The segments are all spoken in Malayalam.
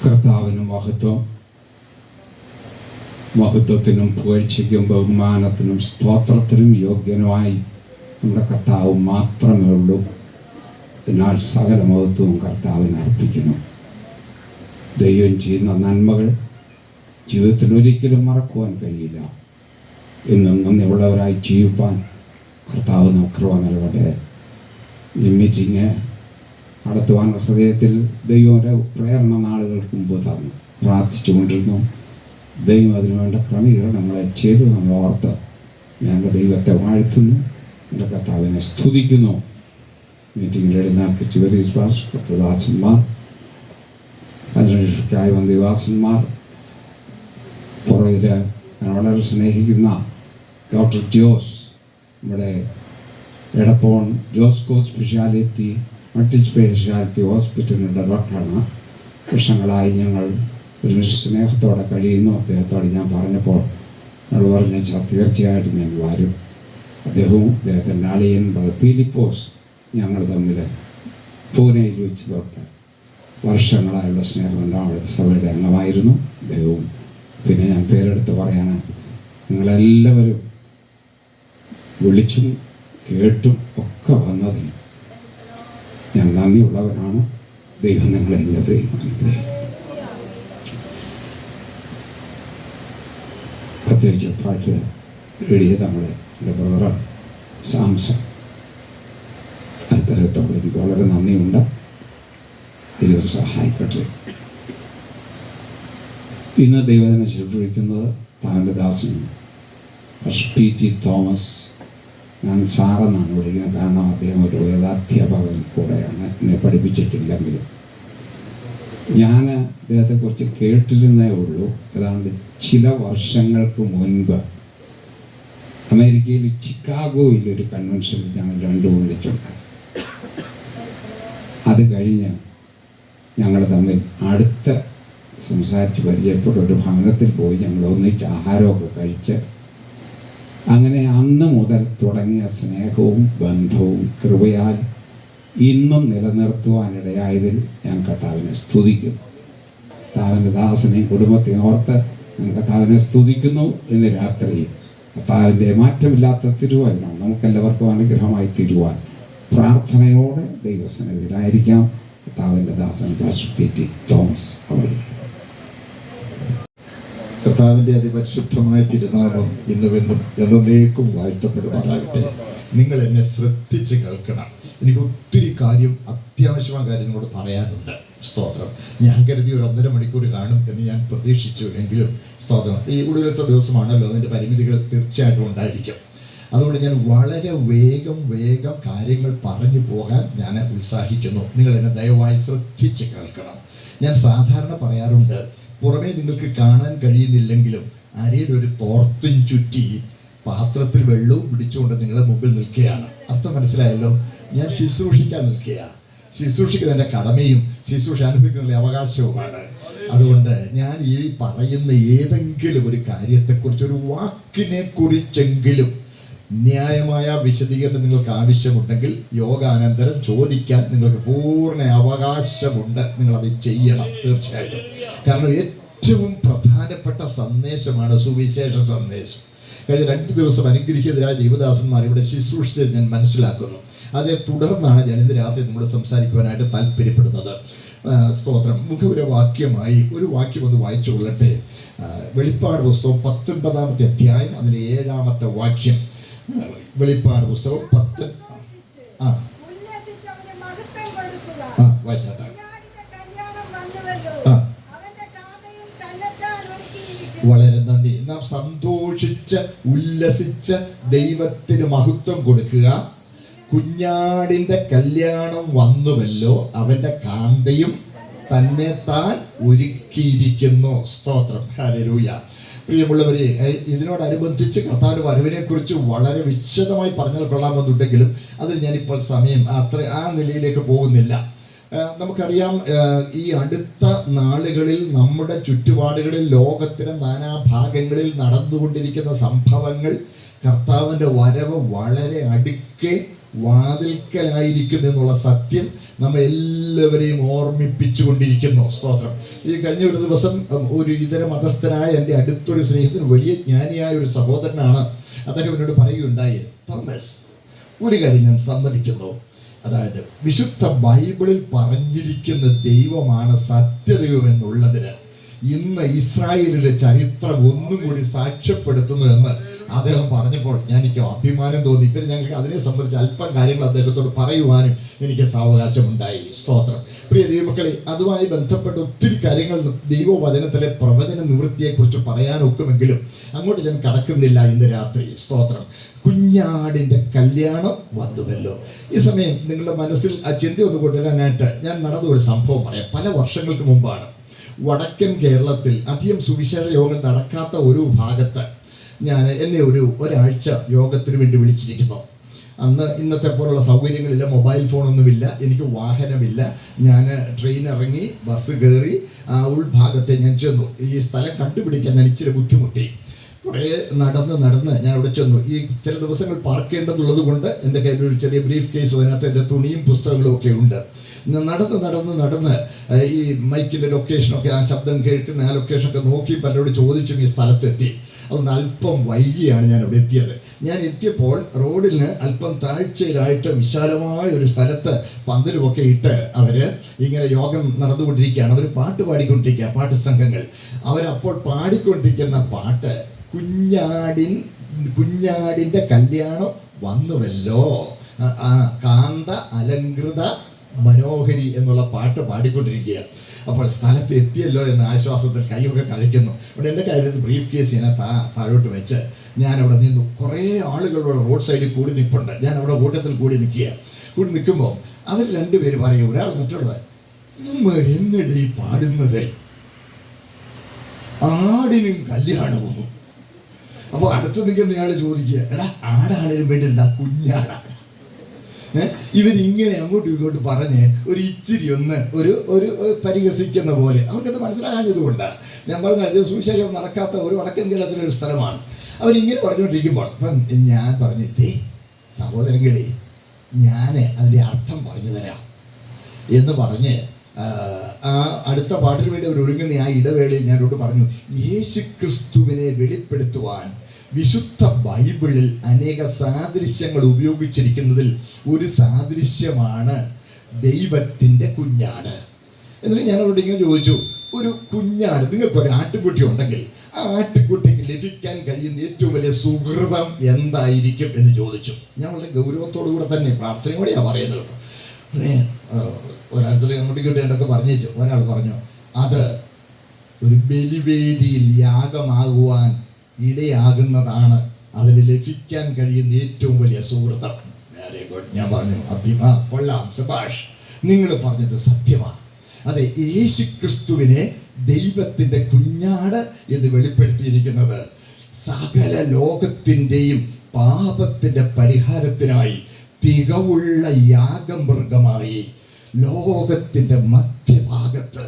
കർത്താവിന് മഹത്വത്തിനും പുകഴ്ചയ്ക്കും ബഹുമാനത്തിനും സ്തോത്രത്തിനും യോഗ്യനുമായി നമ്മുടെ കർത്താവ് മാത്രമേ ഉള്ളൂ. അതിനാൽ സകല മഹത്വവും കർത്താവിന് അർപ്പിക്കുന്നു. ദൈവം ചെയ്യുന്ന നന്മകൾ ജീവിതത്തിൽ ഒരിക്കലും മറക്കുവാൻ കഴിയില്ല. എന്നും നന്ദിയുള്ളവരായി ജീവിപ്പാൻ കർത്താവ് നമുക്ക് കൃപ നൽകട്ടെ. ഈ മീറ്റിംഗ് നടത്തുവാൻ ഹൃദയത്തിൽ ദൈവം ഒരു പ്രേരണ നാളുകൾക്ക് മുമ്പ് തന്നു പ്രാർത്ഥിച്ചുകൊണ്ടിരുന്നു. ദൈവം അതിനുവേണ്ട ക്രമീകരണങ്ങളെ ചെയ്തു എന്ന് ഓർത്ത് ഞാൻ എൻ്റെ ദൈവത്തെ വാഴ്ത്തുന്നു, എൻ്റെ കർത്താവിനെ സ്തുതിക്കുന്നു. മീറ്റിങ്ങിൽ എഴുന്നേൽക്ക് ചിവരീസ് പാസ്റ്റർ, കർത്തദാസന്മാർ, അതിനുശേഷമായി വന്ദിവാസന്മാർ, പുറകിൽ ഞാൻ വളരെ സ്നേഹിക്കുന്ന ഡോക്ടർ ജോസ്, നമ്മുടെ എടപ്പോൺ ജോസ്കോ സ്പെഷ്യാലിറ്റി മൾട്ടി സ്പെഷ്യാലിറ്റി ഹോസ്പിറ്റലിൻ്റെ ഡയറക്ടറാണ്. വർഷങ്ങളായി ഞങ്ങൾ ഒരുമിച്ച് സ്നേഹത്തോടെ കഴിയുന്നു. അദ്ദേഹത്തോട് ഞാൻ പറഞ്ഞപ്പോൾ ഞങ്ങൾ പറഞ്ഞു തീർച്ചയായിട്ടും ഞാൻ വരും. അദ്ദേഹവും അദ്ദേഹത്തിൻ്റെ അളിയൻ ഫിലിപ്പോസ് ഞങ്ങൾ തമ്മിൽ പൂനെയിൽ വെച്ച് തൊട്ട് വർഷങ്ങളായുള്ള സ്നേഹബന്ധം അവിടുത്തെ സഭയുടെ അംഗമായിരുന്നു അദ്ദേഹവും. പിന്നെ ഞാൻ പേരെടുത്ത് പറയാനാണ്, നിങ്ങളെല്ലാവരും വിളിച്ചും കേട്ടും ഒക്കെ വന്നതിൽ ഞാൻ നന്ദിയുള്ളവനാണ്. ദൈവം നിങ്ങളെല്ലാവരെയും അനുഗ്രഹിക്കും. പ്രത്യേകിച്ച് പാട്ട് എഴുതിയ നമ്മുടെ എൻ്റെ ബ്രദർ സാംസൺ, അദ്ദേഹത്തോട് എനിക്ക് വളരെ നന്ദിയുണ്ട്. ദൈവം സഹായിക്കട്ടെ. ഇന്ന് ദൈവത്തിനെ ശുശ്രൂഷിക്കുന്നത് താങ്കളുടെ ദാസൻ SP.T. തോമസ്. ഞാൻ സാറെന്നാണ് വിളിക്കുന്നത്, കാരണം അദ്ദേഹം ഒരു വേദാധ്യാപകൻ കൂടെയാണ്, എന്നെ പഠിപ്പിച്ചിട്ടില്ലെങ്കിലും. ഞാൻ അദ്ദേഹത്തെക്കുറിച്ച് കേട്ടിരുന്നേ ഉള്ളൂ. ഏതാണ്ട് ചില വർഷങ്ങൾക്ക് മുൻപ് അമേരിക്കയിൽ ചിക്കാഗോയിൽ ഒരു കൺവെൻഷനിൽ ഞങ്ങൾ രണ്ടും ഒന്നിച്ചുണ്ട്. അത് കഴിഞ്ഞ് ഞങ്ങൾ തമ്മിൽ അടുത്ത് സംസാരിച്ച് പരിചയപ്പെട്ട ഒരു ഭവനത്തിൽ പോയി ഞങ്ങൾ ഒന്നിച്ച് ആഹാരമൊക്കെ കഴിച്ച് അങ്ങനെ അന്ന് മുതൽ തുടങ്ങിയ സ്നേഹവും ബന്ധവും കൃപയാൽ ഇന്നും നിലനിർത്തുവാനിടയായതിൽ ഞാൻ കർത്താവിനെ സ്തുതിക്കുന്നു. കർത്താവിൻ്റെ ദാസനെയും കുടുംബത്തെയും ഓർത്ത് ഞാൻ കർത്താവിനെ സ്തുതിക്കുന്നു. ഇന്ന് രാത്രി കർത്താവിൻ്റെ മാറ്റമില്ലാത്ത തിരുവചനം നമുക്കെല്ലാവർക്കും അനുഗ്രഹമായി തീരുവാൻ പ്രാർത്ഥനയോടെ ദൈവസന്നിധിയിലായിരിക്കാം. കർത്താവിൻ്റെ ദാസൻ SP.T. തോമസ് അവർ. കർത്താവിൻ്റെ അതിപരിശുദ്ധമായ തിരുനാമം ഇന്നുമെന്നും എന്നേക്കും വാഴ്ത്തപ്പെടുവാനാകട്ടെ. നിങ്ങൾ എന്നെ ശ്രദ്ധിച്ച് കേൾക്കണം. എനിക്ക് ഒത്തിരി അത്യാവശ്യമായ കാര്യം നിങ്ങളോട് പറയാനുണ്ട്. സ്തോത്രം. ഞാൻ കരുതി ഒരു 1.5 മണിക്കൂർ കാണും എന്ന് ഞാൻ പ്രതീക്ഷിച്ചു. എങ്കിലും സ്തോത്രം, ഈ ഒടുവിലത്തെ ദിവസമാണല്ലോ, അതിൻ്റെ പരിമിതികൾ തീർച്ചയായിട്ടും ഉണ്ടായിരിക്കും. അതുകൊണ്ട് ഞാൻ വളരെ വേഗം കാര്യങ്ങൾ പറഞ്ഞു പോകാൻ ഞാൻ ഉത്സാഹിക്കുന്നു. നിങ്ങൾ എന്നെ ദയവായി ശ്രദ്ധിച്ച് കേൾക്കണം. ഞാൻ സാധാരണ പറയാറുണ്ട്, പുറമേ നിങ്ങൾക്ക് കാണാൻ കഴിയുന്നില്ലെങ്കിലും അരയിൽ ഒരു തോർത്തും ചുറ്റി പാത്രത്തിൽ വെള്ളവും പിടിച്ചുകൊണ്ട് നിങ്ങളുടെ മുമ്പിൽ നിൽക്കുകയാണ്. അർത്ഥം മനസ്സിലായല്ലോ? ഞാൻ ശുശ്രൂഷിക്കാൻ നിൽക്കുക. ശുശ്രൂഷിക്കുന്ന എൻ്റെ കടമയും ശുശ്രൂഷ അനുഭവിക്കുന്ന അവകാശവുമാണ്. അതുകൊണ്ട് ഞാൻ ഈ പറയുന്ന ഏതെങ്കിലും ഒരു കാര്യത്തെക്കുറിച്ച്, ഒരു വാക്കിനെ കുറിച്ചെങ്കിലും ന്യായമായ വിശദീകരണം നിങ്ങൾക്ക് ആവശ്യമുണ്ടെങ്കിൽ യോഗാനന്തരം ചോദിക്കാൻ നിങ്ങൾക്ക് പൂർണ്ണ അവകാശമുണ്ട്. നിങ്ങളത് ചെയ്യണം തീർച്ചയായിട്ടും. കാരണം ഏറ്റവും പ്രധാനപ്പെട്ട സന്ദേശമാണ് സുവിശേഷ സന്ദേശം. കഴിഞ്ഞ 2 ദിവസം അനുഗ്രഹീതരായ ദൈവദാസന്മാർ ഇവിടെ ശുശ്രൂഷിച്ചത് ഞാൻ മനസ്സിലാക്കുന്നു. അതേ തുടർന്നാണ് ഞാൻ ഇന്ന് രാത്രി നിങ്ങളോട് സംസാരിക്കുവാനായിട്ട് താല്പര്യപ്പെടുന്നത്. സ്തോത്രം. മുഖപുരവാക്യമായി ഒരു വാക്യം ഒന്ന് വായിച്ചു കൊള്ളട്ടെ. വെളിപ്പാട് പുസ്തകം 19-ാമത്തെ അധ്യായം അതിൻ്റെ 7-ാമത്തെ വാക്യം. വെളിപ്പാട് പുസ്തകം 10 വായിച്ചാട്ടെ. വളരെ നന്ദി. നാം സന്തോഷിച്ച് ഉല്ലസിച്ച് ദൈവത്തിന് മഹത്വം കൊടുക്കുക. കുഞ്ഞാടിന്റെ കല്യാണം വന്നുവല്ലോ, അവന്റെ കാന്തയും തന്നെ താൻ ഒരുക്കിയിരിക്കുന്നു. സ്തോത്രം. ഹല്ലേലൂയ. പ്രിയമുള്ളവരെ, ഇതിനോടനുബന്ധിച്ച് കർത്താവിന്റെ വരവിനെ കുറിച്ച് വളരെ വിശദമായി പറഞ്ഞാൽ കൊള്ളാമെന്നുണ്ടെങ്കിലും അതിൽ ഞാനിപ്പോൾ സമയം ആ നിലയിലേക്ക് പോകുന്നില്ല. നമുക്കറിയാം, ഈ അടുത്ത നാളുകളിൽ നമ്മുടെ ചുറ്റുപാടുകളിൽ ലോകത്തിലെ നാനാഭാഗങ്ങളിൽ നടന്നുകൊണ്ടിരിക്കുന്ന സംഭവങ്ങൾ കർത്താവിൻ്റെ വരവ് വളരെ അടുക്കെ വാതിൽക്കലായിരിക്കുന്നു എന്നുള്ള സത്യം നമ്മെ എല്ലാവരെയും ഓർമ്മിപ്പിച്ചുകൊണ്ടിരിക്കുന്നു. സ്തോത്രം. ഈ കഴിഞ്ഞ ഒരു ദിവസം ഒരു ഇതര മതസ്ഥനായ എൻ്റെ അടുത്തൊരു സ്നേഹിതൻ, വലിയ ജ്ഞാനിയായ ഒരു സഹോദരനാണ്. അദ്ദേഹം എന്നോട് പറയുകയുണ്ടായി, തോമസ്, ഒരു കാര്യം ഞാൻ സമ്മതിക്കുന്നു, അതായത് വിശുദ്ധ ബൈബിളിൽ പറഞ്ഞിരിക്കുന്ന ദൈവമാണ് സത്യദൈവം എന്നുള്ളതിന് ഇന്ന് ഇസ്രായേലിന്റെ ചരിത്രം ഒന്നും കൂടി സാക്ഷ്യപ്പെടുത്തുന്നു എന്ന് അദ്ദേഹം പറഞ്ഞപ്പോൾ എനിക്ക് അഭിമാനം തോന്നി. പിന്നെ ഞങ്ങൾക്ക് അതിനെ സംബന്ധിച്ച് അല്പം കാര്യങ്ങൾ അദ്ദേഹത്തോട് പറയുവാനും എനിക്ക് സാവകാശമുണ്ടായി. സ്തോത്രം. പ്രിയ ദൈവമക്കളെ, അതുമായി ബന്ധപ്പെട്ട് ഒത്തിരി കാര്യങ്ങൾ ദൈവവചനത്തിലെ പ്രവചന നിവൃത്തിയെക്കുറിച്ച് പറയാനൊക്കുമെങ്കിലും അങ്ങോട്ട് ഞാൻ കടക്കുന്നില്ല ഇന്ന് രാത്രി. സ്തോത്രം. കുഞ്ഞാടിൻ്റെ കല്യാണം വന്നുവല്ലോ. ഈ സമയം നിങ്ങളുടെ മനസ്സിൽ ആ ചിന്ത ഒന്ന് കൊണ്ടുവരാനായിട്ട് ഞാൻ നടന്ന ഒരു സംഭവം പറയാം. പല വർഷങ്ങൾക്ക് മുമ്പാണ് വടക്കൻ കേരളത്തിൽ അധികം സുവിശേഷ യോഗം നടക്കാത്ത ഒരു ഭാഗത്ത് എന്നെ ഒരാഴ്ച യോഗത്തിന് വേണ്ടി വിളിച്ചിരിക്കുന്നു. അന്ന് ഇന്നത്തെ പോലുള്ള സൗകര്യങ്ങളില്ല, മൊബൈൽ ഫോണൊന്നുമില്ല, എനിക്ക് വാഹനമില്ല. ഞാൻ ട്രെയിൻ ഇറങ്ങി ബസ് കയറി ആ ഉൾഭാഗത്തെ ഞാൻ ചെന്നു. ഈ സ്ഥലം കണ്ടുപിടിക്കാൻ ഞാൻ ഇച്ചിരി ബുദ്ധിമുട്ടി. കുറേ നടന്ന് ഞാൻ അവിടെ ചെന്നു. ഈ ചില ദിവസങ്ങൾ പാർക്ക് ചെയ്യേണ്ടതുള്ളത് കൊണ്ട് എൻ്റെ കയ്യിൽ ഒരു ചെറിയ ബ്രീഫ് കേസ്, അതിനകത്ത് എൻ്റെ തുണിയും പുസ്തകങ്ങളും ഒക്കെ ഉണ്ട്. നടന്ന് ഈ മൈക്കിൻ്റെ ലൊക്കേഷനൊക്കെ, ആ ശബ്ദം കേൾക്കുന്ന ആ ലൊക്കേഷനൊക്കെ നോക്കി പലരോട് ചോദിച്ചും ഈ സ്ഥലത്തെത്തി. അതുകൊണ്ട് അല്പം വൈകിയാണ് ഞാൻ അവിടെ എത്തിയത്. ഞാൻ എത്തിയപ്പോൾ റോഡിന് അല്പം താഴ്ചയിലായിട്ട് വിശാലമായ ഒരു സ്ഥലത്ത് പന്തലുമൊക്കെ ഇട്ട് അവർ ഇങ്ങനെ യോഗം നടന്നുകൊണ്ടിരിക്കുകയാണ്. അവർ പാട്ട് പാടിക്കൊണ്ടിരിക്കുക, പാട്ട് സംഘങ്ങൾ. അവരപ്പോൾ പാടിക്കൊണ്ടിരിക്കുന്ന പാട്ട് കുഞ്ഞാടിൻ്റെ കല്യാണം വന്നുവല്ലോ, കാന്ത അലങ്കൃത മനോഹരി എന്നുള്ള പാട്ട് പാടിക്കൊണ്ടിരിക്കുക. അപ്പോൾ സ്ഥലത്ത് എത്തിയല്ലോ എന്ന ആശ്വാസത്തിൽ കൈയൊക്കെ കഴിക്കുന്നു. അവിടെ എൻ്റെ കയ്യിൽ ബ്രീഫ് കേസ് ഞാൻ താഴോട്ട് വെച്ച് ഞാൻ അവിടെ നിന്നു. കുറേ ആളുകളോട് റോഡ് സൈഡിൽ കൂടി നിൽപ്പുണ്ട്. ഞാൻ അവിടെ കൂട്ടത്തിൽ കൂടി നിൽക്കുമ്പോൾ അവർ രണ്ടുപേര് പറയും, ഒരാൾ മറ്റുള്ളത്, എന്നടി ഈ പാടുന്നത് ആടിനും കല്യാണവും. അപ്പോൾ അടുത്ത് നിൽക്കുന്നയാൾ ചോദിക്കുക, എടാ ആടാണേലും വേണ്ടില്ല, കുഞ്ഞാടാണ്. ഇവരിങ്ങനെ അങ്ങോട്ടും ഇങ്ങോട്ട് പറഞ്ഞ് ഒരു ഇച്ചിരി ഒരു പരിഹസിക്കുന്ന പോലെ അവർക്കത് മനസ്സിലാകാഞ്ഞത് കൊണ്ടാണ്. ഞാൻ പറഞ്ഞ സുവിശേഷം നടക്കാത്ത ഒരു വടക്കൻ കേരളത്തിലൊരു സ്ഥലമാണ്. അവരിങ്ങനെ പറഞ്ഞുകൊണ്ടിരിക്കുമ്പോൾ അപ്പം ഞാൻ പറഞ്ഞു, സഹോദരങ്ങളെ, ഞാൻ അതിൻ്റെ അർത്ഥം പറഞ്ഞു തരാം എന്ന് പറഞ്ഞ് ആ അടുത്ത പാട്ടിന് വേണ്ടി അവർ ഒരുങ്ങുന്ന ആ ഇടവേളയിൽ ഞാനോട് പറഞ്ഞു, യേശു ക്രിസ്തുവിനെ വെളിപ്പെടുത്തുവാൻ വിശുദ്ധ ബൈബിളിൽ അനേക സാദൃശ്യങ്ങൾ ഉപയോഗിച്ചിരിക്കുന്നതിൽ ഒരു സാദൃശ്യമാണ് ദൈവത്തിൻ്റെ കുഞ്ഞാട്. എന്നിട്ട് ഞാൻ അവരോട് ഇങ്ങനെ ചോദിച്ചു, ഒരു കുഞ്ഞാട്, നിങ്ങൾക്കൊരു ആട്ടുകുട്ടി ഉണ്ടെങ്കിൽ ആ ആട്ടുകുട്ടിക്ക് ലഭിക്കാൻ കഴിയുന്ന ഏറ്റവും വലിയ സുഹൃതം എന്തായിരിക്കും എന്ന് ചോദിച്ചു. ഞാൻ വളരെ ഗൗരവത്തോടു കൂടെ തന്നെ പ്രാർത്ഥനയോടെയാണ് പറയുന്നത് കേട്ടോ. ഒരാൾ അങ്ങോട്ട് കിട്ടേണ്ടൊക്കെ പറഞ്ഞു. ഒരാൾ പറഞ്ഞു, അത് ഒരു ബലിവേദിയിൽ യാഗമാകുവാൻ ഇടയാകുന്നതാണ് അതിന് ലഭിക്കാൻ കഴിയുന്ന ഏറ്റവും വലിയ സുഹൃതം. Very good. ഞാൻ പറഞ്ഞു, കൊള്ളാം, സബാഷ്, നിങ്ങൾ പറഞ്ഞത് സത്യമാണ്. അതെ, യേശു ക്രിസ്തുവിനെ ദൈവത്തിൻ്റെ കുഞ്ഞാട് എന്ന് വെളിപ്പെടുത്തിയിരിക്കുന്നത് സകല ലോകത്തിൻ്റെയും പാപത്തിൻ്റെ പരിഹാരത്തിനായി തികവുള്ള യാഗമൃഗമായി ലോകത്തിൻ്റെ മധ്യഭാഗത്ത്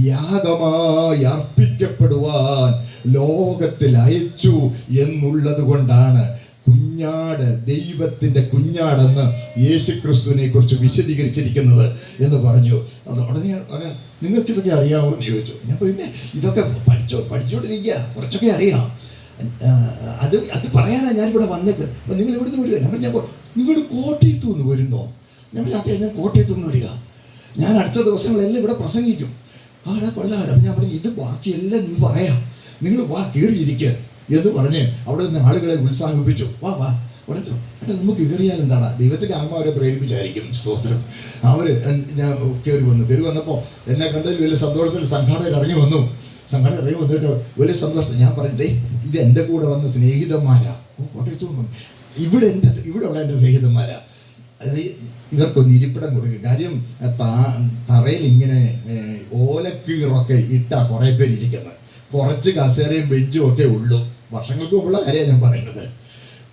യാഗമായി അർപ്പിക്കപ്പെടുവാൻ ലോകത്തിൽ അയച്ചു എന്നുള്ളത് കൊണ്ടാണ് കുഞ്ഞാട് ദൈവത്തിൻ്റെ കുഞ്ഞാടെന്ന് യേശുക്രിസ്തുവിനെ കുറിച്ച് വിശദീകരിച്ചിരിക്കുന്നത് എന്ന് പറഞ്ഞു. അത് ഉടനെ നിങ്ങൾക്കിതൊക്കെ അറിയാമോ എന്ന് ചോദിച്ചു. ഞാൻ പിന്നെ ഇതൊക്കെ പഠിച്ചുകൊണ്ടിരിക്കുക, കുറച്ചൊക്കെ അറിയാം. അത് പറയാനാണ് ഞാനിവിടെ വന്നത്. അപ്പം നിങ്ങൾ എവിടെ നിന്ന് വരിക? നിങ്ങൾ കോട്ടയത്തു നിന്ന് വരുന്നോ? ഞാൻ കോട്ടയത്തു നിന്ന് വരിക. ഞാൻ അടുത്ത ദിവസങ്ങളെല്ലാം ഇവിടെ പ്രസംഗിക്കും. ആടാ കൊള്ളാമല്ലോ. അപ്പം ഞാൻ പറഞ്ഞു, ഇത് ബാക്കിയെല്ലാം നിങ്ങൾ പറയാം, നിങ്ങൾ കയറിയിരിക്കുക എന്ന് പറഞ്ഞ് അവിടെ നിന്ന് ആളുകളെ ഉത്സാഹിപ്പിച്ചു. ഉടനെ ഏട്ടാ, നമുക്ക് കയറിയാൽ എന്താടാ? ദൈവത്തിൻ്റെ ആത്മാവരെ പ്രേരിപ്പിച്ചായിരിക്കും. സ്തോത്രം. അവർ ഞാൻ കയറി വന്നപ്പോൾ എന്നെ കണ്ടതിൽ വലിയ സന്തോഷത്തിൽ സംഘാടകർ ഇറങ്ങി വന്നിട്ട് വലിയ സന്തോഷം. ഞാൻ പറഞ്ഞേ, ഇത് എൻ്റെ കൂടെ വന്ന സ്നേഹിതന്മാരാ. കോട്ടയത്തു നിന്നും ഇവിടെ ഉള്ള എൻ്റെ സ്നേഹിതന്മാരാ. അത് ഇവർക്കൊന്ന് ഇരിപ്പിടം കൊടുക്കുക. കാര്യം തറയിൽ ഇങ്ങനെ ഓലക്കീറൊക്കെ ഇട്ടാ കുറേ പേര് ഇരിക്കുന്നത്. കുറച്ച് കസേരയും ബെഞ്ചും ഒക്കെ ഉള്ളൂ. വർഷങ്ങൾക്ക് മുമ്പുള്ള കാര്യമാണ് ഞാൻ പറയുന്നത്.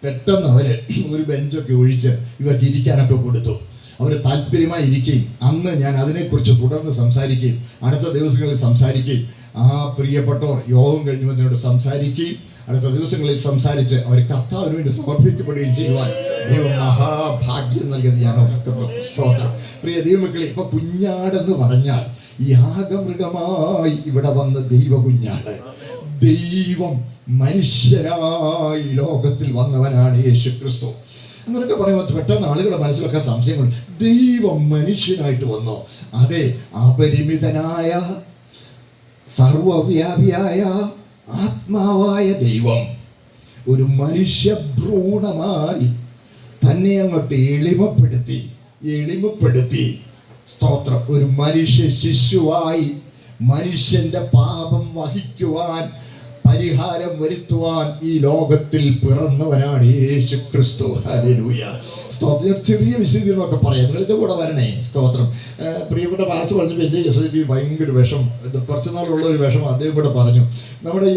പെട്ടെന്ന് അവർ ഒരു ബെഞ്ചൊക്കെ ഒഴിച്ച് ഇവർക്ക് ഇരിക്കാനൊക്കെ കൊടുത്തു. അവർ താല്പര്യമായി ഇരിക്കുകയും അന്ന് ഞാൻ അതിനെക്കുറിച്ച് തുടർന്ന് സംസാരിക്കുകയും അടുത്ത ദിവസങ്ങളിൽ സംസാരിക്കുകയും ആ പ്രിയപ്പെട്ടവർ യോഗം കഴിഞ്ഞു എന്നോട് സംസാരിക്കുകയും അടുത്ത ദിവസങ്ങളിൽ സംസാരിച്ച് അവർ കർത്താവിന് വേണ്ടി സമർപ്പിക്കപ്പെടുകയും ചെയ്യുവാൻ ദൈവം മഹാഭാഗ്യം നൽകിയത് ഞാൻ ഓർക്കുന്നു. സ്തോത്രം. പ്രിയ ദൈവമക്കളെ, ഇപ്പൊ കുഞ്ഞാടെന്ന് പറഞ്ഞാൽ യാഗമൃഗമായി ഇവിടെ വന്ന ദൈവ കുഞ്ഞാട്, ദൈവം മനുഷ്യരായി ലോകത്തിൽ വന്നവനാണ് യേശു ക്രിസ്തു. അങ്ങനെയൊക്കെ പറയുമ്പോൾ പെട്ടെന്ന് ആളുകളുടെ മനസ്സിലൊക്കെ സംശയങ്ങൾ. ദൈവം മനുഷ്യനായിട്ട് വന്നോ? അതെ, അപരിമിതനായ സർവവ്യാപിയായ ആത്മാവായ ദൈവം ഒരു മനുഷ്യഭ്രൂണമായി തന്നെ അങ്ങോട്ട് എളിമപ്പെടുത്തി സ്തോത്രം, ഒരു മനുഷ്യ ശിശുവായി മനുഷ്യന്റെ പാപം വഹിക്കുവാൻ, പരിഹാരം വരുത്തുവാൻ ഈ ലോകത്തിൽ പിറന്നവനാണ് യേശു ക്രിസ്തു. ഹല്ലേലൂയ. സ്തോത്രം. ചെറിയ വിശദീകരണമൊക്കെ പറയാം, നിങ്ങളുടെ കൂടെ വരണേ. സ്തോത്രം. പ്രിയപ്പെട്ട പാസ് പറഞ്ഞപ്പോൾ എൻ്റെ ഹൃദയത്തിൽ ഭയങ്കര വിഷം, കുറച്ച് നാളുള്ള ഒരു വിഷം അദ്ദേഹം കൂടെ പറഞ്ഞു. നമ്മുടെ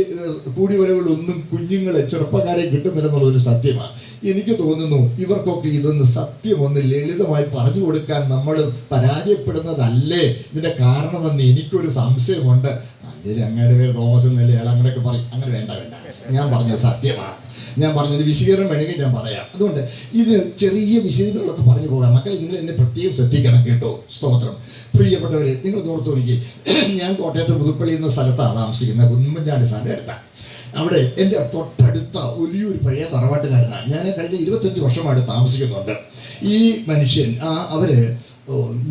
കൂടിവരവുകളൊന്നും കുഞ്ഞുങ്ങളെ, ചെറുപ്പക്കാരെ കിട്ടുന്നില്ലെന്നുള്ളൊരു സത്യമാണ്. എനിക്ക് തോന്നുന്നു ഇവർക്കൊക്കെ ഇതൊന്ന് സത്യമൊന്ന് ലളിതമായി പറഞ്ഞു കൊടുക്കാൻ നമ്മൾ പരാജയപ്പെടുന്നതല്ലേ ഇതിൻ്റെ കാരണമെന്ന് എനിക്കൊരു സംശയമുണ്ട്. അല്ലെങ്കിൽ അങ്ങയുടെ പേര് തോമസ് എന്നല്ലേ, അയാൾ അങ്ങനെയൊക്കെ പറയും. അങ്ങനെ വേണ്ട, ഞാൻ പറഞ്ഞത് സത്യമാണ്. ഞാൻ പറഞ്ഞൊരു വിശദീകരണം വേണമെങ്കിൽ ഞാൻ പറയാം. അതുകൊണ്ട് ഇത് ചെറിയ വിശദീകരണങ്ങളൊക്കെ പറഞ്ഞു പോകാം. മക്കളെ, നിങ്ങൾ എന്നെ പ്രത്യേകം ശ്രദ്ധിക്കണം കേട്ടോ. സ്തോത്രം. പ്രിയപ്പെട്ടവരെ, നിങ്ങൾ ഓർത്തു നോക്കി, ഞാൻ കോട്ടയത്ത് പുതുപ്പള്ളി എന്ന സ്ഥലത്താണ് താമസിക്കുന്നത്, കുന്നമഞ്ചാണ്ടി സാറിൻ്റെ അടുത്താണ്. അവിടെ എൻ്റെ തൊട്ടടുത്ത വലിയൊരു പഴയ തറവാട്ടുകാരനാണ്. ഞാൻ കഴിഞ്ഞ 25 വർഷമായിട്ട് താമസിക്കുന്നുണ്ട്. ഈ മനുഷ്യൻ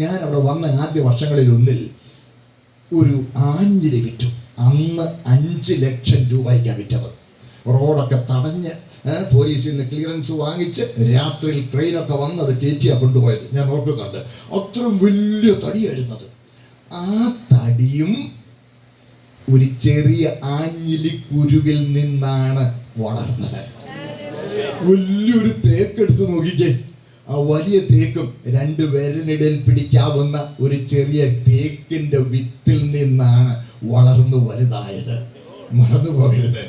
ഞാൻ അവിടെ വന്ന ആദ്യ വർഷങ്ങളിലൊന്നിൽ ഒരു ആഞ്ഞിലി വിറ്റു. അന്ന് 5 ലക്ഷം രൂപയ്ക്കാണ് വിറ്റത്. റോഡൊക്കെ തടഞ്ഞ് പോലീസിൽ നിന്ന് ക്ലിയറൻസ് വാങ്ങിച്ച് രാത്രിയിൽ ട്രെയിനൊക്കെ വന്നത് കയറ്റിയാണ് കൊണ്ടുപോയത്. ഞാൻ ഓർക്കുന്നുണ്ട്. അത്രയും വലിയ തടിയായിരുന്നത്. ആ തടിയും ഒരു ചെറിയ ആഞ്ഞിലിക്കുരുവിൽ നിന്നാണ് വളർന്നത്. വലിയൊരു തേക്കെടുത്ത് നോക്കിക്കേ. ആ വലിയ തേക്കും 2 വിരലിനിടയിൽ പിടിക്കാവുന്ന ഒരു ചെറിയ തേക്കിന്റെ വിത്തിൽ നിന്നാണ് വളർന്നു വലുതായത്. മറന്നു പോകരുത്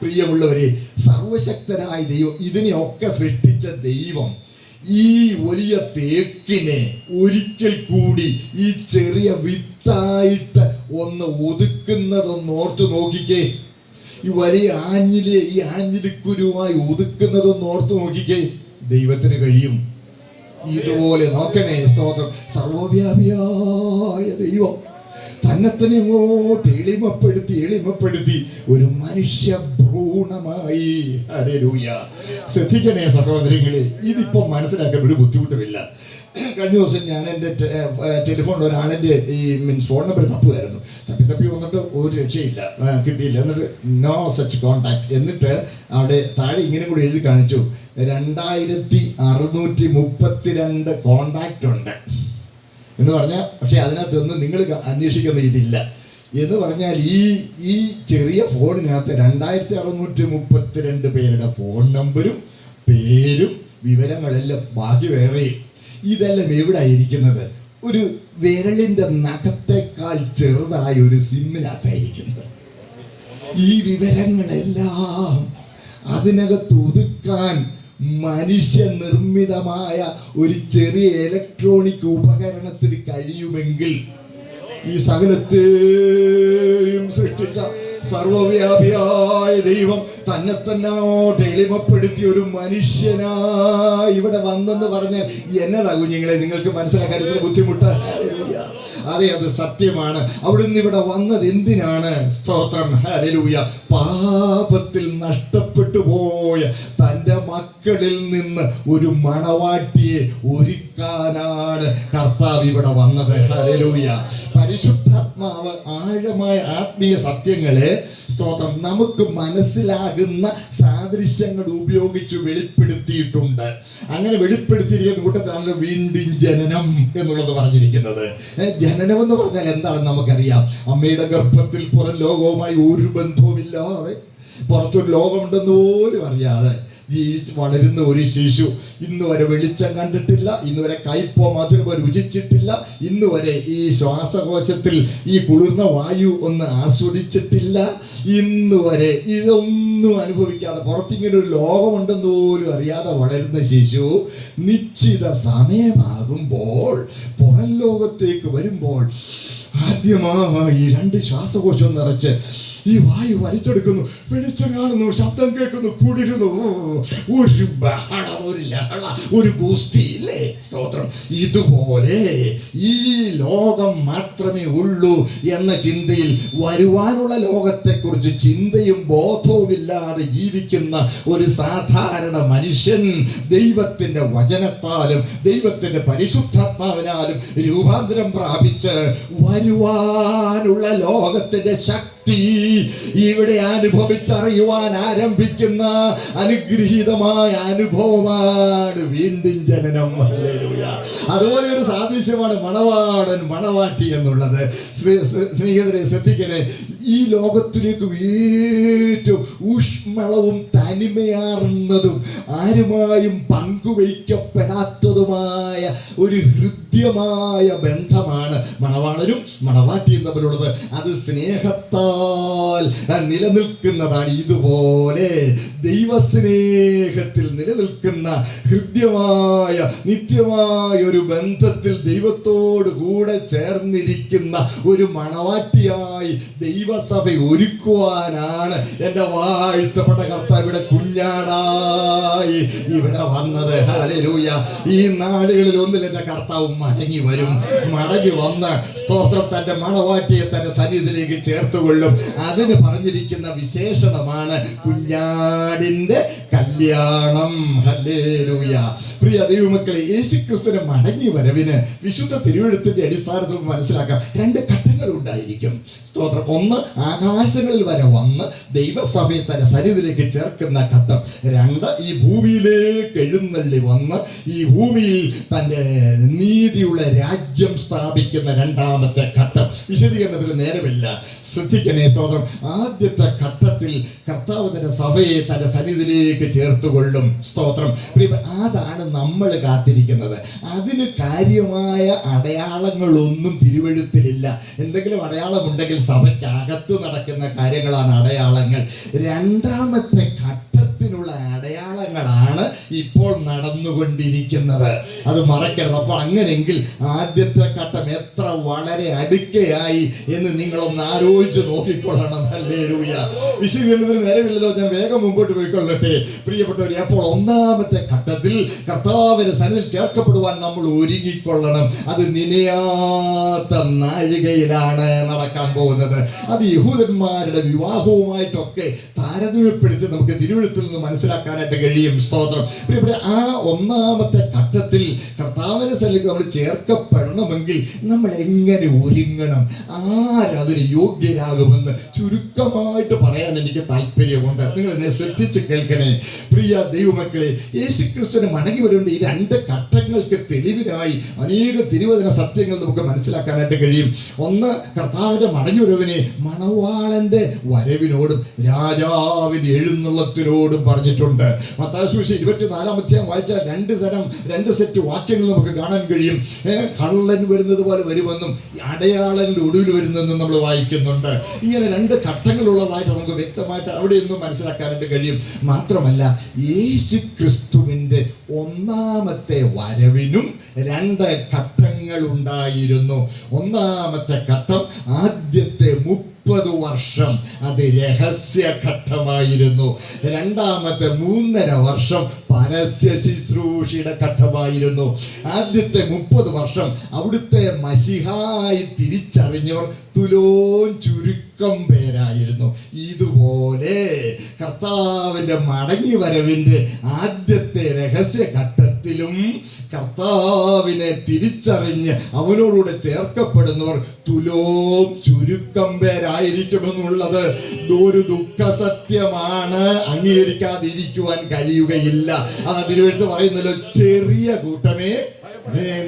പ്രിയമുള്ളവരെ. സർവശക്തനായ ദൈവം, ഇതിനെയൊക്കെ സൃഷ്ടിച്ച ദൈവം ഈ വലിയ തേക്കിനെ ഒരിക്കൽ കൂടി ഈ ചെറിയ വിത്തായിട്ട് ഒന്ന് ഒതുക്കുന്നതൊന്ന് ഓർത്തു നോക്കിക്കേ. ഈ വലിയ ഈ ആഞ്ഞിലിക്കുരുമായി ഒതുക്കുന്നതൊന്ന് ഓർത്തു നോക്കിക്കേ. ദൈവത്തിന് കഴിയും. ഇതുപോലെ നോക്കണേ. സ്തോത്രം. സർവവ്യാപിയായ ദൈവം തന്നെ അങ്ങോട്ട് എളിമപ്പെടുത്തി ഒരു മനുഷ്യ ഭ്രൂണമായി. ഹല്ലേലൂയ. ശ്രദ്ധിക്കണേ സഹോദരങ്ങളെ, ഇതിപ്പം മനസ്സിലാക്കാൻ ഒരു ബുദ്ധിമുട്ടുമില്ല. കഴിഞ്ഞ ദിവസം ഞാൻ എൻ്റെ ടെലിഫോണിൽ ഒരാളിൻ്റെ ഫോൺ നമ്പർ തപ്പുമായിരുന്നു. തപ്പി വന്നിട്ട് ഒരു രക്ഷയില്ല, കിട്ടിയില്ല. എന്നിട്ട് നോ സച്ച് കോണ്ടാക്ട്. എന്നിട്ട് അവിടെ താഴെ ഇങ്ങനെ കൂടി എഴുതി കാണിച്ചു, 2632 കോണ്ടാക്റ്റ് ഉണ്ട് എന്ന് പറഞ്ഞാൽ. പക്ഷെ അതിനകത്തൊന്നും നിങ്ങൾ അന്വേഷിക്കുന്ന ഇതില്ല എന്ന് പറഞ്ഞാൽ ഈ ചെറിയ ഫോണിനകത്ത് 2632 പേരുടെ ഫോൺ നമ്പരും പേരും വിവരങ്ങളെല്ലാം ബാക്കി വേറെയും. ഇതെല്ലാം എവിടെ ആയിരിക്കുന്നത്? ഒരു വിരലിന്റെ നഖത്തെക്കാൾ ചെറുതായ ഒരു സിമ്മിനകത്തായിരിക്കുന്നത്. ഈ വിവരങ്ങളെല്ലാം അതിനകത്ത് ഒതുക്കാൻ മനുഷ്യ നിർമ്മിതമായ ഒരു ചെറിയ ഇലക്ട്രോണിക് ഉപകരണത്തിന് കഴിയുമെങ്കിൽ ഈ സകലത്തെയും സൃഷ്ടിച്ച സർവവ്യാപിയായ ദൈവം തന്നോട്ട് എളിമപ്പെടുത്തിയ ഒരു മനുഷ്യനായി ഇവിടെ വന്നെന്ന് പറഞ്ഞ് എന്നതാ കുഞ്ഞുങ്ങളെ നിങ്ങൾക്ക് മനസ്സിലാക്കാൻ ഇത്ര ബുദ്ധിമുട്ട്? അതെ, അത് സത്യമാണ്. അവിടുന്ന് ഇവിടെ വന്നത് എന്തിനാണ്? സ്തോത്രം. ഹല്ലേലൂയ. പാപത്തിൽ നഷ്ടപ്പെട്ടു പോയ തൻ്റെ മക്കളിൽ നിന്ന് ഒരു മണവാട്ടിയെ ഒരുക്കാനാണ് കർത്താവ് ഇവിടെ വന്നത്. ഹല്ലേലൂയ. പരിശുദ്ധാത്മാവ് ആഴമായ ആത്മീയ സത്യങ്ങളെ സ്തോത്രം നമുക്ക് മനസ്സിലാകുന്ന സാദൃശ്യങ്ങൾ ഉപയോഗിച്ച് വെളിപ്പെടുത്തിയിട്ടുണ്ട്. അങ്ങനെ വെളിപ്പെടുത്തിയിരിക്കുന്ന കൂട്ടത്തിലാണ് വീണ്ടും ജനനം എന്നുള്ളത് പറഞ്ഞിരിക്കുന്നത്. ജനനം എന്ന് പറഞ്ഞാൽ എന്താണെന്ന് നമുക്കറിയാം. അമ്മയുടെ ഗർഭത്തിൽ പുറം ലോകവുമായി ഒരു ബന്ധവുമില്ലാതെ, പുറത്തൊരു ലോകമുണ്ടെന്ന് പോലും അറിയാതെ ജീവിച്ച് വളരുന്ന ഒരു ശിശു ഇന്ന് വരെ വെളിച്ചം കണ്ടിട്ടില്ല, ഇന്ന് വരെ കയ്പോ മധുരമോ രുചിച്ചിട്ടില്ല, ഇന്ന് വരെ ഈ ശ്വാസകോശത്തിൽ ഈ കുളിർന്ന വായു ഒന്ന് ആസ്വദിച്ചിട്ടില്ല, ഇന്ന് വരെ ഇതൊന്നും അനുഭവിക്കാതെ പുറത്തിങ്ങനെ ഒരു ലോകമുണ്ടെന്ന് പോലും അറിയാതെ വളരുന്ന ശിശു നിശ്ചിത സമയമാകുമ്പോൾ പുറം ലോകത്തേക്ക് വരുമ്പോൾ ആദ്യമായി 2 ശ്വാസകോശം നിറച്ച് ഈ വായു വലിച്ചെടുക്കുന്നു, വെളിച്ചം കാണുന്നു, ശബ്ദം കേൾക്കുന്നു, കുളിരുന്നു, ഒരു ബഹളം, ഒരു ലഹള, ഒരു ഗുസ്തി ഇല്ലേ? സ്തോത്രം. ഇതുപോലെ ഈ ലോകം മാത്രമേ ഉള്ളൂ എന്ന ചിന്തയിൽ വരുവാനുള്ള ലോകത്തെക്കുറിച്ച് ചിന്തയും ബോധവും ഇല്ലാതെ ജീവിക്കുന്ന ഒരു സാധാരണ മനുഷ്യൻ ദൈവത്തിന്റെ വചനത്താലും ദൈവത്തിന്റെ പരിശുദ്ധാത്മാവിനാലും രൂപാന്തരം പ്രാപിച്ച് വരുവാനുള്ള ലോകത്തിന്റെ ശക്തി ഇവിടെ അനുഭവിച്ചറിയുവാൻ ആരംഭിക്കുന്ന അനുഗ്രഹീതമായ അനുഭവമാണ് വീണ്ടും ജനനം. ഹല്ലേലൂയ. അതുപോലെ ഒരു സാദൃശ്യമാണ് മണവാളൻ മണവാട്ടി എന്നുള്ളത്. സ്നേഹിതരെ ശ്രദ്ധിക്കണേ, ഈ ലോകത്തിലേക്ക് ഏറ്റവും ഊഷ്മളവും തനിമയാർന്നതും ആരുമായും പങ്കുവയ്ക്കപ്പെടാത്തതുമായ ഒരു ഹൃദ്യമായ ബന്ധമാണ് മണവാളനും മണവാട്ടിയും തമ്മിലുള്ളത്. അത് സ്നേഹത്താൽ നിലനിൽക്കുന്നതാണ്. ഇതുപോലെ ദൈവസ്നേഹത്തിൽ നിലനിൽക്കുന്ന ഹൃദ്യമായ നിത്യമായ ഒരു ബന്ധത്തിൽ ദൈവത്തോട് കൂടെ ചേർന്നിരിക്കുന്ന ഒരു മണവാട്ടിയായി ദൈവസഭ ഒരുക്കുവാനാണ് എൻ്റെ വാഴ്ത്തപ്പെട്ട കർത്താവ് ഇവിടെ കുഞ്ഞാടായി ഇവിടെ വന്നത്. ഹല്ലേലൂയ. ഈ നാളുകളിൽ ഒന്നിൽ എൻ്റെ കർത്താവ് മടങ്ങി വരും. മടങ്ങി വന്ന് സ്തോത്രം തൻ്റെ മണവാട്ടിയെ തൻ്റെ സന്നിധിയിലേക്ക് ചേർത്തുകൊള്ളും. അതിന് പറഞ്ഞിരിക്കുന്ന വിശേഷണമാണ് കുഞ്ഞാടിന്റെ കല്യാണം. ഹല്ലേലൂയ. പ്രിയ ദൈവമക്കളെ, യേശുക്രിസ്തുവിന്റെ മടങ്ങി വരവിന് വിശുദ്ധ തിരുവെഴുത്തിന്റെ അടിസ്ഥാനത്തിൽ മനസ്സിലാക്കാം രണ്ട് ഘട്ടങ്ങൾ ഉണ്ടായിരിക്കും. സ്തോത്രം. ഒന്ന്, ആകാശങ്ങളിൽ വരെ വന്ന് ദൈവസഭയെ തന്റെ സന്നിധിയിലേക്ക് ചേർക്കുന്ന ഘട്ടം. രണ്ട്, ഈ ഭൂമിയിലേക്ക് എഴുന്നള്ളി വന്ന് ഈ ഭൂമിയിൽ തന്റെ നീതിയുള്ള രാജ്യം സ്ഥാപിക്കുന്ന രണ്ടാമത്തെ ഘട്ടം. വിശദീകരണത്തിന് നേരമില്ല, ശ്രദ്ധിക്കണേ. സ്തോത്രം. ആദ്യത്തെ ഘട്ടത്തിൽ കർത്താവ് തന്റെ സഭയെ തന്റെ സന്നിധിയിലേക്ക് ചേർത്തുകൊള്ളും. സ്തോത്രം. അതാണ് നമ്മൾ കാത്തിരിക്കുന്നത്. അതിന് കാര്യമായ അടയാളങ്ങളൊന്നും തിരുവെഴുത്തിലില്ല. എന്തെങ്കിലും അടയാളമുണ്ടെങ്കിൽ സഭയ്ക്കകത്ത് നടക്കുന്ന കാര്യങ്ങളാണ് അടയാളങ്ങൾ. രണ്ടാമത്തെ ഘട്ടത്തിനുള്ള അടയാളങ്ങളാണ് ഇപ്പോൾ നടന്നുകൊണ്ടിരിക്കുന്നത്. അത് മറക്കരുത്. അപ്പോൾ അങ്ങനെയെങ്കിൽ ആദ്യത്തെ ഘട്ടം എത്ര വളരെ അടുക്കയായി എന്ന് നിങ്ങളൊന്ന് ആലോചിച്ച് നോക്കിക്കൊള്ളണം. ഹല്ലേലൂയ. വിശദീകരണത്തിന് നേരമില്ലല്ലോ, ഞാൻ വേഗം മുമ്പോട്ട് പോയിക്കൊള്ളട്ടെ. പ്രിയപ്പെട്ടവരെ, അപ്പോൾ ഒന്നാമത്തെ ഘട്ടത്തിൽ കർത്താവിന്റെ സന്നിധിയിൽ ചേർക്കപ്പെടുവാൻ നമ്മൾ ഒരുങ്ങിക്കൊള്ളണം. അത് നിനയാത്ത നാഴികയിലാണ് നടക്കാൻ പോകുന്നത്. അത് യഹൂദന്മാരുടെ വിവാഹവുമായിട്ടൊക്കെ താരതമ്യപ്പെടുത്തി നമുക്ക് തിരുവെഴുത്തിൽ നിന്ന് മനസ്സിലാക്കാനായിട്ട് കഴിയും. സ്തോത്രം. ഇവിടെ ആ ഒന്നാമത്തെ ഘട്ടത്തിൽ കർത്താവിന്റെ സന്നിധിയിൽ നമ്മൾ ചേർക്കപ്പെടണമെങ്കിൽ നമ്മൾ എങ്ങനെ ഒരുങ്ങണം, ആരതിന് യോഗ്യരാകുമെന്ന് ചുരുക്കമായിട്ട് പറയാൻ എനിക്ക് താല്പര്യമുണ്ട്. നിങ്ങൾ എന്നെ ശ്രദ്ധിച്ച് കേൾക്കണേ. പ്രിയ ദൈവമക്കളെ, യേശുക്രിസ്തുവിന് മടങ്ങി വരുന്ന ഈ രണ്ട് ഘട്ടങ്ങൾക്ക് തെളിവിനായി അനേക തിരുവചന സത്യങ്ങൾ നമുക്ക് മനസ്സിലാക്കാനായിട്ട് കഴിയും. ഒന്ന്, കർത്താവിന്റെ മടങ്ങി വരവിനെ മണവാളന്റെ വരവിനോടും രാജാവിന്റെ എഴുന്നള്ളത്തിനോടും പറഞ്ഞിട്ടുണ്ട്. മത്തായി സുവിശേഷം 24-ാം അധ്യായം വായിച്ചാൽ രണ്ട് സെറ്റ് വാക്യങ്ങൾ നമുക്ക് കാണാൻ കഴിയും. കള്ളൻ വരുന്നത് പോലെ വരുമെന്നും അടയാളങ്ങളുടെ ഒടുവിൽ വരുന്നതെന്നും നമ്മൾ വായിക്കുന്നുണ്ട്. ഇങ്ങനെ രണ്ട് ഘട്ടങ്ങളുള്ളതായിട്ട് നമുക്ക് വ്യക്തമായിട്ട് അവിടെ നിന്നും മനസ്സിലാക്കാനായിട്ട് കഴിയും. മാത്രമല്ല, യേശു ക്രിസ്തുവിന്റെ ഒന്നാമത്തെ വരവിനും രണ്ട് ഘട്ടങ്ങൾ ഉണ്ടായിരുന്നു. ഒന്നാമത്തെ ഘട്ടം ആദ്യത്തെ 30 വർഷം അത് രഹസ്യഘട്ടമായിരുന്നു. രണ്ടാമത്തെ 3.5 വർഷം പരസ്യ ശുശ്രൂഷയുടെ ഘട്ടമായിരുന്നു. ആദ്യത്തെ 30 വർഷം അവിടുത്തെ മശിഹായി തിരിച്ചറിഞ്ഞവർ തുലോം ചുരുക്കം പേരായിരുന്നു. ഇതുപോലെ കർത്താവിന്റെ മടങ്ങി വരവിന്റെ ആദ്യത്തെ രഹസ്യഘട്ടത്തിലും കർത്താവിനെ തിരിച്ചറിഞ്ഞ് അവനോടുകൂടെ ചേർക്കപ്പെടുന്നവർ തുലോം ചുരുക്കം പേരായിരിക്കുമെന്നുള്ളത് ഒരു ദുഃഖസത്യമാണ്. അംഗീകരിക്കാതിരിക്കുവാൻ കഴിയുകയില്ല. അത് തിരുവെഴുത്ത് പറയുന്നല്ലോ, ചെറിയ കൂട്ടമേ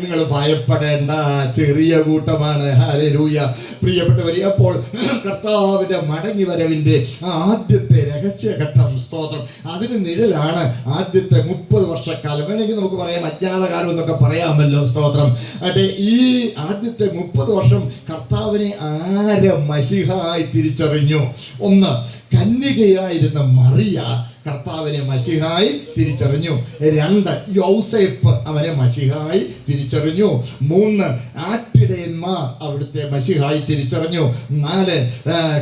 നിങ്ങൾ ഭയപ്പെടേണ്ട, ചെറിയ കൂട്ടമാണ്. ഹല്ലേലൂയ. പ്രിയപ്പെട്ടവരെ, അപ്പോൾ കർത്താവിന്റെ മടങ്ങി വരവിന്റെ ആദ്യത്തെ രഹസ്യഘട്ടം, സ്തോത്രം, അതിന് നിഴലാണ് ആദ്യത്തെ 30 വർഷക്കാലം. വേണമെങ്കിൽ നമുക്ക് പറയാം അജ്ഞാതകാലം എന്നൊക്കെ പറയാമല്ലോ. സ്തോത്രം. ഈ ആദ്യത്തെ 30 വർഷം കർത്താവിനെ ആര് മശിഹായി തിരിച്ചറിഞ്ഞു? ഒന്ന്, കന്യകയായിരുന്ന മറിയ കർത്താവിനെ മശിഹായി തിരിച്ചറിഞ്ഞു. 2, യൗസേപ്പ് അവനെ മശിഹായി തിരിച്ചറിഞ്ഞു. 3, ആട്ടിടയന്മാർ അവിടുത്തെ മശിഹായി തിരിച്ചറിഞ്ഞു. 4,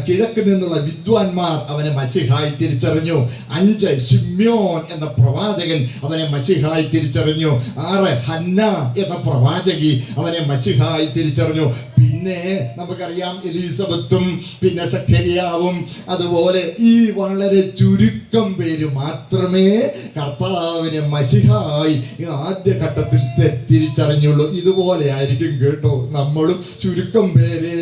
കിഴക്ക് നിന്നുള്ള വിദ്വാൻമാർ അവനെ മശിഹായി തിരിച്ചറിഞ്ഞു. 5, ശിമ്യോൻ എന്ന പ്രവാചകൻ അവനെ മശിഹായി തിരിച്ചറിഞ്ഞു. 6, ഹന്ന എന്ന പ്രവാചകി അവനെ മശിഹായി തിരിച്ചറിഞ്ഞു. പിന്നെ നമുക്കറിയാം എലിസബത്തും പിന്നെ സഖരിയാവും, അതുപോലെ ഈ വളരെ ചുരുക്കം പേര് മാത്രമേ കർത്താവിനെ മശിഹായി ആദ്യഘട്ടത്തിൽ തിരിച്ചറിഞ്ഞുള്ളൂ. ഇതുപോലെ ആയിരിക്കും കേട്ടോ, നമ്മളും ചുരുക്കം പേരെ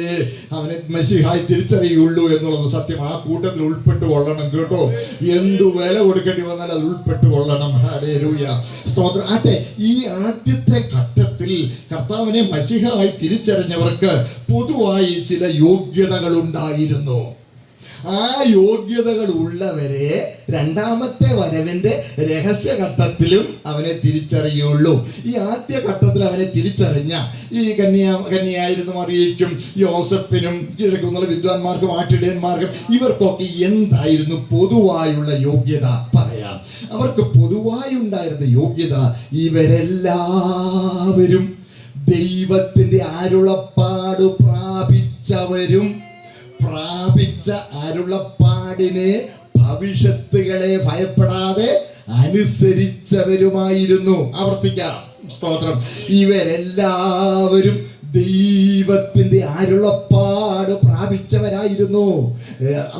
അവനെ മശിഹായി തിരിച്ചറിയുള്ളൂ എന്നുള്ളത് സത്യം. ആ കൂട്ടത്തിൽ ഉൾപ്പെട്ടു കൊള്ളണം കേട്ടോ. എന്തു വില കൊടുക്കേണ്ടി വന്നാൽ അത് ഉൾപ്പെട്ടു കൊള്ളണം. ഹല്ലേലൂയ, സ്തോത്രം. ആട്ടെ, ഈ ആദ്യത്തെ ഘട്ടത്തിൽ കർത്താവിനെ മശിഹായി തിരിച്ചറിഞ്ഞവർക്ക് പൊതുവായി ചില യോഗ്യതകൾ ഉണ്ടായിരുന്നു. ആ യോഗ്യതകൾ ഉള്ളവരെ രണ്ടാമത്തെ വരവിന്റെ രഹസ്യഘട്ടത്തിലും അവനെ തിരിച്ചറിയുള്ളൂ. ഈ ആദ്യ ഘട്ടത്തിൽ അവനെ തിരിച്ചറിഞ്ഞ ഈ കന്യയായിരുന്നു മറിയയ്ക്കും യോസഫിനും കിഴക്കുന്നുള്ള വിദ്വാൻമാർക്കും ആട്ടിടയന്മാർക്കും ഇവർക്കൊക്കെ എന്തായിരുന്നു പൊതുവായുള്ള യോഗ്യത പറയാം. അവർക്ക് പൊതുവായി ഉണ്ടായിരുന്ന യോഗ്യത, ഇവരെല്ലാവരും ദൈവത്തിന്റെ അരുളപ്പാട് പ്രാപിച്ച അരുളപ്പാടിനെ ഭവിഷ്യത്തുകളെ ഭയപ്പെടാതെ അനുസരിച്ചവരുമായിരുന്നു. ആവർത്തിക്കാം, സ്തോത്രം. ഇവരെല്ലാവരും ദൈവത്തിന്റെ അരുളപ്പാട് പ്രാപിച്ചവരായിരുന്നു.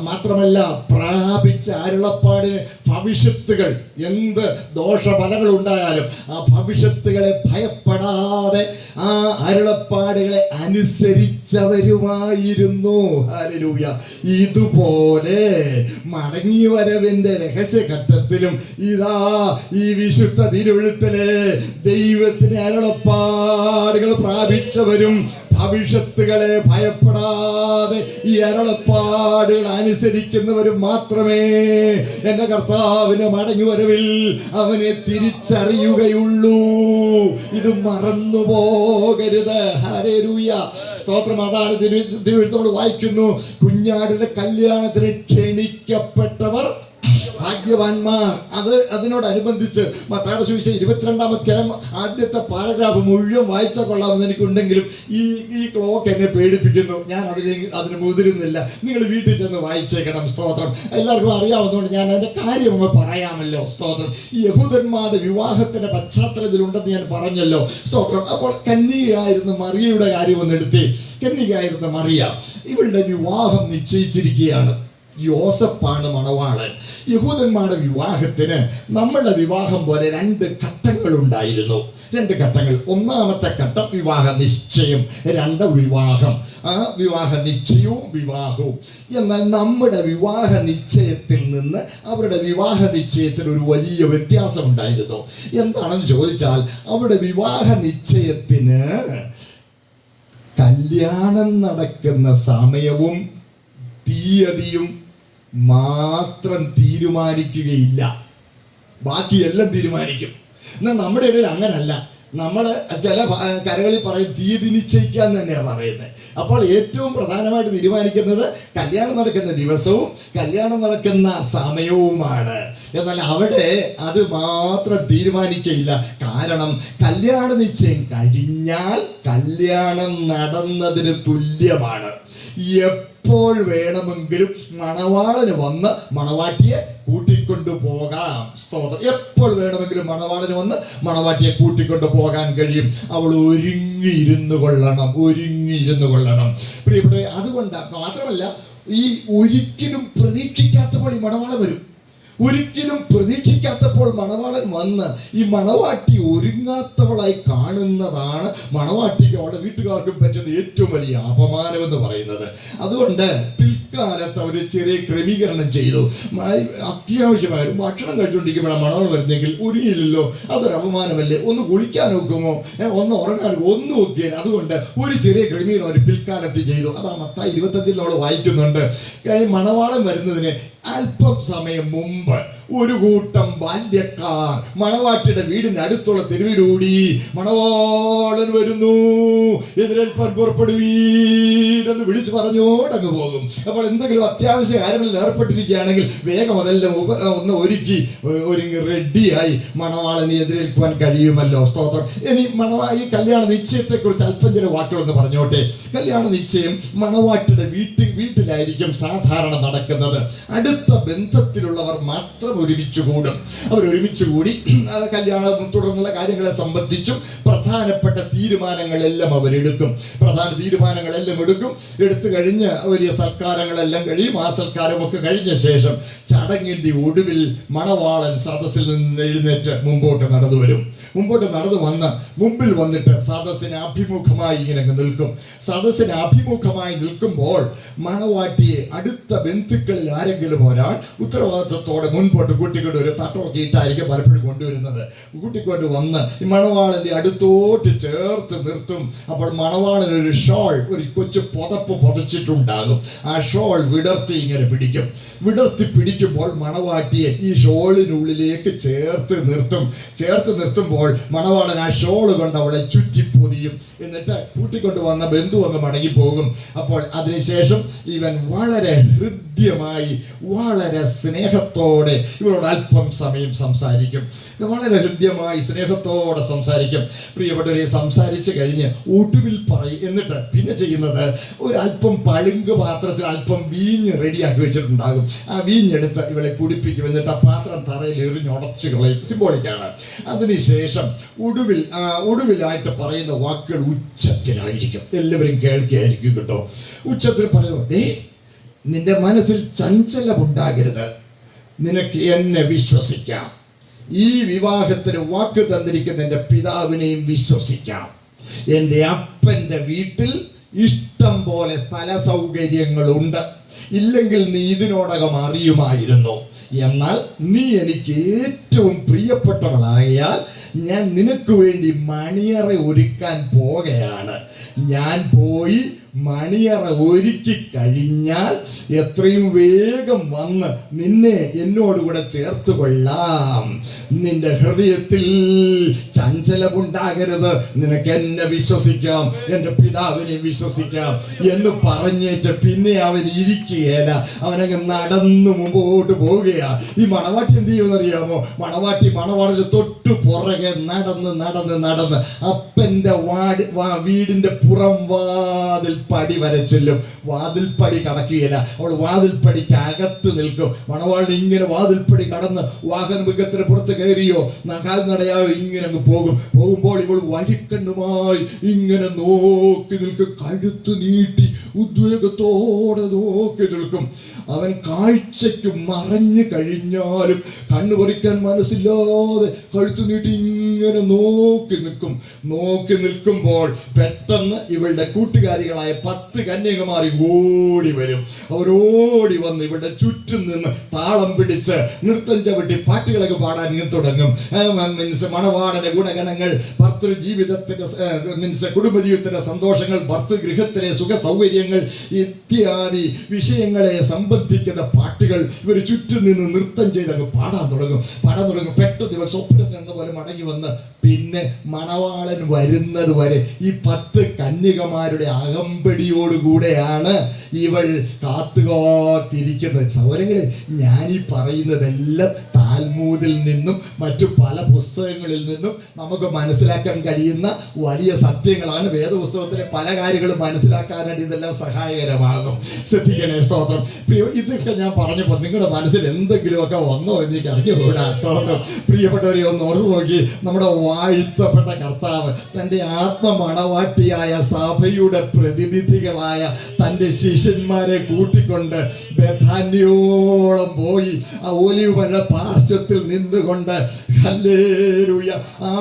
മാത്രമല്ല, പ്രാപിച്ച അരുളപ്പാടിന് ഭവിഷ്യത്തുകൾ, എന്ത് ദോഷഫലങ്ങൾ ഉണ്ടായാലും ആ ഭവിഷ്യത്തുകളെ ഭയപ്പെടാതെ ആ അരുളപ്പാടുകളെ അനുസരിച്ചവരുമായിരുന്നു. ഹല്ലേലൂയ. ഇതുപോലെ മടങ്ങിവരവിന്റെ രഹസ്യഘട്ടത്തിലും ഇതാ ഈ വിശുദ്ധ തിരുവെഴുത്തിലെ ദൈവത്തിന്റെ അരുളപ്പാടുകൾ പ്രാപിച്ചവരും ഭവിഷ്യത്തുകളെ ഭയപ്പെടാതെ ഈ അരുളപ്പാടുകൾ അനുസരിക്കുന്നവരും മാത്രമേ എന്റെ കർത്താവിന്റെ മടങ്ങിവരവിൽ അവനെ തിരിച്ചറിയുകയുള്ളൂ. ഇത് മറന്നു പോകരുത്. ഹല്ലേലൂയ, സ്തോത്രം. അതാണ് തിരുവെഴുത്ത് നമ്മൾ വായിക്കുന്നു, കുഞ്ഞാടിന്റെ കല്യാണത്തിന് ക്ഷണിക്കപ്പെട്ടവർ ഭാഗ്യവാന്മാർ. അതിനോടനുബന്ധിച്ച് മത്തായിയുടെ സുവിശേഷം 22-ാം ആദ്യത്തെ പാരഗ്രാഫ് മുഴുവൻ വായിച്ചാൽ കൊള്ളാമെന്ന് എനിക്കുണ്ടെങ്കിലും ഈ ക്ലോക്ക് എന്നെ പേടിപ്പിക്കുന്നു. ഞാൻ അതിന് മുതിരുന്നില്ല. നിങ്ങൾ വീട്ടിൽ ചെന്ന് വായിച്ചേക്കണം. സ്തോത്രം. എല്ലാവർക്കും അറിയാവുന്നതുകൊണ്ട് ഞാൻ അതിന്റെ കാര്യം ഒന്ന് പറയാമല്ലോ. സ്തോത്രം. ഈ യഹൂദന്മാരുടെ വിവാഹത്തിന്റെ പശ്ചാത്തലത്തിലുണ്ടെന്ന് ഞാൻ പറഞ്ഞല്ലോ. സ്തോത്രം. അപ്പോൾ കന്യകയായിരുന്ന മറിയയുടെ കാര്യം ഒന്ന് എടുത്തേ. കന്യകയായിരുന്ന മറിയ, ഇവളുടെ വിവാഹം നിശ്ചയിച്ചിരിക്കുകയാണ്. യോസഫാണ് മണവാളൻ. യഹൂദന്മാരുടെ വിവാഹത്തിന് നമ്മളുടെ വിവാഹം പോലെ 2 ഘട്ടങ്ങൾ ഉണ്ടായിരുന്നു. 2 ഘട്ടങ്ങൾ. ഒന്നാമത്തെ ഘട്ടം വിവാഹ നിശ്ചയം, 2 വിവാഹം. ആ വിവാഹ നിശ്ചയവും വിവാഹവും. എന്നാൽ നമ്മുടെ വിവാഹ നിശ്ചയത്തിൽ നിന്ന് അവരുടെ വിവാഹ നിശ്ചയത്തിൽ ഒരു വലിയ വ്യത്യാസം ഉണ്ടായിരുന്നു. എന്താണെന്ന് ചോദിച്ചാൽ, അവരുടെ വിവാഹ നിശ്ചയത്തിന് കല്യാണം നടക്കുന്ന സമയവും തീയതിയും മാത്രം തീരുമാനിക്കുകയില്ല, ബാക്കിയെല്ലാം തീരുമാനിക്കും. എന്നാൽ നമ്മുടെ ഇടയിൽ അങ്ങനല്ല. നമ്മൾ ചില കരകളിൽ പറയും തീയതി നിശ്ചയിക്കാൻ തന്നെയാണ് പറയുന്നത്. അപ്പോൾ ഏറ്റവും പ്രധാനമായിട്ട് തീരുമാനിക്കുന്നത് കല്യാണം നടക്കുന്ന ദിവസവും കല്യാണം നടക്കുന്ന സമയവുമാണ്. എന്നാൽ അവിടെ അത് മാത്രം തീരുമാനിക്കയില്ല. കാരണം കല്യാണ നിശ്ചയം കഴിഞ്ഞാൽ കല്യാണം നടന്നതിന് തുല്യമാണ്. എപ്പോൾ വേണമെങ്കിലും മണവാളന് വന്ന് മണവാട്ടിയെ കൂട്ടിക്കൊണ്ടു പോകാം. സ്തോത്രം. എപ്പോൾ വേണമെങ്കിലും മണവാളന് വന്ന് മണവാട്ടിയെ കൂട്ടിക്കൊണ്ടു പോകാൻ കഴിയും. അവൾ ഒരുങ്ങിയിരുന്നു കൊള്ളണം. പ്രിയപ്പെട്ട, അതുകൊണ്ട് മാത്രമല്ല, ഈ ഒരിക്കലും പ്രതീക്ഷിക്കാത്തപ്പോൾ ഈ മണവാളൻ വരും. ഒരിക്കലും പ്രതീക്ഷിക്കാത്തപ്പോൾ മണവാളൻ വന്ന് ഈ മണവാട്ടി ഒരുങ്ങാത്തവളായി കാണുന്നതാണ് മണവാട്ടിക്ക് അവളുടെ വീട്ടുകാർക്കും പറ്റുന്ന ഏറ്റവും വലിയ അപമാനം എന്ന് പറയുന്നത്. അതുകൊണ്ട് പിൽക്കാലത്ത് അവർ ചെറിയ ക്രമീകരണം ചെയ്തു. അത്യാവശ്യമായ ഭക്ഷണം കഴിച്ചുകൊണ്ടിരിക്കുമ്പോഴാണ് മണവാൾ വരുന്നെങ്കിൽ ഒരുങ്ങിയില്ലല്ലോ, അതൊരു അപമാനമല്ലേ. ഒന്ന് കുളിക്കാൻ നോക്കുമോ, ഒന്ന് ഉറങ്ങാൻ ഒന്നും നോക്കിയാൽ. അതുകൊണ്ട് ഒരു ചെറിയ ക്രമീകരണം അവർ പിൽക്കാലത്ത് ചെയ്തു. അതാ മത്തായി 25 നമ്മൾ വായിക്കുന്നുണ്ട്. മണവാളൻ വരുന്നതിന് അല്പം സമയം മുമ്പ് ഒരു കൂട്ടം ബാല്യക്കാർ മണവാട്ടിയുടെ വീടിന് അടുത്തുള്ള തെരുവിലൂടി മണവാളൻ വരുന്നു, എതിരേൽപ്പാൻ പുറപ്പെടുവീൻ എന്ന് വിളിച്ചു പറഞ്ഞോണ്ട് അങ്ങ് പോകും. അപ്പോൾ എന്തെങ്കിലും അത്യാവശ്യ കാര്യങ്ങളിൽ ഏർപ്പെട്ടിരിക്കുകയാണെങ്കിൽ വേഗം അതെല്ലാം ഒന്ന് ഒരുങ്ങി റെഡിയായി മണവാളനെ എതിരേൽക്കുവാൻ കഴിയുമല്ലോ. സ്തോത്രം. ഇനി ഈ കല്യാണ നിശ്ചയത്തെ കുറിച്ച് അല്പം ചില വാക്കുകളൊന്ന് പറഞ്ഞോട്ടെ. കല്യാണ നിശ്ചയം മണവാട്ടിയുടെ വീട്ടിലായിരിക്കും സാധാരണ നടക്കുന്നത്. അടുത്ത ബന്ധത്തിലുള്ളവർ മാത്രം ഒരുമിച്ച് കൂടും. അവർ ഒരുമിച്ച് കൂടി കല്യാണം തുടർന്നുള്ള കാര്യങ്ങളെ സംബന്ധിച്ചും പ്രധാനപ്പെട്ട തീരുമാനങ്ങളെല്ലാം അവരെടുക്കും. എടുത്തു കഴിഞ്ഞ് വലിയ സൽക്കാരങ്ങളെല്ലാം കഴിയും. ആ സൽക്കാരമൊക്കെ കഴിഞ്ഞ ശേഷം ചടങ്ങിന്റെ ഒടുവിൽ മണവാളൻ സദസ്സിൽ നിന്ന് എഴുന്നേറ്റ് മുമ്പോട്ട് നടന്നു വന്ന് മുമ്പിൽ വന്നിട്ട് സദസ്സിന് അഭിമുഖമായി ഇങ്ങനെ നിൽക്കും. സദസ്സിന് അഭിമുഖമായി നിൽക്കുമ്പോൾ മണവാട്ടിയെ അടുത്ത ബന്ധുക്കളിൽ ആരെങ്കിലും ഒരാൾ ഉത്തരവാദിത്വത്തോടെ മുൻപോട്ട് കൂട്ടിക്കൊണ്ട് ഒരു തട്ടമൊക്കെ ഇട്ടായിരിക്കും പലപ്പോഴും കൊണ്ടുവരുന്നത്. കൂട്ടിക്കൊണ്ട് വന്ന് ഈ മണവാളന്റെ അടുത്തോട്ട് ചേർത്ത് നിർത്തും. അപ്പോൾ മണവാളൻ ഒരു ഷോൾ, ഒരു കൊച്ചു പുതപ്പ് പൊതച്ചിട്ടുണ്ടാകും. ആ ഷോൾ വിടർത്തി ഇങ്ങനെ പിടിക്കുമ്പോൾ മണവാട്ടിയെ ഈ ഷോളിനുള്ളിലേക്ക് ചേർത്ത് നിർത്തുമ്പോൾ മണവാളൻ ആ ഷോള് കൊണ്ട് അവളെ ചുറ്റിപ്പൊതിയും. എന്നിട്ട് കൂട്ടിക്കൊണ്ട് വന്ന ബന്ധു അങ്ങ് മടങ്ങിപ്പോകും. അപ്പോൾ അതിനുശേഷം ഇവൻ വളരെ ഹൃദ്യമായി വളരെ സ്നേഹത്തോടെ ഇവളോട് അല്പം സമയം സംസാരിക്കും. വളരെ ഹൃദ്യമായി സ്നേഹത്തോടെ സംസാരിക്കും. പ്രിയപ്പെട്ടവരെ, സംസാരിച്ച് കഴിഞ്ഞ് ഒടുവിൽ പറയും. എന്നിട്ട് പിന്നെ ചെയ്യുന്നത് ഒരല്പം പളുങ്ക് പാത്രത്തിൽ അല്പം വീഞ്ഞ് റെഡിയാക്കി വെച്ചിട്ടുണ്ടാകും. ആ വീഞ്ഞെടുത്ത് ഇവളെ കുടിപ്പിക്കും. എന്നിട്ട് ആ പാത്രം തറയിൽ എറിഞ്ഞുടച്ചു കളയും. സിംബോളിക്കാണ്. അതിനുശേഷം ഒടുവിലായിട്ട് പറയുന്ന വാക്കുകൾ ഉച്ചത്തിലായിരിക്കും. എല്ലാവരും കേൾക്കുകയായിരിക്കും കേട്ടോ. ഉച്ചത്തിൽ പറയുന്നത്, നിന്റെ മനസ്സിൽ ചഞ്ചലമുണ്ടാകരുത്, നിനക്ക് എന്നെ വിശ്വസിക്കാം. ഈ വിവാഹത്തിന് വാക്ക് തന്നിരിക്കുന്ന എൻ്റെ പിതാവിനെയും വിശ്വസിക്കാം. എൻ്റെ അപ്പൻ്റെ വീട്ടിൽ ഇഷ്ടം പോലെ സ്ഥല സൗകര്യങ്ങളുണ്ട്. ഇല്ലെങ്കിൽ നീ ഇതിനോടകം അറിയുമായിരുന്നു. എന്നാൽ നീ എനിക്ക് ഏറ്റവും പ്രിയപ്പെട്ടവളായാൽ ഞാൻ നിനക്ക് വേണ്ടി മണിയറ ഒരുക്കാൻ പോകുകയാണ്. ഞാൻ പോയി മണിയറ ഒരുക്കി കഴിഞ്ഞാൽ എത്രയും വേഗം വന്ന് നിന്നെ എന്നോടുകൂടെ ചേർത്ത് കൊള്ളാം. നിന്റെ ഹൃദയത്തിൽ ചഞ്ചലമുണ്ടാകരുത്, നിനക്ക് എന്നെ വിശ്വസിക്കാം, എൻ്റെ പിതാവിനെ വിശ്വസിക്കാം എന്ന് പറഞ്ഞേച്ച് പിന്നെ അവൻ ഇരിക്കുകയല്ല. അവനങ്ങ് നടന്നു മുമ്പോട്ട് പോവുകയാ. ഈ മണവാട്ടി എന്ത് ചെയ്യുമെന്നറിയാമോ? മണവാളിന് തൊട്ടു പുറകെ നടന്ന് അപ്പൻ്റെ വീടിന്റെ പുറം വാതിൽ പടി വരെ ചെല്ലും. വാതിൽപ്പടി കടക്കുകയില്ല. അവൾ വാതിൽപ്പടിക്ക് അകത്ത് നിൽക്കും. മണവാളൻ ഇങ്ങനെ വാതിൽപ്പടി കടന്ന് വാഹനമൃഗത്തിന് പുറത്ത് കയറിയോ കാൽനടയായോ ഇങ്ങനെ അങ്ങ് പോകുമ്പോൾ ഇവൾ വഴിക്കണ്ണുമായി ഇങ്ങനെ നോക്കി നിൽക്കും. കഴുത്ത് നീട്ടി ഉദ്വേഗത്തോടെ നോക്കി നിൽക്കും. അവൻ കാഴ്ചയ്ക്ക് മറഞ്ഞു കഴിഞ്ഞാലും കണ്ണു പറിക്കാൻ മനസ്സില്ലാതെ കഴുത്ത് നീട്ടി ഇങ്ങനെ നോക്കി നിൽക്കുമ്പോൾ പെട്ടെന്ന് ഇവളുടെ കൂട്ടുകാരികളായ 10 കന്യകമാർ ഓടി വരും. അവരോടി വന്ന് ഇവളുടെ ചുറ്റും നിന്ന് താളം പിടിച്ച് നൃത്തം ചവിട്ടി പാട്ടുകളൊക്കെ പാടാൻ തുടങ്ങും. മണവാളന്റെ ഗുണഗണങ്ങൾ, ഭർത്തൃജീവിതത്തിന്റെ കുടുംബജീവിതത്തിന്റെ സന്തോഷങ്ങൾ, ഭർത്തൃഗൃഹത്തിലെ സുഖ സൗകര്യങ്ങൾ ഇത്യാദി വിഷയങ്ങളെ സംബന്ധിക്കുന്ന പാട്ടുകൾ ഇവർ ചുറ്റും നിന്ന് നൃത്തം ചെയ്ത് അങ്ങ് പാടാൻ തുടങ്ങും. പെട്ടെന്ന് ഇവർ സ്വപ്നം എന്ന പോലെ മടങ്ങി വന്ന് പിന്നെ മണവാളൻ വരുന്നത് വരെ ഈ 10 കന്യകമാരുടെ അകമ്പടിയോടുകൂടെയാണ് ഇവൾ കാത്തുകാത്തിരിക്കുന്നത്. സഹോദരങ്ങളെ, ഞാനീ പറയുന്നതെല്ലാം താൽമൂദിൽ നിന്നും മറ്റു പല പുസ്തകങ്ങളിൽ നിന്നും നമുക്ക് മനസ്സിലാക്കാൻ കഴിയുന്ന വലിയ സത്യങ്ങളാണ്. വേദപുസ്തകത്തിലെ പല കാര്യങ്ങളും മനസ്സിലാക്കാനായിട്ട് ഇതെല്ലാം സഹായകരമാകും. ശ്രദ്ധിക്കണേ. സ്തോത്രം. ഇതൊക്കെ ഞാൻ പറഞ്ഞപ്പോൾ നിങ്ങളുടെ മനസ്സിൽ എന്തെങ്കിലുമൊക്കെ വന്നോ എന്ന് എനിക്ക് അറിഞ്ഞുകൂടാ. സ്തോത്രം. പ്രിയപ്പെട്ടവരെ, ഒന്ന് ഓർത്ത് നോക്കി. നമ്മുടെ വാഴ്ത്തപ്പെട്ട കർത്താവ് തൻ്റെ ആത്മമണവാട്ടിയായ സഭയുടെ പ്രതിനിധികളായ തൻ്റെ ശിഷ്യന്മാരെ കൂട്ടിക്കൊണ്ട് ബെഥാന്യോളം പോയി ആ ഒലിവുമല പാർശ്വത്തിൽ നിന്നുകൊണ്ട് ഹല്ലേലൂയ ആ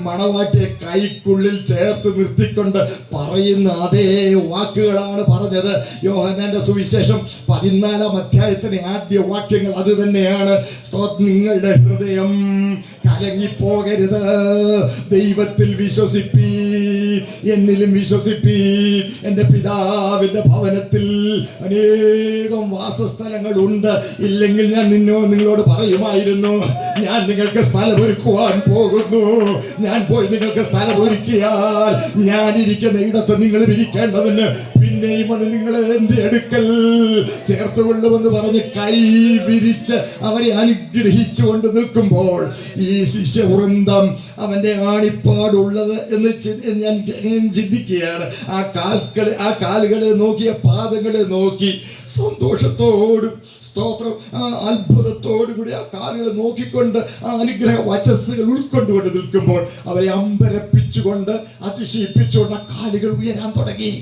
മണവാട്ടിയെ കൈക്കുള്ളിൽ ചേർത്ത് നിർത്തിക്കൊണ്ട് പറയുന്ന അതേ വാക്കുകളാണ് പറഞ്ഞത്. യോഹന്നാന്റെ സുവിശേഷം 14-ാം അധ്യായത്തിലെ ആദ്യ വാക്യങ്ങൾ അത് തന്നെയാണ്. നിങ്ങളുടെ ഹൃദയം കലങ്ങിപ്പോകരുത്, ദൈവത്തിൽ വിശ്വസിപ്പീൻ, എന്നിലും വിശ്വസിപ്പീൻ. എൻ്റെ പിതാവിൻ്റെ ഭവനത്തിൽ അനേകം വാസസ്ഥലങ്ങളുണ്ട്. ഇല്ലെങ്കിൽ ഞാൻ നിങ്ങളോട് പറയുമായിരുന്നു. ഞാൻ നിങ്ങൾക്ക് സ്ഥലമൊരുക്കുവാൻ പോകുന്നു. ഞാൻ പോയി നിങ്ങൾക്ക് സ്ഥലമൊരുക്കിയാൽ ഞാൻ ഇരിക്കുന്ന ഇടത്ത് നിങ്ങൾ ഇരിക്കേണ്ടതിന് പിന്നെയും അത് നിങ്ങളെ എൻ്റെ അടുക്കൽ ചേർത്തുകൊള്ളുമെന്ന് പറഞ്ഞ് കൈ വിരിച്ച് അവരെ അനുഗ്രഹിച്ചുകൊണ്ട് നിൽക്കുമ്പോൾ ഈ ശിഷ്യവൃന്ദം അവന്റെ ആണിപ്പാടുള്ളത് എന്ന് ഞാൻ ചിന്തിക്കുകയാണ്. ആ കാലുകളെ നോക്കി, ആ പാദങ്ങളെ നോക്കി സന്തോഷത്തോടും സ്തോത്രം അത്ഭുതത്തോടു കൂടി ആ കാലുകളെ നോക്കിക്കൊണ്ട് ആ അനുഗ്രഹ വചസ്സുകൾ ഉൾക്കൊണ്ടുകൊണ്ട് നിൽക്കുമ്പോൾ അവരെ അമ്പരപ്പിച്ചുകൊണ്ട് അതിശയിപ്പിച്ചുകൊണ്ട് ആ കാലുകൾ ഉയരാൻ തുടങ്ങി.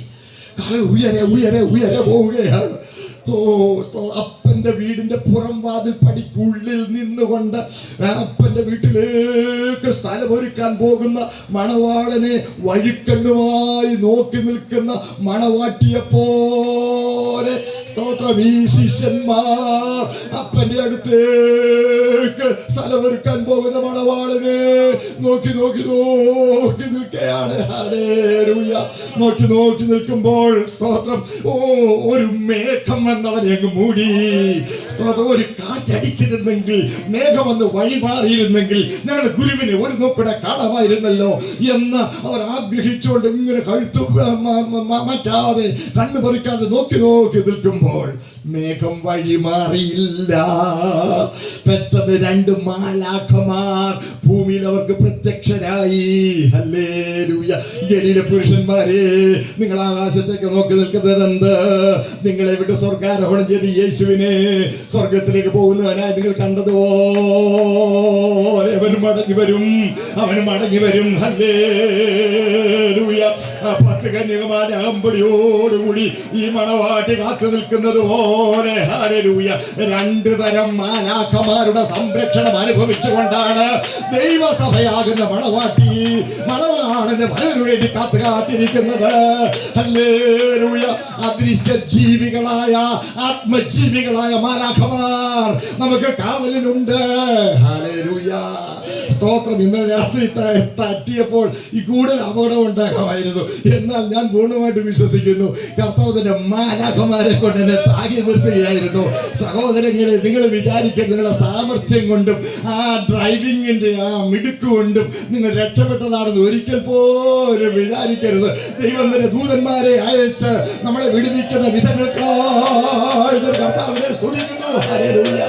കാലുകൾ ഉയരെ ഉയരെ ഉയരെ പോവുകയാണ്. അപ്പന്റെ വീടിന്റെ പുറം വാതിൽ പടിക്കുള്ളിൽ നിന്നുകൊണ്ട് അപ്പന്റെ വീട്ടിലേക്ക് സ്ഥലമൊരുക്കാൻ പോകുന്ന മണവാളനെ വഴിക്കണ്ണുമായി നോക്കി നിൽക്കുന്ന മണവാട്ടിയെ പോലെ സ്തോത്രം ഈ ശിഷ്യന്മാർ അപ്പന്റെ അടുത്തേക്ക് സ്ഥലമൊരുക്കാൻ പോകുന്ന മണവാളനെ നോക്കി നോക്കി നോക്കി നിൽക്കുകയാണ്. ഹല്ലേലൂയ. നോക്കി നോക്കി നിൽക്കുമ്പോൾ സ്തോത്രം ഒരു മേഘം വന്നവനെ അങ്ങ് മൂടി. സ്തോത്രം. ഒരു കാറ്റടിച്ചിരുന്നെങ്കിൽ, മേഘം വന്ന് വഴി മാറിയിരുന്നെങ്കിൽ ഞങ്ങളുടെ ഗുരുവിനെ ഒരു നോക്കിടെ കാണാമായിരുന്നല്ലോ എന്ന് അവർ ആഗ്രഹിച്ചുകൊണ്ട് ഇങ്ങനെ കഴുത്തു മാറ്റാതെ കണ്ണു പറിക്കാതെ നോക്കി നോക്കി നിൽക്കുമ്പോൾ മേഘം വഴി മാറിയില്ല. പെട്ടെന്ന് 2 മാലാഖമാർ ഭൂമിയിൽ അവർക്ക് പ്രത്യക്ഷരായി. ഹല്ലേലൂയ. ഗലീല പുരുഷന്മാരെ, നിങ്ങൾ ആകാശത്തേക്ക് നോക്കി നിൽക്കുന്നത് എന്ത്? നിങ്ങളെ വിട്ട് സ്വർഗാരോഹണം ചെയ്ത് യേശുവിനെ സ്വർഗത്തിലേക്ക് പോകുന്നവനായി നിങ്ങൾ കണ്ടതുപോലെ അവന് മടങ്ങി വരും, അവന് മടങ്ങി വരും. ഹല്ലേലൂയ. 10 കന്യകമാരുടെ അകമ്പടിയോടുകൂടി ഈ മണവാട്ടി കാത്തു നിൽക്കുന്നത് പോലെ ഹല്ലേലൂയ 2 തരം മാലാഖമാരുടെ സംരക്ഷണം അനുഭവിച്ചുകൊണ്ടാണ് ദൈവസഭയാകുന്ന മണവാട്ടി മണവാളന്റെ വരവിനു വേണ്ടി കാത്തിരിക്കുന്നത്. ഹല്ലേലൂയ. അദൃശ്യ ജീവികളായ ആത്മജീവികളായ മാലാഖമാർ നമുക്ക് കാവലിനുണ്ട്. ഹല്ലേലൂയ. സ്തോത്രം. ഇന്നലെ രാത്രി തട്ടിയപ്പോൾ ഈ കൂടുതൽ അപകടം ഉണ്ടാകാമായിരുന്നു. എന്നാൽ ഞാൻ പൂർണ്ണമായിട്ട് വിശ്വസിക്കുന്നു കർത്താവിന്റെ മാലാഖമാരെ കൊണ്ട് എന്നെ താങ്ങി നിർത്തുകയായിരുന്നു. സഹോദരങ്ങളെ, നിങ്ങൾ വിചാരിക്കുക നിങ്ങളുടെ സാമർഥ്യം കൊണ്ടും ആ ഡ്രൈവിങ്ങിന്റെ ആ മിടുക്ക് കൊണ്ടും നിങ്ങൾ രക്ഷപ്പെട്ടതാണെന്ന് ഒരിക്കൽ പോലും വിചാരിക്കരുത്. ദൈവം തന്നെ ദൂതന്മാരെ അയച്ച് നമ്മളെ വിടുവിക്കുന്ന വിധങ്ങൾക്കായി കർത്താവിനെ സ്തുതിക്കുന്നു. ഹല്ലേലൂയ.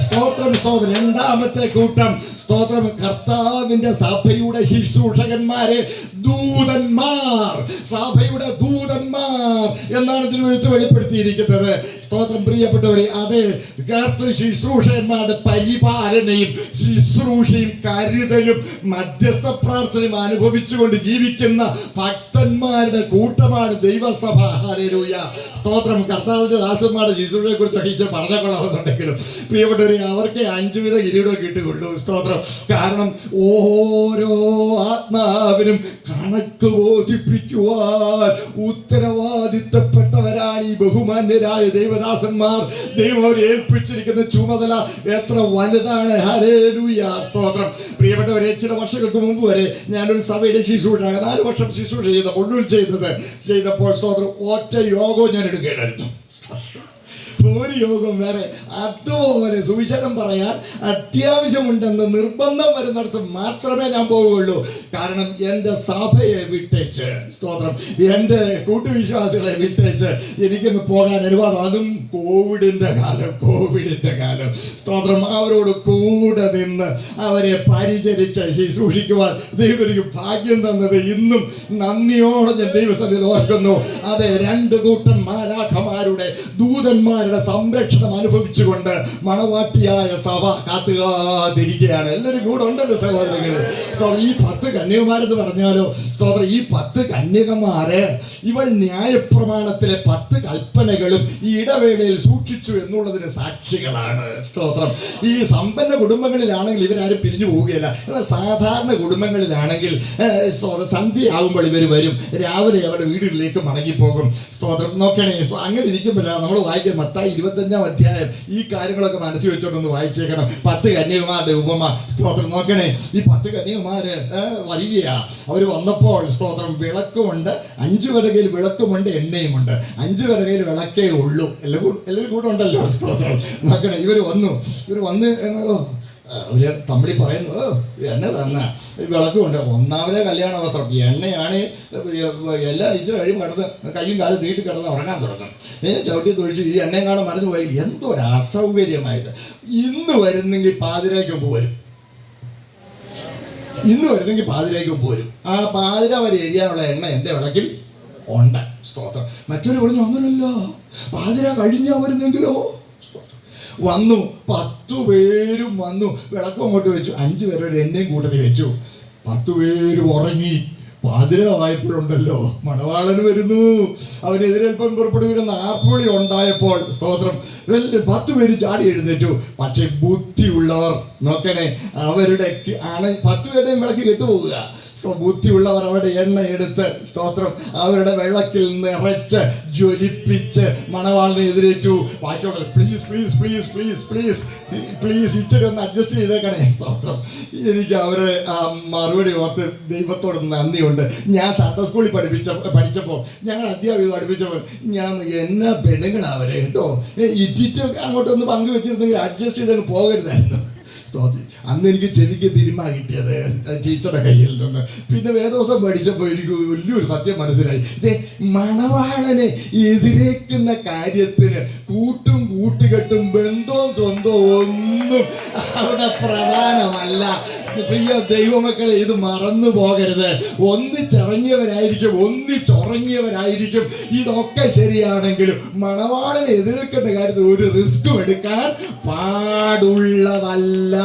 സ്തോത്രം. സ്തോത്രം. 2ാമത്തെ കൂട്ടം സ്തോത്രം കർത്താവിന്റെ സഭയുടെ ശുശ്രൂഷകന്മാരെ ദൂതന്മാർ, സഭയുടെ ദൂതന്മാർ എന്നാണ് തിരുവെഴുത്ത് വെളിപ്പെടുത്തിയിരിക്കുന്നത്. സ്തോത്രം. പ്രിയപ്പെട്ടവരെ, അതെ, കർത്തൃ ശുശ്രൂഷകന്മാരുടെ പരിപാലനയും ശുശ്രൂഷയും കരുതലും മധ്യസ്ഥ പ്രാർത്ഥനയും അനുഭവിച്ചുകൊണ്ട് ജീവിക്കുന്ന ഭക്തന്മാരുടെ കൂട്ടമാണ് ദൈവസഭ. ഹല്ലേലൂയ. സ്തോത്രം. കർത്താവിന്റെ ദാസന്മാരുടെ ശുശ്രൂഷയെ കുറിച്ചൊക്കെ ഇച്ചിരി പറഞ്ഞുകൊള്ളാമെന്നുണ്ടെങ്കിലും പ്രിയപ്പെട്ടവരെ, അവർക്ക് 5 വിധ കിരീടം കിട്ടുകയുള്ളൂ. സ്തോത്രം. കാരണം ഓരോ ആത്മാവിനും കണക്ക് ബോധിപ്പിക്കുവാൻ ഉത്തരവാദിത്തപ്പെട്ടവരാണ് ഈ ബഹുമാന്യരായ ദൈവദാസന്മാർ. ദൈവം അവരെ ഏൽപ്പിച്ചിരിക്കുന്ന ചുമതല എത്ര വലുതാണ്. ഹല്ലേലൂയ. സ്തോത്രം. പ്രിയപ്പെട്ടവരെ, ചില വർഷങ്ങൾക്ക് മുമ്പ് വരെ ഞാനൊരു സഭയുടെ ശുശ്രൂഷ 4 വർഷം ശുശ്രൂഷ ചെയ്തപ്പോൾ സ്തോത്രം ഒറ്റ യോഗവും ഞാൻ എടുക്കുകയായിരുന്നു. ഒരു യോഗം വേറെ. അതുപോലെ സുവിശേഷം പറയാൻ അത്യാവശ്യമുണ്ടെന്ന് നിർബന്ധം വരുന്നിടത്ത് മാത്രമേ ഞാൻ പോവുകയുള്ളൂ. കാരണം എൻ്റെ സഭയെ വിട്ടേച്ച്, സ്തോത്രം, എൻ്റെ കൂട്ടുവിശ്വാസികളെ വിട്ടേച്ച് എനിക്കൊന്ന് പോകാൻ അനുവാദം. അതും കോവിഡിൻ്റെ കാലം സ്തോത്രം. അവരോട് കൂടെ നിന്ന് അവരെ പരിചരിച്ച് ശുശ്രൂഷിക്കുവാൻ ദൈവം എനിക്ക് ഭാഗ്യം തന്നത് ഇന്നും നന്ദിയോടെ ഞാൻ ദൈവസന്നിധിയിൽ ഓർക്കുന്നു. അതെ, 2 കൂട്ടം മാലാഖമാരുടെ ദൂതന്മാരുടെ സംരക്ഷണം അനുഭവിച്ചുകൊണ്ട് മണവാട്ടിയായ സഭ കാത്തുകാതിരിക്കുകയാണ്. എല്ലാവരും കൂടെ ഉണ്ടല്ലോ സഹോദരങ്ങളെ. ഈ 10 കന്യകമാരെന്ന് പറഞ്ഞാലോ, സ്തോത്രം, ഈ 10 കന്യകമാര് ഇവൾ ന്യായപ്രമാണത്തിലെ 10 കൽപ്പനകളും ഈ ഇടവേളയിൽ സൂക്ഷിച്ചു എന്നുള്ളതിന് സാക്ഷികളാണ്. സ്തോത്രം. ഈ സമ്പന്ന കുടുംബങ്ങളിലാണെങ്കിൽ ഇവരാരും പിരിഞ്ഞു പോവുകയില്ല. എന്നാൽ സാധാരണ കുടുംബങ്ങളിലാണെങ്കിൽ സന്ധ്യയാകുമ്പോൾ ഇവർ വരും, രാവിലെ അവരുടെ വീടുകളിലേക്ക് മടങ്ങിപ്പോകും. സ്തോത്രം. നോക്കണേ, അങ്ങനെ ഇരിക്കുമ്പോഴാണ് നമ്മൾ വായിക്കുന്നത് മത്തായി 25-ാം അധ്യായം. ഈ കാര്യങ്ങളൊക്കെ മനസ്സിൽ വെച്ചോണ്ടൊന്ന് വായിച്ചേക്കണം. 10 കന്യകമാരുടെ ഉപമ. സ്തോത്രം. നോക്കണേ, ഈ 10 കന്യകമാര് വരികയാ. അവർ വന്നപ്പോൾ സ്തോത്രം വിളക്കുമുണ്ട്, 5 കടകയിൽ വിളക്കുമുണ്ട്, എണ്ണയുമുണ്ട്. 5 കടകയിൽ വിളക്കേ ഉള്ളൂ. എല്ലാവരും കൂടെ ഉണ്ടല്ലോ. സ്തോത്രം. നോക്കണേ, ഇവർ വന്ന് അവര് തമ്മിൽ പറയുന്നു, എണ്ണ തന്ന വിളക്കുമുണ്ട്, ഒന്നാമതേ കല്യാണ വസ്ത്രം, എണ്ണയാണ്. എല്ലാം ഇച്ചിരി കഴിയും കിടന്ന് കയ്യും കാലും നീട്ടി കിടന്ന് ഉറങ്ങാൻ തുടങ്ങും. ചവിട്ടി തൊഴിച്ച് ഈ എണ്ണയും കാണാൻ മറന്നു പോയി. എന്തോ ഒരു അസൗകര്യമായത്. ഇന്ന് വരുന്നെങ്കിൽ പാതിരയ്ക്ക് മുമ്പ് വരും, ഇന്ന് വരുന്നെങ്കിൽ പാതിരയ്ക്ക് മുമ്പ് വരും. ആ പാതിര വരെ എരിയാനുള്ള എണ്ണ എൻ്റെ വിളക്കിൽ ഉണ്ട്. സ്തോത്രം. മറ്റൊരു പറഞ്ഞു, അങ്ങനല്ല, പാതിര കഴിഞ്ഞാൽ വരുന്നെങ്കിലോ. വന്നു, 10 പേരും വന്നു, വിളക്കം അങ്ങോട്ട് വെച്ചു. 5 പേരൊരു എണ്ണയും കൂട്ടത്തിൽ വെച്ചു. 10 പേരും ഉറങ്ങി. പാതിരമായപ്പോഴുണ്ടല്ലോ മണവാളൻ വരുന്നു, അവനെതിരേൽപ്പം പുറപ്പെടുവിരുന്ന ആർപ്പുളി ഉണ്ടായപ്പോൾ സ്തോത്രം 10 പേര് ചാടി എഴുന്നേറ്റു. പക്ഷെ ബുദ്ധിയുള്ളവർ നോക്കണേ, അവരുടെ 10 പേരുടെയും വിളക്ക് കെട്ടുപോകുക. ബുദ്ധിയുള്ളവർ അവരുടെ എണ്ണ എടുത്ത് സ്തോത്രം അവരുടെ വെള്ളത്തിൽ നിറച്ച് ജ്വലിപ്പിച്ച് മണവാളിനെ എതിരേറ്റു. ബാക്കിയുള്ളവർ please please please please please please ഇച്ചിരി ഒന്ന് അഡ്ജസ്റ്റ് ചെയ്തേക്കണേ. സ്തോത്രം. എനിക്ക് അവരുടെ മറുപടി ഓർത്ത് ദൈവത്തോട് നന്ദിയുണ്ട്. ഞാൻ സൺഡേ സ്കൂളിൽ പഠിച്ചപ്പോൾ ഞങ്ങൾ അധ്യാപിക പഠിപ്പിച്ചപ്പോൾ ഞാൻ എന്നാ പെണ്ണുങ്ങളാ അവരെ കേട്ടോ, ഇറ്റിറ്റ് അങ്ങോട്ടൊന്ന് പങ്കുവെച്ചിരുന്നെങ്കിൽ അഡ്ജസ്റ്റ് ചെയ്തങ്ങ് പോകരുതായിരുന്നു. അന്ന് എനിക്ക് ചെവിക്ക് തിരുമാ കിട്ടിയത് ടീച്ചറുടെ കയ്യിൽ നിന്ന്. പിന്നെ വേദോസം പഠിച്ചപ്പോൾ എനിക്ക് വലിയൊരു സത്യം മനസ്സിലായി. ഇതേ മണവാളനെ എതിരേക്കുന്ന കാര്യത്തിന് കൂട്ടും കൂട്ടുകെട്ടും ബന്ധവും സ്വന്തവും ഒന്നും അവിടെ പ്രധാനമല്ല. പ്രിയ ദൈവമക്കളെ, ഇത് മറന്നു പോകരുത്. ഒന്നിച്ചിറങ്ങിയവരായിരിക്കും, ഒന്നിച്ചുറങ്ങിയവരായിരിക്കും. ഇതൊക്കെ ശരിയാണെങ്കിലും മണവാളനെ എതിരേൽക്കുന്ന കാര്യത്തിൽ ഒരു റിസ്ക്കും എടുക്കാൻ പാടുള്ളതല്ല.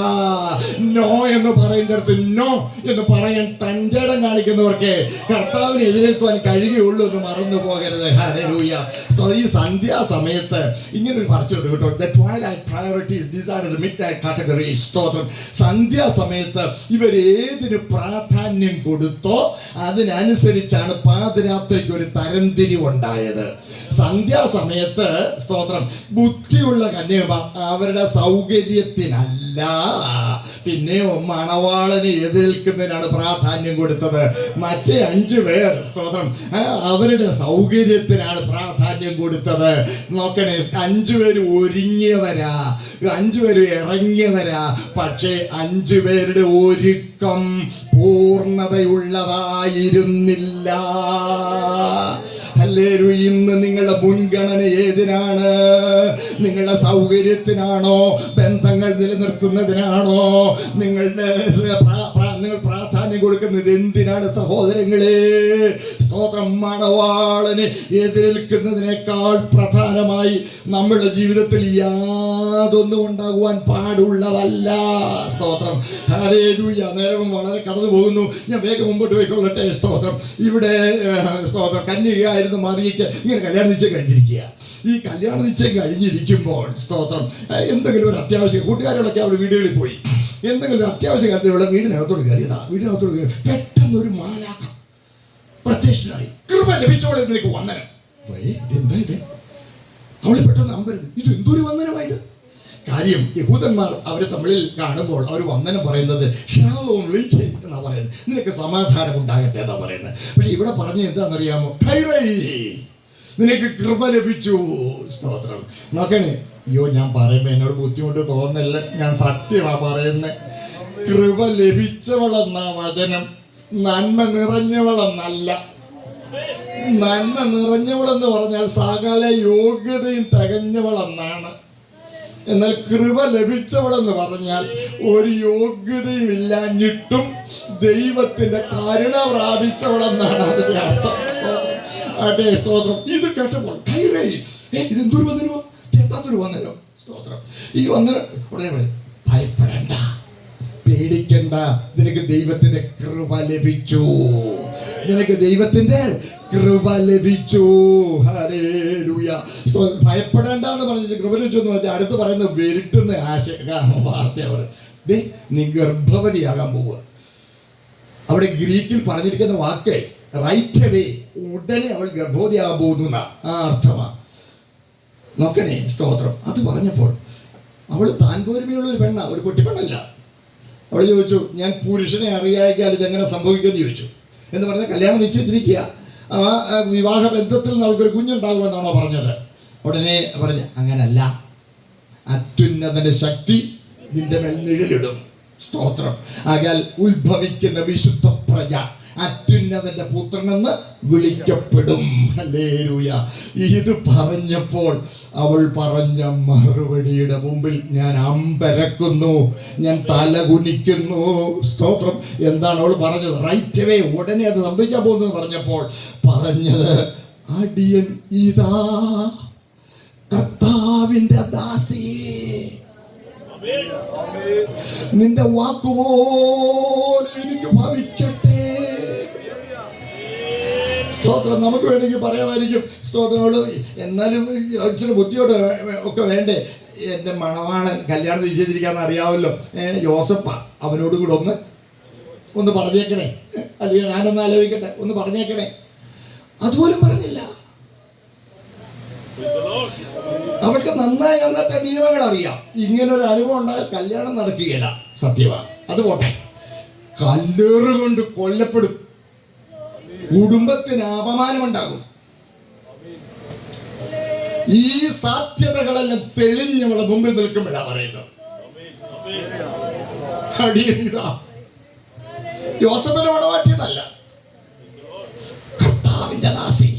നോ എന്ന് പറയുന്നിടത്ത് നോ എന്ന് പറയാൻ തഞ്ചടം കാണിക്കുന്നവർക്ക് കർത്താവിനെ എതിരേൽക്കുവാൻ കഴിയുള്ളൂ എന്ന് മറന്നു പോകരുത്. ഹല്ലേലൂയ. ഈ സന്ധ്യാസമയത്ത് ഇങ്ങനൊരു പറച്ചിലുണ്ട് കേട്ടോ, the twilight priorities, these are the midnight categories. സ്തോത്രം. സന്ധ്യാസമയത്ത് ഇവരേതിന് പ്രാധാന്യം കൊടുത്തോ അതിനനുസരിച്ചാണ് പാതിരാത്രിക്ക് ഒരു തരംതിരിവുണ്ടായത്. സന്ധ്യാസമയത്ത് സ്തോത്രം ബുദ്ധിയുള്ള കന്യകമാർ അവരുടെ സൗകര്യത്തിനല്ല, പിന്നെയോ മണവാളനെ എതിരേൽക്കുന്നതിനാണ് പ്രാധാന്യം കൊടുത്തത്. മറ്റേ 5 പേർ സ്തോത്രം അവരുടെ സൗകര്യത്തിനാണ് പ്രാധാന്യം കൊടുത്തത്. നോക്കണേ, 5 പേര് ഒരുങ്ങിയവരാ, 5 പേര് ഇറങ്ങിയവരാ. പക്ഷേ 5 പേരുടെ ഒരുക്കം പൂർണ്ണതയുള്ളതായിരുന്നില്ല. ഹല്ലേലൂയ. ഇന്ന് നിങ്ങളുടെ മുൻഗണന ഏതിനാണ്? നിങ്ങളുടെ സൗകര്യത്തിനാണോ? ബന്ധങ്ങൾ നിലനിർത്തുന്നതിനാണോ? നിങ്ങൾ പ്രാധാന്യം കൊടുക്കുന്നത് എന്തിനാണ് സഹോദരങ്ങളെ? സ്തോത്രം. മണവാളനെ എതിരേൽക്കുന്നതിനേക്കാൾ പ്രധാനമായി നമ്മുടെ ജീവിതത്തിൽ യാതൊന്നും ഉണ്ടാകുവാൻ പാടുള്ളതല്ല. സ്തോത്രം. ഹല്ലേലൂയ. നേരവും വളരെ കടന്നു പോകുന്നു, ഞാൻ വേഗം മുമ്പോട്ട് പോയിക്കൊള്ളട്ടെ. സ്തോത്രം. ഇവിടെ സ്തോത്രം കന്യകയായിരുന്നു മറിയയ്ക്ക് ഇങ്ങനെ കല്യാണം നിശ്ചയം കഴിഞ്ഞിരിക്കുക. ഈ കല്യാണം നിശ്ചയം കഴിഞ്ഞിരിക്കുമ്പോൾ സ്തോത്രം എന്തെങ്കിലും ഒരു അത്യാവശ്യം, കൂട്ടുകാരുകളൊക്കെ അവിടെ വീടുകളിൽ പോയി, എന്തെങ്കിലും ഒരു അത്യാവശ്യ കാര്യത്തിൽ ഇവിടെ വീടിനകത്തോട് കയറിയതാ. വീടിനകത്തോട് കയറി പെട്ടെന്നൊരു മാലാഖ പ്രത്യക്ഷനായി. കൃപ ലഭിച്ചവളെ ഇതിലേക്ക് വന്ദനം. ഇതെന്താ ഇത്? അവള് പെട്ടെന്ന് അമ്പരുത്, ഇത് എന്തൊരു വന്ദനമായത്? കാര്യം യഹൂദന്മാർ അവരെ തമ്മിൽ കാണുമ്പോൾ അവർ വന്ദനം പറയുന്നത് ഷാലോം ലൈഖേ എന്നാ പറയുന്നത്, നിനക്ക് സമാധാനം ഉണ്ടാകട്ടെ എന്നാ പറയുന്നത്. പക്ഷെ ഇവിടെ പറഞ്ഞ എന്താണെന്നറിയാമോ? ഖൈറൈ, നിനക്ക് കൃപ ലഭിച്ചു. സ്തോത്രം. നോക്കണേ, അയ്യോ ഞാൻ പറയുമ്പോ എന്നോട് ബുദ്ധിമുട്ട് തോന്നല്ല, ഞാൻ സത്യമാ പറയുന്നത്. കൃപ ലഭിച്ചവളെന്ന വചനം നന്മ നിറഞ്ഞവളെന്നല്ല. നന്മ നിറഞ്ഞവളെന്ന് പറഞ്ഞാൽ സകല യോഗ്യതയും തികഞ്ഞവളെന്നാണ്. എന്നാൽ കൃപ ലഭിച്ചവളെന്ന് പറഞ്ഞാൽ ഒരു യോഗ്യതയും ഇല്ലാഞ്ഞിട്ടും ദൈവത്തിന്റെ കരുണ പ്രാപിച്ചവളെന്നാണ് അതിന്റെ അർത്ഥം. സ്തോത്രം. അതെ, സ്തോത്രം. ഇത് കേട്ടപ്പോൾ ഇതെന്തൊരു വന്നനോ, എന്താത്തൊരു വന്നനോ. സ്തോത്രം. ഈ വന്നന ഉടനെ ഭയപ്പെടണ്ട, പേടിക്കണ്ട, നിനക്ക് ദൈവത്തിന്റെ കൃപ ലഭിച്ചു, നിനക്ക് ദൈവത്തിന്റെ കൃപ ലഭിച്ചു. ഹല്ലേലൂയ. ഭയപ്പെടേണ്ട എന്ന് പറഞ്ഞത് കൃപ ലഭിച്ചു എന്ന് പറഞ്ഞാൽ അടുത്ത് പറയുന്നത് വെരുട്ടുന്ന വാർത്തയാണ്. നീ ഗർഭവതിയാകാൻ പോവുക. അവിടെ ഗ്രീക്കിൽ പറഞ്ഞിരിക്കുന്ന വാക്ക് റൈറ്റ് അവേ, ഉടനെ അവൾ ഗർഭവതിയാകാൻ പോകുന്ന ആ അർത്ഥമാ. നോക്കണേ, സ്തോത്രം. അത് പറഞ്ഞപ്പോൾ അവൾ താൻ പോരുമയുള്ള ഒരു പെണ്ണ, ഒരു കുട്ടിപ്പെണ്ണല്ല. അവൾ ചോദിച്ചു, ഞാൻ പുരുഷനെ അറിയാതിരിക്കാൻ ഇതെങ്ങനെ സംഭവിക്കുമെന്ന് ചോദിച്ചു. എന്ന് പറഞ്ഞാൽ കല്യാണം നിശ്ചയിച്ചിരിക്കുക, ആ വിവാഹ ബന്ധത്തിൽ നിന്ന് അവൾക്കൊരു കുഞ്ഞുണ്ടാകുമെന്നാണോ പറഞ്ഞത്? ഉടനെ പറഞ്ഞ അങ്ങനല്ല, അത്യുന്നതന്റെ ശക്തി നിന്റെ മേൽ നിഴലിടും. സ്തോത്രം. ആകയാൽ ഉത്ഭവിക്കുന്ന വിശുദ്ധ പ്രജ അത്യുന്നതന്റെ പുത്രനെന്ന് വിളിക്കപ്പെടും. ഹല്ലേലൂയ. ഇത് പറഞ്ഞപ്പോൾ അവൾ പറഞ്ഞ മറുപടിയുടെ മുമ്പിൽ ഞാൻ അമ്പരക്കുന്നു, ഞാൻ തലകുനിക്കുന്നു. സ്തോത്രം. എന്താണ് അവൾ പറഞ്ഞത്? റൈറ്റ് അവേ, ഉടനെ അത് സംഭവിക്കാൻ പോകുന്നത് പറഞ്ഞപ്പോൾ പറഞ്ഞത്, അടിയൻ ഇതാ കർത്താവിന്റെ ദാസി, നിന്റെ വാക്കുപോലെ എനിക്ക് ഭവിക്കട്ടെ. സ്തോത്രം. നമുക്ക് വേണമെങ്കിൽ പറയാമായിരിക്കും, സ്തോത്രനോട് എന്നാലും ഇച്ചിരി ബുദ്ധിയോട് ഒക്കെ വേണ്ടേ, എൻ്റെ മണവാളൻ കല്യാണം നിശ്ചയിച്ചിരിക്കാന്ന് അറിയാമല്ലോ, യോസപ്പ, അവനോട് കൂടെ ഒന്ന് പറഞ്ഞേക്കണേ, അല്ലെങ്കിൽ ഞാനൊന്ന് ആലോചിക്കട്ടെ, ഒന്ന് പറഞ്ഞേക്കണേ. അതുപോലും പറഞ്ഞില്ല. അവൾക്ക് നന്നായി അന്നത്തെ നിയമങ്ങൾ അറിയാം. ഇങ്ങനൊരു അനുഭവം ഉണ്ടായാൽ കല്യാണം നടക്കുകയില്ല. സത്യമാണ്. അത് പോട്ടെ, കല്ലേറ് കൊണ്ട് കൊല്ലപ്പെടും, കുടുംബത്തിന് അപമാനമുണ്ടാകും. ഈ സാധ്യതകളെല്ലാം തെളിഞ്ഞവളെ മുമ്പിൽ നിൽക്കുമ്പോഴാ പറയുന്നത്, യോസഫിനെ ഉടവാറ്റിയതല്ല, കർത്താവിന്റെ ദാസി,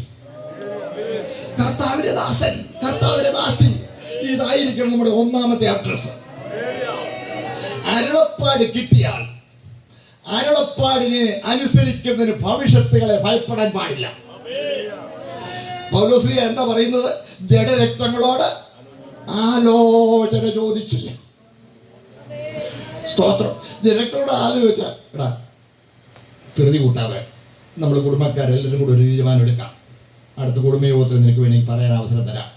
കർത്താവിന്റെ ദാസൻ, കർത്താവിന്റെ ദാസി. ഇതായിരിക്കണം നമ്മുടെ ഒന്നാമത്തെ അഡ്രസ്. അരുളപ്പാട് കിട്ടിയാൽ അരുളപ്പാടിനെ അനുസരിക്കുന്നതിന് ഭവിഷ്യത്തുകളെ ഭയപ്പെടാൻ പാടില്ല. പൗലോസ്ലീഹ എന്താ പറയുന്നത്? ജഡരക്തങ്ങളോട് ആലോചന ചോദിച്ചില്ല. സ്തോത്രം. ജഡരക്തങ്ങളോട് ആലോചിച്ച എടാ ധൃതി കൂട്ടാതെ നമ്മൾ കുടുംബക്കാരെല്ലാവരും കൂടെ ഒരു തീരുമാനം എടുക്കാം, അടുത്ത കുടുംബയോഗത്തിൽ നിനക്ക് വേണമെങ്കിൽ പറയാൻ അവസരം തരാം.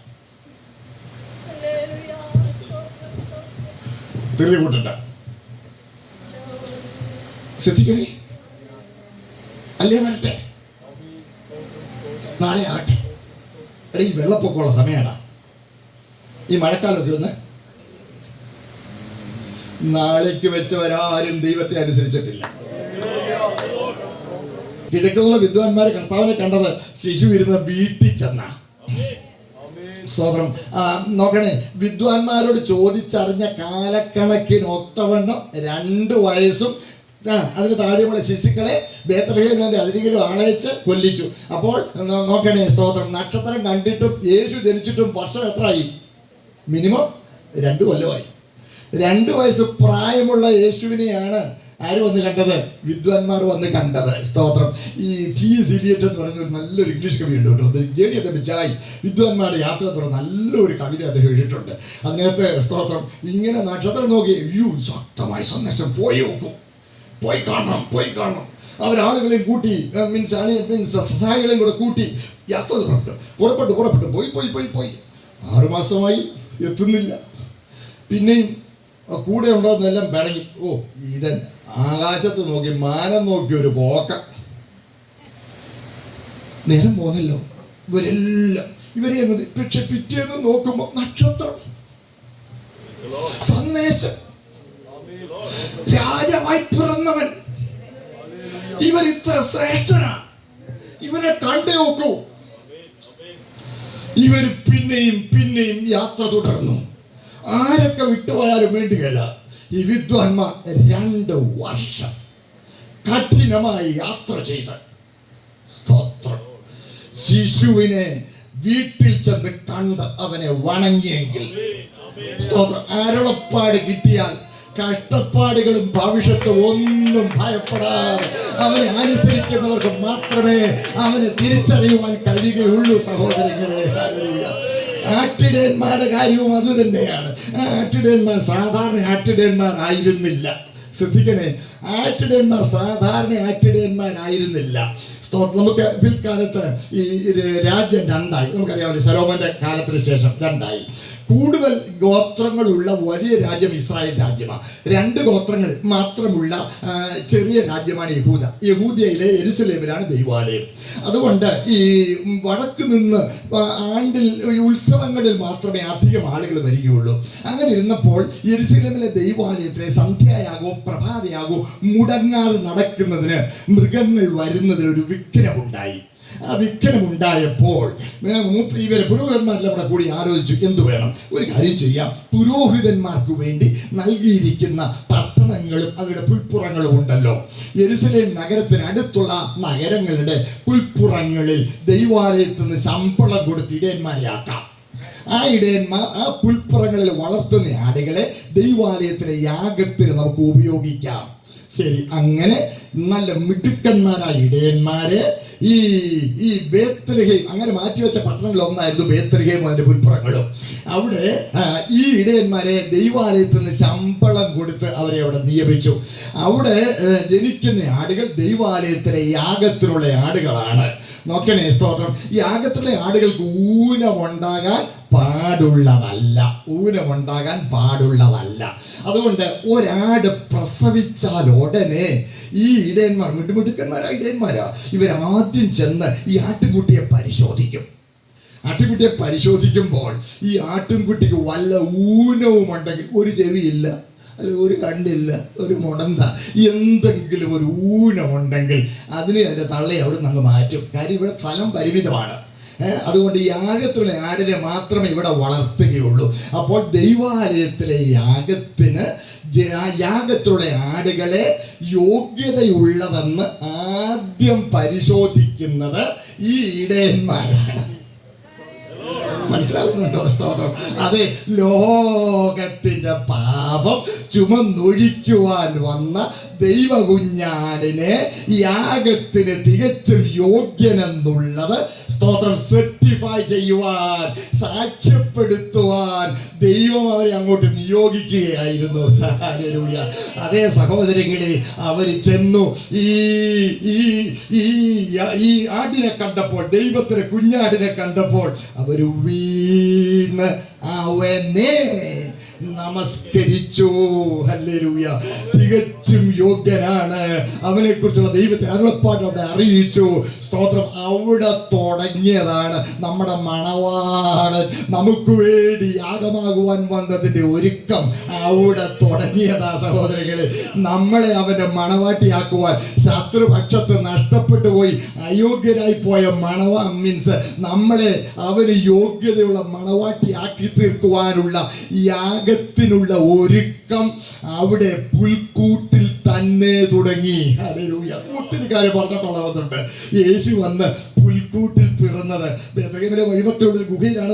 ധൃതി കൂട്ടണ്ട, ശ്രദ്ധിക്കണേ. അല്ലേ വരട്ടെ, നാളെ ആട്ടെ. എടാ ഈ വെള്ളപ്പൊക്കമുള്ള സമയമാണ്, ഈ മഴക്കാലമൊക്കെ ഒന്ന്. നാളേക്ക് വെച്ചവരാരും ദൈവത്തെ അനുസരിച്ചിട്ടില്ല. കിഴക്കുള്ള വിദ്വാൻമാരെ കർത്താവിനെ കണ്ടത് ശിശു ഇരുന്ന വീട്ടിൽ ചെന്ന. സ്തോത്രം. നോക്കണേ, വിദ്വാൻമാരോട് ചോദിച്ചറിഞ്ഞ കാലക്കണക്കിന് ഒത്തവണ്ണം 2 വയസ്സും അതിന് താഴെയുള്ള ശിശുക്കളെ ബേത്ലഹേമിന്റെ അതിരിലും ആളയച്ച് കൊല്ലിച്ചു. അപ്പോൾ നോക്കണേ, സ്തോത്രം, നക്ഷത്രം കണ്ടിട്ടും യേശു ജനിച്ചിട്ടും വർഷം എത്രയായി? മിനിമം 2 കൊല്ലമായി. 2 വയസ്സ് പ്രായമുള്ള യേശുവിനെയാണ് ആര് വന്ന് കണ്ടത്? വിദ്വാൻമാർ വന്ന് കണ്ടത്. സ്തോത്രം. ഈ T.S. എലിയട്ട് എന്ന് പറയുന്ന ഒരു നല്ലൊരു ഇംഗ്ലീഷ് കവി ഉണ്ട് കേട്ടോ, ജേഡിയത്തെ ബിച്ചായി, വിദ്വാൻമാരുടെ യാത്ര തുടർന്ന് നല്ലൊരു കവിത അദ്ദേഹം എഴുതിയിട്ടുണ്ട്. അതിനകത്ത് സ്തോത്രം ഇങ്ങനെ നക്ഷത്രം നോക്കി, ശക്തമായ സന്ദേശം, പോയി നോക്കൂ, പോയി കാണണം, പോയി കാണണം. അവരാളുകളെയും കൂട്ടി, സഹായികളെയും കൂടെ കൂട്ടി യാത്ര പുറപ്പെട്ടു പോയി 6 മാസമായി, എത്തുന്നില്ല. പിന്നെയും കൂടെ ഉണ്ടോന്നെല്ലാം പിണങ്ങി. ഇതൻ ആകാശത്ത് നോക്കി, മാനം നോക്കി ഒരു പോക്ക. നേരം പോന്നല്ലോ, ഇവരെ പക്ഷെ പിറ്റേന്ന് നോക്കുമ്പോ നക്ഷത്രം, സന്ദേശം, രാജാവായി പിറന്നവൻ, ഇവൻ ഇത്ര ശ്രേഷ്ഠനാ, ഇവനെ കണ്ടേ നോക്കൂ. ഇവർ പിന്നെയും യാത്ര തുടർന്നു. ആരൊക്കെ വിട്ടുപോയാലും വേണ്ടുകയില്ല. ഈ വിദ്വാൻമാർ 2 വർഷം കഠിനമായി യാത്ര ചെയ്ത്, സ്തോത്രം, ശിശുവിനെ വീട്ടിൽ ചെന്ന് കണ്ട് അവനെ വണങ്ങിയെങ്കിൽ, സ്തോത്രം, അരുളപ്പാട് കിട്ടിയാൽ കഷ്ടപ്പാടുകളും ഭവിഷ്യത്തും ഒന്നും ഭയപ്പെടാതെ അവനെ അനുസരിക്കുന്നവർക്ക് മാത്രമേ അവനെ തിരിച്ചറിയുവാൻ കഴിയുകയുള്ളൂ. സഹോദരങ്ങളെ, ആട്ടിടയന്മാരുടെ കാര്യവും അത് തന്നെയാണ്. ആട്ടിടയന്മാർ സാധാരണ ആട്ടിടയന്മാരായിരുന്നില്ല. ശ്രദ്ധിക്കണേ, ആട്ടിടയന്മാർ സാധാരണ ആട്ടിടയന്മാരായിരുന്നില്ല. നമുക്ക് പിൽക്കാലത്ത് ഈ രാജ്യം 2ആയി. നമുക്കറിയാമല്ലോ, ശലോമോന്റെ കാലത്തിന് ശേഷം 2ആയി. കൂടുതൽ ഗോത്രങ്ങളുള്ള വലിയ രാജ്യം ഇസ്രായേൽ രാജ്യമാണ്. 2 ഗോത്രങ്ങൾ മാത്രമുള്ള ചെറിയ രാജ്യമാണ് യഹൂദ. യഹൂദയിലെ യെരുശലേമിലാണ് ദൈവാലയം. അതുകൊണ്ട് ഈ വടക്ക് നിന്ന് ആണ്ടിൽ ഉത്സവങ്ങളിൽ മാത്രമേ അധികം ആളുകൾ വരികയുള്ളൂ. അങ്ങനെ ഇരുന്നപ്പോൾ യെരുശലേമിലെ ദൈവാലയത്തിലെ സന്ധ്യയാകോ പ്രഭാതയാകോ മുടങ്ങാതെ നടക്കുന്നതിന് മൃഗങ്ങൾ വരുന്നതിനൊരു വിഘ്നമുണ്ടായി. ആ വിഘ്നം ഉണ്ടായപ്പോൾ ഇവരെ പുരോഹിതന്മാരെല്ലാം കൂടെ കൂടി ആലോചിച്ചു, എന്തു വേണം, ഒരു കാര്യം ചെയ്യാം, പുരോഹിതന്മാർക്ക് വേണ്ടി നൽകിയിരിക്കുന്ന പട്ടണങ്ങളും അവരുടെ പുൽപ്പുറങ്ങളും ഉണ്ടല്ലോ. യെരുശലേം നഗരത്തിന് അടുത്തുള്ള നഗരങ്ങളുടെ പുൽപ്പുറങ്ങളിൽ ദൈവാലയത്തിൽ നിന്ന് ശമ്പളം കൊടുത്ത് ഇടയന്മാരെ ആക്കാം. ആ ഇടയന്മാർ ആ പുൽപ്പുറങ്ങളിൽ വളർത്തുന്ന ആടുകളെ ദൈവാലയത്തിലെ യാഗത്തിന് നമുക്ക് ഉപയോഗിക്കാം. ശരി, അങ്ങനെ നല്ല മിടുക്കന്മാരായ ഇടയന്മാര് ഈ ബേത്ലഹേം, അങ്ങനെ മാറ്റിവെച്ച പട്ടണങ്ങളിൽ ഒന്നായിരുന്നു ബേത്ലഹേം അതിന്റെ പുൽപ്പുറങ്ങളും. അവിടെ ഈ ഇടയന്മാരെ ദൈവാലയത്തിൽ നിന്ന് ശമ്പളം കൊടുത്ത് അവരെ അവിടെ നിയമിച്ചു. അവിടെ ജനിക്കുന്ന ആടുകൾ ദൈവാലയത്തിലെ യാഗത്തിനുള്ള ആടുകളാണ്. നോക്കണേ, സ്തോത്രം. ഈ യാഗത്തിലെ ആടുകൾക്ക് ഊനമുണ്ടാകാൻ പാടുള്ളതല്ല. അതുകൊണ്ട് ഒരാട് പ്രസവിച്ചാൽ ഉടനെ ഈ ഇടയന്മാർ, മിടുമിടുക്കന്മാരായ ഇടയന്മാരാ, ഇവരാദ്യം ചെന്ന് ഈ ആട്ടിൻകുട്ടിയെ പരിശോധിക്കും. ആട്ടിൻകുട്ടിയെ പരിശോധിക്കുമ്പോൾ ഈ ആട്ടിൻകുട്ടിക്ക് വല്ല ഊനവും ഉണ്ടെങ്കിൽ, ഒരു ചെവിയില്ല, അല്ല ഒരു കണ്ണില്ല, ഒരു മുടന്ത, എന്തെങ്കിലും ഒരു ഊനമുണ്ടെങ്കിൽ അതിന്റെ തള്ളയെ അവിടെ നിന്ന് മാറ്റും. കാര്യം ഇവിടെ സ്ഥലം പരിമിതമാണ്. അതുകൊണ്ട് ഈ യാഗത്തിലുള്ള ആടിനെ മാത്രമേ ഇവിടെ വളർത്തുകയുള്ളൂ. അപ്പോൾ ദൈവാലയത്തിലെ യാഗത്തിലുള്ള ആടുകളെ യോഗ്യതയുള്ളതെന്ന് ആദ്യം പരിശോധിക്കുന്നത് ഈ ഇടയന്മാരാണ്. മനസ്സിലാകുന്നുണ്ടോ? സ്തോത്രം. അതെ, ലോകത്തിന്റെ പാപം ചുമന്നൊഴിക്കുവാൻ വന്ന ദൈവകുഞ്ഞാടിനെ യാഗത്തിന് തികച്ചും യോഗ്യനെന്നുള്ളത് സ്തോത്രം സർട്ടിഫൈ ചെയ്യുവാൻ, സാക്ഷ്യപ്പെടുത്തുവാൻ ദൈവം അവരെ അങ്ങോട്ട് നിയോഗിക്കുകയായിരുന്നു. ഹല്ലേലൂയ. അതേ സഹോദരങ്ങളെ, അവർ ചെന്നു ഈ ആടിനെ കണ്ടപ്പോൾ, ദൈവത്തിന്റെ കുഞ്ഞാടിനെ കണ്ടപ്പോൾ അവർ വീണ് അവനെ നമസ്കരിച്ചു. ഹല്ലേലൂയ. തികച്ചും യോഗ്യനാണ്, അവനെ കുറിച്ചുള്ള ദൈവത്തെ അരുളപ്പാട് അവിടെ അറിയിച്ചു. സ്തോത്രം. അവിടെ തുടങ്ങിയതാണ് നമ്മുടെ മണവാളൻ നമുക്ക് വേണ്ടി യാഗമാകുവാൻ വന്നതിന്റെ ഒരുക്കം. അവിടെ തുടങ്ങിയതാ സഹോദരങ്ങളെ. നമ്മളെ അവന്റെ മണവാട്ടിയാക്കുവാൻ ശത്രുപക്ഷത്ത് നഷ്ടപ്പെട്ടു പോയി അയോഗ്യരായി പോയ മീൻസ് നമ്മളെ അവന് യോഗ്യതയുള്ള മണവാട്ടിയാക്കി തീർക്കുവാനുള്ള യാഗത്തിനുള്ള ഒരുക്കം അവിടെ പുൽക്കൂട്ടിൽ തന്നെ തുടങ്ങി. ഹല്ലേലൂയ. ഒത്തിരി കാര്യം പറഞ്ഞിട്ടുള്ളതുണ്ട്. യേശു വന്ന് പുൽക്കൂട്ടിൽ പിറന്നത് ബേത്ലഹേമിലെ വഴിമറ്റുള്ള ഒരു ഗുഹയിലാണ്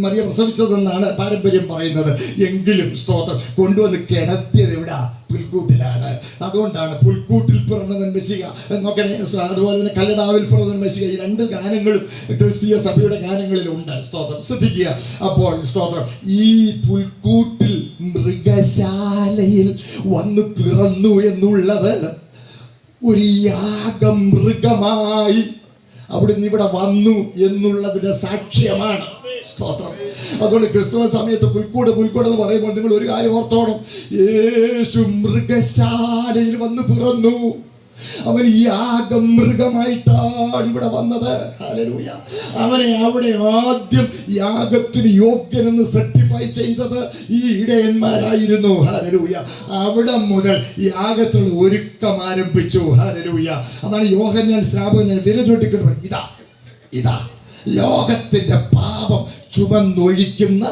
മറിയ പ്രസവിച്ചതെന്നാണ് പാരമ്പര്യം പറയുന്നത്. എങ്കിലും സ്തോത്രം, കൊണ്ടുവന്ന് കിടത്തിയത് എവിടെ? പുൽക്കൂട്ടിലാണ്. അതുകൊണ്ടാണ് പുൽക്കൂട്ടിൽ പിറന്നവൻ മെസ്സിഹ. നോക്കണേ, അതുപോലെ തന്നെ കല്ലടാവിൽ പിറന്നവൻ മെസ്സിഹ. ഈ രണ്ട് ഗാനങ്ങളും ക്രിസ്തീയ സഭയുടെ ഗാനങ്ങളിലുണ്ട്. സ്തോത്രം. ശ്രദ്ധിക്കുക. അപ്പോൾ സ്തോത്രം, ഈ പുൽക്കൂട്ടിൽ മൃഗശാലയിൽ വന്ന് പിറന്നു എന്നുള്ളത് ഒരു യാഗമൃഗമായി അവിടുന്ന് ഇവിടെ വന്നു എന്നുള്ളതിന്റെ സാക്ഷ്യമാണ്. സ്തോത്രം. അതുകൊണ്ട് ക്രിസ്തുവ സമയത്ത് പുൽക്കൂട് എന്ന് പറയുമ്പോൾ നിങ്ങൾ ഒരു കാര്യം ഓർത്തോണം, യേശു മൃഗശാലയിൽ വന്ന് പിറന്നു. അവൻ യാഗമൃഗമായിട്ടാണ് ഇവിടെ വന്നത്. ഹല്ലേലൂയ. അവനെ അവിടെ ആദ്യം യാഗത്തിന് യോഗ്യനെന്ന് സർട്ടിഫൈ ചെയ്തത് ഈ ഇടയന്മാരായിരുന്നു. ഹല്ലേലൂയ. അവിടെ മുതൽ യാഗത്തിനുള്ള ഒരുക്കം ആരംഭിച്ചു. ഹല്ലേലൂയ. അതാണ് യോഹന്നാൻ സ്നാപകൻ വിരചൂട്ടിക്കൊണ്ട് ഇതാ ലോകത്തിന്റെ പാപം ചുമന്നൊഴിക്കുന്ന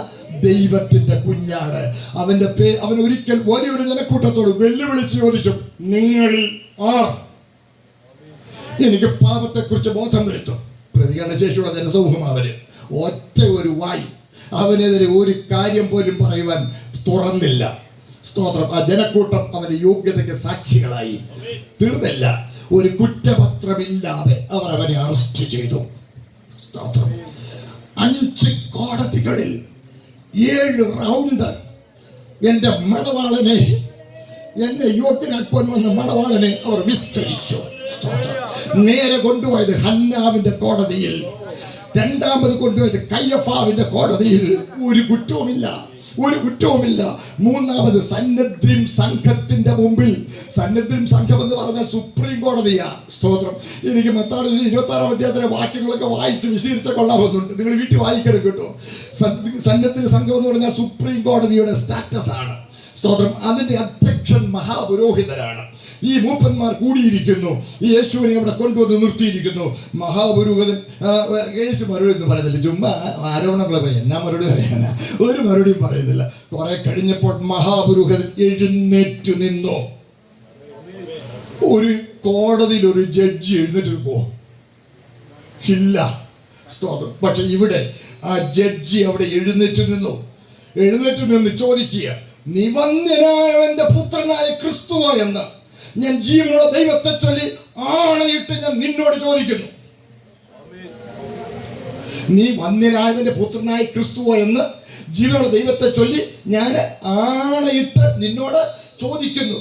ദൈവത്തിന്റെ കുഞ്ഞാട്. അവൻ ഒരിക്കൽ വലിയൊരു ജനക്കൂട്ടത്തോട് വെല്ലുവിളിച്ച് ചോദിച്ചു, നിങ്ങളിൽ ആർ എനിക്ക് പാപത്തെക്കുറിച്ച് ബോധം വരുത്തും? പ്രതികരണശേഷിയുള്ള ജനസമൂഹം. അവര് ഒറ്റ ഒരു വായി അവനെതിരെ ഒരു കാര്യം പോലും പറയുവാൻ തുറന്നില്ല. സ്തോത്രം. ആ ജനക്കൂട്ടം അവന്റെ യോഗ്യതയ്ക്ക് സാക്ഷികളായി. തീർന്നില്ല. ഒരു കുറ്റപത്രമില്ലാതെ അവർ അവനെ അറസ്റ്റ് ചെയ്തു. സ്തോത്രം. 5 കോടതികളിൽ 7 റൗണ്ട് എന്റെ മണവാളനെ, എന്നെ യോഗ്യനാക്കുവാൻ വന്ന മണവാളനെ അവർ വിസ്തരിച്ചു. നേരെ കൊണ്ടുപോയത് ഹന്നാവിന്റെ കോടതിയിൽ, രണ്ടാമത് കൊണ്ടുപോയത് കയ്യഫാവിന്റെ കോടതിയിൽ. ഒരു കുറ്റവുമില്ല. മൂന്നാമത് സന്നദ്ധിം സംഘത്തിന്റെ മുമ്പിൽ. സന്നദ്ധിം സംഘം എന്ന് പറഞ്ഞാൽ സുപ്രീം കോടതിയാ. സ്തോത്രം. എനിക്ക് മത്തായി 26-ാം അധ്യായത്തിലെ വാക്യങ്ങളൊക്കെ വായിച്ച് വിശദീകരിച്ച കൊള്ളാവുന്നുണ്ട്. നിങ്ങൾ വീട്ടിൽ വായിക്കണം കേട്ടോ. സന്നദ്ധിം സംഘം എന്ന് പറഞ്ഞാൽ സുപ്രീം കോടതിയുടെ സ്റ്റാറ്റസ് ആണ്. സ്തോത്രം. അതിന്റെ അധ്യക്ഷൻ മഹാപുരോഹിതരാണ്. ഈ മൂപ്പന്മാർ കൂടിയിരിക്കുന്നു, ഈ യേശുവിനെ അവിടെ കൊണ്ടുവന്ന് നിർത്തിയിരിക്കുന്നു. മഹാപുരോഹിതൻ യേശു മറുപടി എന്ന് പറയുന്നില്ല, ചുമ്മാ ആരോപണങ്ങൾ പറയും. എന്നാ മറുപടി പറയാനാ? ഒരു മറുപടിയും പറയുന്നില്ല. കുറെ കഴിഞ്ഞപ്പോൾ മഹാപുരോഹിതൻ എഴുന്നേറ്റ് നിന്നു. ഒരു കോടതിയിൽ ഒരു ജഡ്ജി എഴുന്നേറ്റ് നിൽക്കുമോ? ഇല്ല. സ്തോത്രം. പക്ഷെ ഇവിടെ ആ ജഡ്ജി അവിടെ എഴുന്നേറ്റ് നിന്ന് ചോദിക്കുക, നിവന്യനായവന്റെ പുത്രനായ ക്രിസ്തുവോ എന്ന് ഞാൻ ജീവനുള്ള ദൈവത്തെ ചൊല്ലി ആണയിട്ട് ഞാൻ നിന്നോട് ചോദിക്കുന്നു. നീ വന്യനായവന്റെ പുത്രനായ ക്രിസ്തുവോ എന്ന് ജീവനുള്ള ദൈവത്തെ ചൊല്ലി ഞാൻ ആണയിട്ട് നിന്നോട് ചോദിക്കുന്നു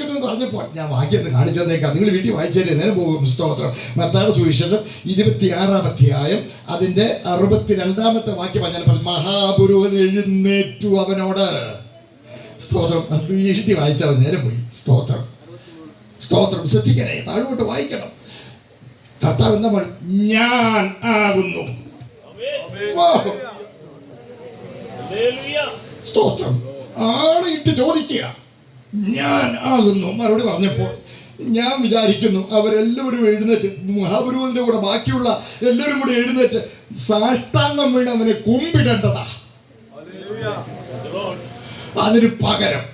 എന്ന് പറഞ്ഞപ്പോൾ ഞാൻ വാക്യം കാണിച്ചു തന്നേക്കാം. നിങ്ങൾ വീട്ടിൽ വായിച്ചേരെ നേരെ പോകും. സ്തോത്രം. മത്തായിയുടെ സുവിശേഷം 26-ാം അധ്യായം അതിന്റെ 62-ാമത്തെ വാക്യം ഞാൻ പറഞ്ഞു. മഹാപുരോഹിതൻ എഴുന്നേറ്റു അവനോട്. സ്തോത്രം. വീട്ടിൽ വായിച്ചാൽ നേരെ പോയി. സ്തോത്രം. ശ്രദ്ധിക്കണേ, താഴോട്ട് വായിക്കണം. കർത്താവ് എന്താ പറഞ്ഞു? ഞാൻ ആകുന്നു. സ്തോത്രം. ആണയിട്ട് ചോദിക്കുക, ഞാൻ ആകുന്നു. മറുപടി പറഞ്ഞപ്പോൾ ഞാൻ വിചാരിക്കുന്നു അവരെല്ലാവരും എഴുന്നേറ്റ്, മഹാപുരോഹിതന്റെ കൂടെ ബാക്കിയുള്ള എല്ലാവരും കൂടെ എഴുന്നേറ്റ് സാഷ്ടാംഗം വീണ് അവനെ കുമ്പിടേണ്ടതാ. അതിന് പകരം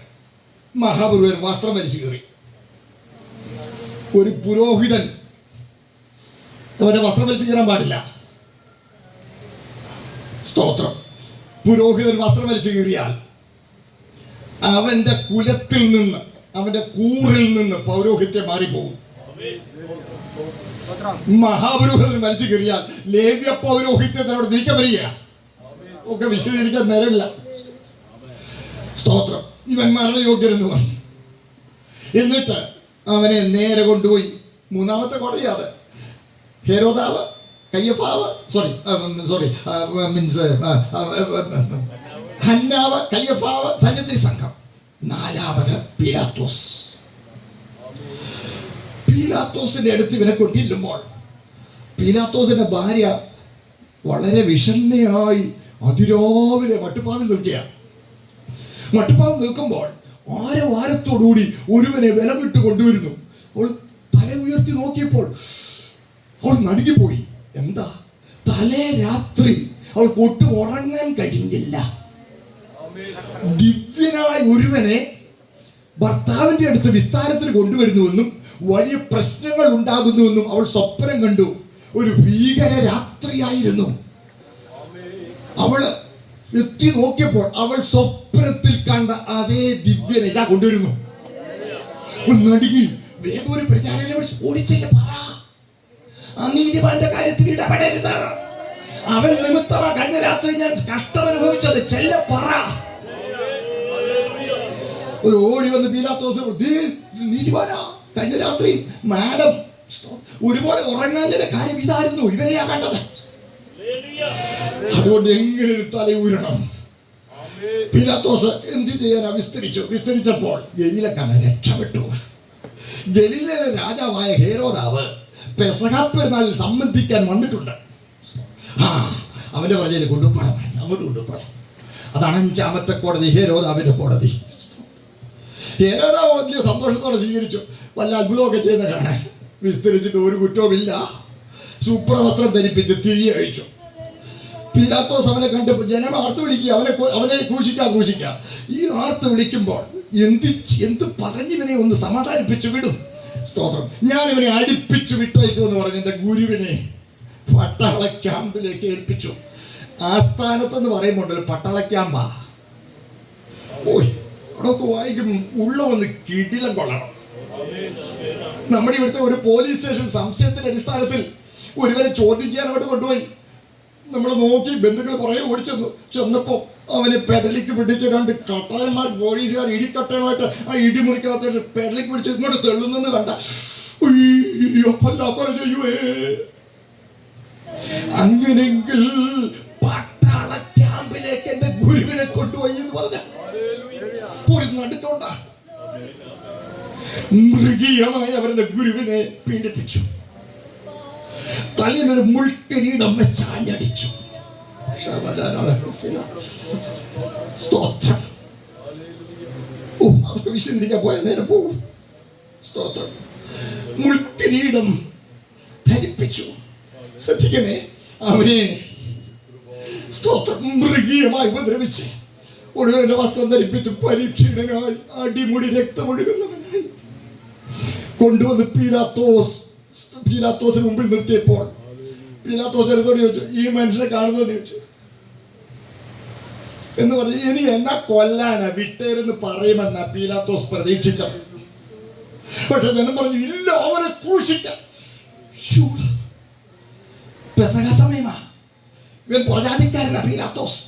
മഹാപുരോഹിതൻ വസ്ത്രം വലിച്ചു കയറി. ഒരു പുരോഹിതൻ അവന്റെ വസ്ത്രം വലിച്ചു കയറാൻ പാടില്ല. സ്തോത്രം. പുരോഹിതൻ വസ്ത്രം വലിച്ചു കീറിയാൽ അവന്റെ കുലത്തിൽ നിന്ന്, അവന്റെ കൂറിൽ നിന്ന് പൗരോഹിത്യം മാറിപ്പോകും. മഹാപുരോഹിതൻ വലിച്ചു കീറിയാൽ ലേവ്യ പൗരോഹിത്യത്തിനോട് നീക്കം വരിക. ഒക്കെ വിശദീകരിക്കാൻ നേരമില്ല. സ്തോത്രം. ഇവൻ മരണയോഗ്യരെന്ന് പറഞ്ഞു. എന്നിട്ട് അവനെ നേരെ കൊണ്ടുപോയി മൂന്നാമത്തെ കോടതിയാണ്. ഹെരോദാവ്, കയ്യഫാവ്, ഹന്നാവ്, കയ്യഫാവ്, സന്നിധി സംഘം. നാലാമത് പീലാത്തോസിന്റെ അടുത്ത് ഇവനെ കൊണ്ടില്ലുമ്പോൾ പീലാത്തോസിന്റെ ഭാര്യ വളരെ വിഷണ്ണയായി അതിരാവിലെ മട്ടുപ്പാവിൽ നിൽക്കുകയാണ്. മട്ടുപ്പാവിൽ നിൽക്കുമ്പോൾ ആരവാരത്തോടുകൂടി ഒരുവനെ വിലമിട്ട് കൊണ്ടുവരുന്നു. അവൾ തല ഉയർത്തി നോക്കിയപ്പോൾ അവൾ നടുങ്ങിപ്പോയി. എന്താ? തലേ രാത്രി അവൾക്ക് ഒട്ടും ഉറങ്ങാൻ കഴിഞ്ഞില്ല. ദിവ്യനായ ഒരുവനെ ഭർത്താവിന്റെ അടുത്ത് വിസ്താരത്തിന് കൊണ്ടുവരുന്നുവെന്നും വലിയ പ്രശ്നങ്ങൾ ഉണ്ടാകുന്നുവെന്നും അവൾ സ്വപ്നം കണ്ടു. ഒരു ഭീകര രാത്രിയായിരുന്നു. അവള് എത്തി നോക്കിയപ്പോൾ അവൾ സ്വപ്നത്തിൽ കണ്ട അതേ ദിവ്യനെ ഇതാ കൊണ്ടുവരുന്നു. നടുങ്ങി വേഗം ഒരു പ്രചാരനെ ഓടിച്ചില്ല. പറ, അനീതിമാന്റെ കാര്യത്തിൽ ഇടപെടരുത്. അവൻ നിമിത്തമാ കഴിഞ്ഞ രാത്രി ഞാൻ കഷ്ടമനുഭവിച്ചത്. ചെല്ല പറ. ഒരു ഓടി വന്ന് പീലാത്തോസ്, നീതിമാനാ, കഴിഞ്ഞ രാത്രി മാഡം ഒരുപോലെ ഉറങ്ങാൻ കാര്യം ഇതായിരുന്നു. ഇവരെയാ കണ്ടത്. അതുകൊണ്ട് എങ്ങനെ തലയൂരണം. പീലാത്തോസ് എന്ത് ചെയ്യാൻ വിസ്തരിച്ചപ്പോൾ ഗലീലക്കാരൻ രക്ഷപ്പെട്ടു. ഗലീലയിലെ രാജാവായ ഹെരോദാവ് പെസഹ പെരുന്നാളിൽ സംബന്ധിക്കാൻ വന്നിട്ടുണ്ട്. അവന്റെ പറഞ്ഞതിൽ കൊണ്ടുപോകണം, അങ്ങോട്ട് കൊണ്ടുപോകണം. അതാണ് 5-ാമത്തെ കോടതി, ഹെരോദാവിന്റെ കോടതി. ഹെരോദാവ് വലിയ സന്തോഷത്തോടെ സ്വീകരിച്ചു. വല്ല അത്ഭുതമൊക്കെ ചെയ്യുന്ന കാണാൻ. വിസ്തരിച്ചിട്ട് ഒരു കുറ്റവുമില്ല. ശുഭ്രവസ്ത്രം ധരിപ്പിച്ച് തിരികെ അഴിച്ചു. പീലാത്തോസ് അവനെ കണ്ടപ്പോൾ ജനം ആർത്ത് വിളിക്കുക, അവനെ ക്രൂശിക്കുക. ഈ ആർത്ത് വിളിക്കുമ്പോൾ എന്ത് പറഞ്ഞിവനെ ഒന്ന് സമാധാനിപ്പിച്ചു വിടും. സ്തോത്രം. ഞാൻ ഇവനെ അടുപ്പിച്ചു വിട്ടേക്കുമെന്ന് പറഞ്ഞ് എൻ്റെ ഗുരുവിനെ പട്ടാള ക്യാമ്പിലേക്ക് ഏൽപ്പിച്ചു. ആസ്ഥാനത്തെന്ന് പറയുമ്പോൾ പട്ടാള ക്യാമ്പാ. ഓയ്, അവിടെയൊക്കെ വായിക്കും ഉള്ള ഒന്ന് കിടിലം കൊള്ളണം. നമ്മുടെ ഇവിടുത്തെ ഒരു പോലീസ് സ്റ്റേഷൻ സംശയത്തിന്റെ അടിസ്ഥാനത്തിൽ ഒരുവരെ ചോദ്യം ചെയ്യാൻ അവിടെ കൊണ്ടുപോയി. നമ്മൾ നോക്കി ബന്ധുക്കൾ പുറകെ ചെന്നപ്പോ അവനെ പെടലിക്ക് പിടിച്ച് രണ്ട് കട്ടായന്മാർ, പോലീസുകാർ ഇടിക്കട്ടയുമായിട്ട് ആ ഇടിമുറിക്കകത്ത് പെടലിക്ക് പിടിച്ച് ഇങ്ങോട്ട് തെള്ളുന്നെന്ന് കണ്ട. അങ്ങനെങ്കിൽ പട്ടാള ക്യാമ്പിലേക്ക് എന്റെ ഗുരുവിനെ കൊണ്ടുപോയി എന്ന് പറഞ്ഞ ഒരു നടുക്കൊണ്ടാണ്. മൃഗീയമായി അവരുടെ ഗുരുവിനെ പീഡിപ്പിച്ചു. തലയിലൊരു മുൾക്കിരീടം വെച്ച് ആഞ്ഞടിച്ചു. സ്തോത്രം. അതൊക്കെ വിശദീകരിക്കാൻ പോയ നേരം പോകും. സ്തോത്രം. മുൾക്കിരീടം ധരിപ്പിച്ചു. ശ്രദ്ധിക്കണേ, അവനെ സ്തോത്രം മൃഗീയമായി ഉപദ്രവിച്ച് ഒടുവിന്റെ വസ്ത്രം ധരിപ്പിച്ച് പരീക്ഷണനായി അടിമുടി രക്തമൊഴുകുന്നവനായി കൊണ്ടുവന്ന് പീലാത്തോസിന് മുമ്പിൽ നിർത്തിയപ്പോൾ പീലാത്തോസ് എന്നോട് ചോദിച്ചു, ഈ മനുഷ്യനെ കാണുന്നതെന്ന് ചോദിച്ചു. എന്ന് പറഞ്ഞു, ഇനി എന്നാ കൊല്ലാനാ വിട്ടേരെന്ന് പറയുമെന്നാ പീലാത്തോസ് പ്രതീക്ഷിച്ചത്. പക്ഷെ ജനം പറഞ്ഞു, ഇല്ല, അവനെ ക്രൂശിക്കാം. പെസഹ സമയമാ, ഇവൻ പ്രജാതിക്കാരനാ പീലാത്തോസ്.